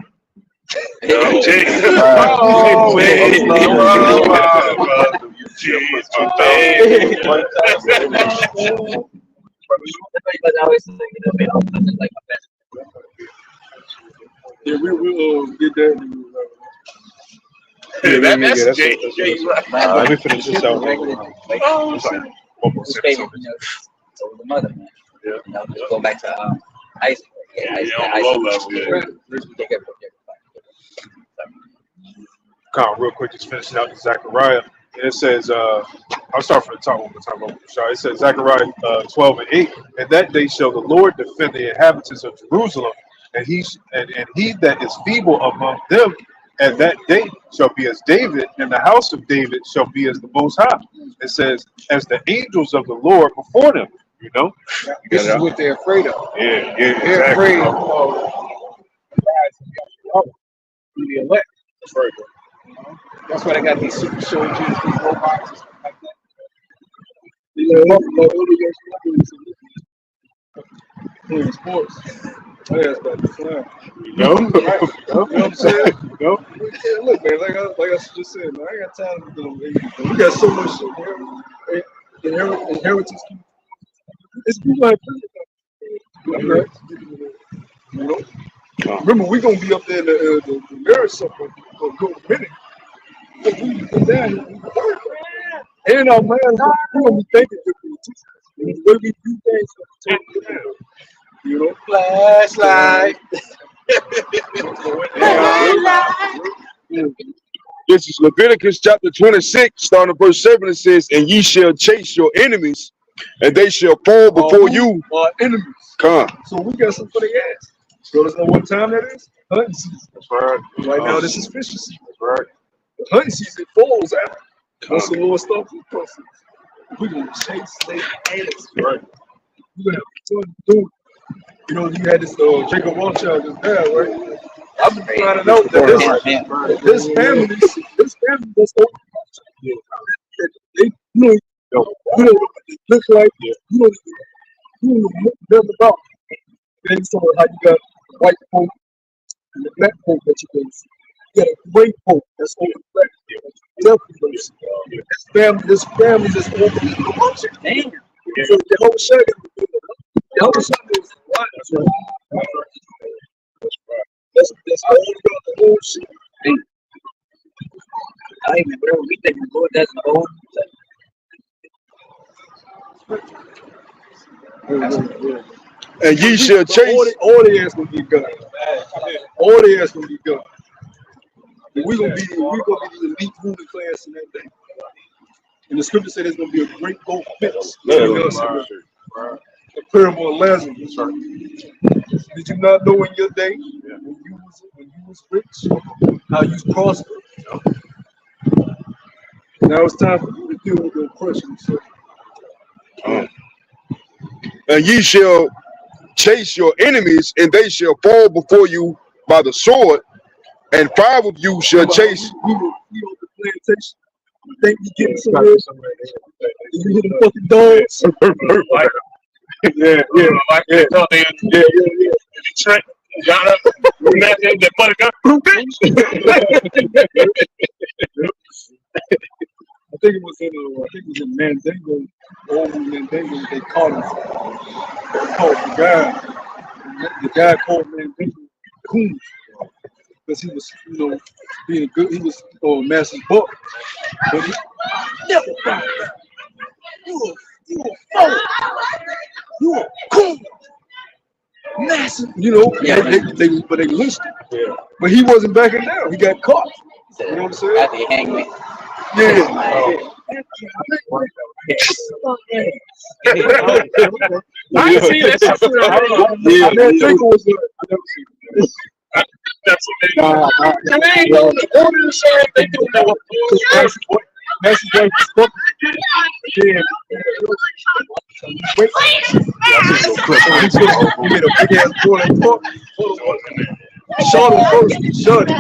Yeah, we will get that. That's Jake. Let me finish this out. Oh, It's like shit. one more His sentence. favorite, so the mother, man. Yeah. Just go back to Isaac. Yeah, Isaac. on the low level, yeah. Take it. Come real quick, just finishing out Zechariah. And it says, I'll start from the top one more time. It says Zechariah 12:8. And that day shall the Lord defend the inhabitants of Jerusalem, and he that is feeble among them at that day shall be as David, and the house of David shall be as the Most High. It says, as the angels of the Lord before them. You know, This is what they're afraid of. yeah, They're exactly. afraid of the elect. That's right. That's why they got these super soldiers, these robots, and stuff like that. Playing sports. That's about the time. You know, You know what I'm saying? You know? Yeah, look, man, like I just said, man, I ain't got time to do it. We got so much shit, man. Inheritance. It's people like that. You know? Remember, we're going to be up there in the marriage supper for a good minute. We down here. And our minds, we're going to be thinking differently. The way we do things, you know? Flashlight. This is Leviticus chapter 26, starting at verse 7. It says, and ye shall chase your enemies, and they shall fall before you. Our enemies. Come. So we got something for the ass. So let's know what time that is? Hunting season. That's right. Right now, this is fishing season. That's right. The hunting season falls out. Once the Lord starts the process, we're going to chase their ass. Right. We're going to have fun doing it. You know, you had this Jacob Rothschild just died, right? I've been finding out that this family that's over. They, you know what they look like. You don't know nothing about. Then you saw how you got white folk and the black folk that you can see. You got a gray folk that's over the black. This family that's over the culture. Damn. So the whole shit. other son is what? That's all the whole shit. Hey, I ain't bro. We think the Lord doesn't hold. And ye shall chase. All they ass gonna get done. All they ass gonna get done. We're gonna be the elite ruling class in that day. And the scripture said there's gonna be a great gold fence. The parable of Lazarus. Did you not know in your day when you was rich, how you prospered? Now it's time for you to deal with the oppression. So, And ye shall chase your enemies, and they shall fall before you by the sword, and 5 of you shall chase. we on the plantation. You think you getting somewhere? You hit the fucking dogs. Yeah. Trent, John, that money gun. I think it was in Mandingo, old Mandingo. They caught him. They caught the guy. The guy called Mandingo coon because he was, being a good. He was master's buck, but he never found out. You a fool. You a coon. Massive, Yeah, they lynched him. Yeah. But he wasn't backing down. He got caught. You know what I'm saying? After he hanged me. Yeah. I ain't seen that shit. I never seen it. That's what they do. All the shit they do know. That's what spoke. Yeah. Wait. He made a big ass boy and talk. Shot him first. Shot him.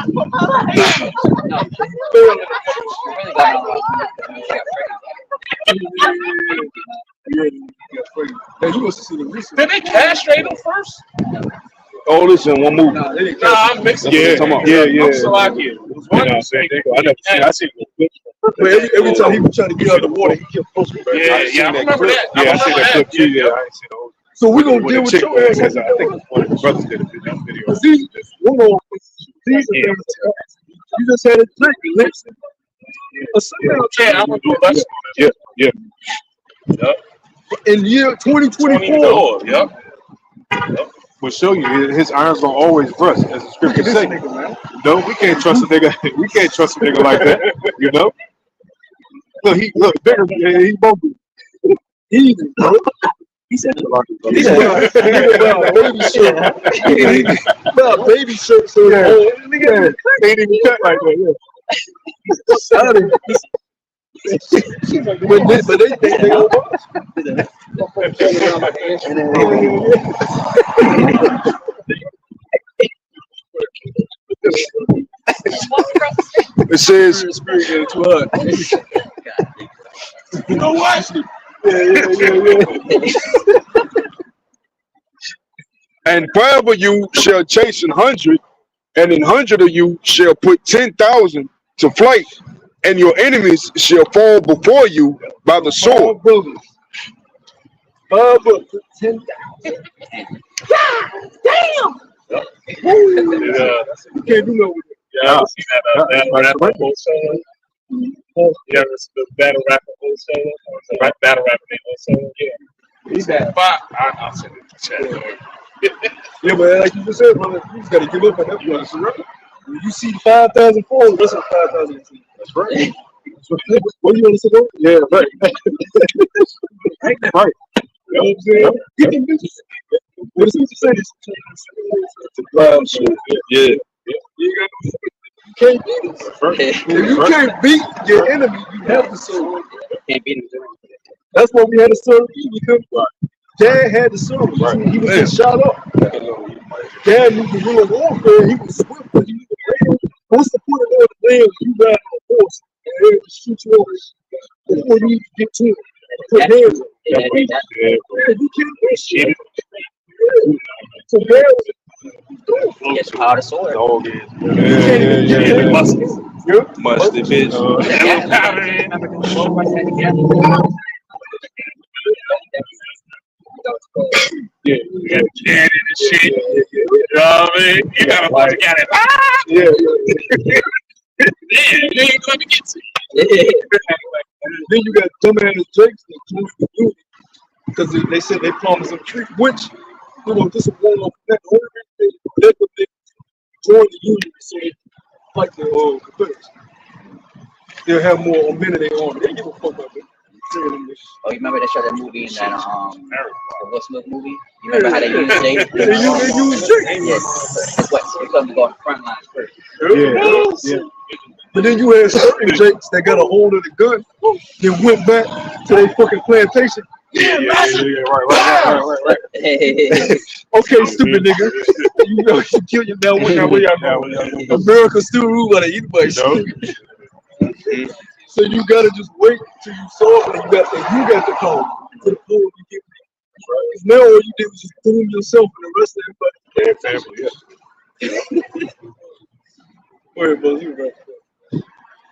Yeah, you must have seen him recently. Did they castrate him first? Oh, listen, one move. Nah, they didn't Nah, I'm mixing. Yeah. I'm so like it. I never seen it. But every time he was trying to get out of the water, he kept posting. Yeah, I remember that. Yeah, I seen that clip too. Yeah, I ain't seen the whole. So we're going to deal with your ass. I think one of the brothers did a video. These you just had a drink. Listen. Yeah, I'm gonna do a lesson. Yeah. In year 2024. Yep. We'll show you his irons gonna always rust, as the scripture say. No, we can't trust a nigga. We can't trust a nigga like that. Look, bigger. He won't be. Easy, bro. He said he's about baby shirt. About baby shirt. So Nigga, they didn't even cut like that. But they think they over us. It says, You know what? and 5 of you shall chase 100, and 100 of you shall put 10,000 to flight, and your enemies shall fall before you by the sword. Brothers. 10,000. God damn! You can't do no with it. Yeah, I see that rapper wholesaler. Yeah, the battle rapper wholesaler. Battle rapper named wholesaler. Yeah. He's that. I'll send it to chat. Yeah, but like you just said, brother, you just gotta give up on that one. When you see 5,000 falls, that's what 5,000 is. That's right. What do you want to say? Yeah, right. Right. You know what I'm saying? Get them bitches. What is it saying? It's a cloud shit. Yeah. You can't beat us. If you can't beat your enemy, you have to serve. Can't beat him. That's why we had to serve you, because Dad had to serve. Right. He was just shot up. Dad knew guerrilla warfare. He was swift, but he knew the land. What's the point of going to land when you ride on a horse and to shoot you over before you even get to it? Put hands on it. You can't do shit. So Dad He gets power to sword. Mustard, bitch. Yeah. and shit. You know what I mean? You gotta put together. Yeah. Yeah, you ain't gonna get to Then you got dumbass Jakes that joined the union because they said they promised them treat, which, you know, this is one of that whole thing. They joined the union so they fight the Confederates. They'll have more amenity on it. They give a fuck about it. Oh, you remember they showed that movie in that the Will Smith movie? You remember how they used Jake? They use Jake. Yes. That's what they told me to go on the front lines first. Yeah. But then you had certain Jakes that got a hold of the gun, then went back to their fucking plantation. Right. Okay, stupid nigga. You know you kill your now. What y'all know? America still ruled by anybody. So you gotta just wait till you saw it and you got the call to the pool you get. Because now all you did was just boom yourself and the rest of everybody. Go ahead, Buzz. You right.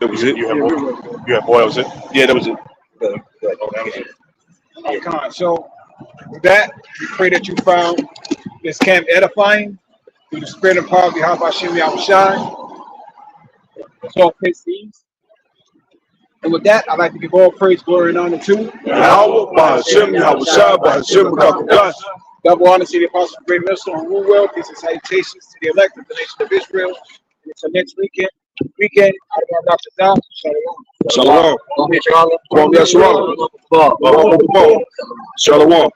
That was it. You have more. You have more. That was it. Yeah, that was it. So with that, we pray that you found this camp edifying through the spirit and power of Yahweh Hashem Yahushai. It's all praise to ease. And with that, I'd like to give all praise, glory, and honor to Yahweh, Hashem, Yahushua, Hashem, B'Kakadosh. double honor to the Apostle of Great Missile and rule well. Peace and salutations to the elect of the nation of Israel. And until next weekend, Dr. Dom, Shalom. Shalom. Kwam Yashua. Shalom.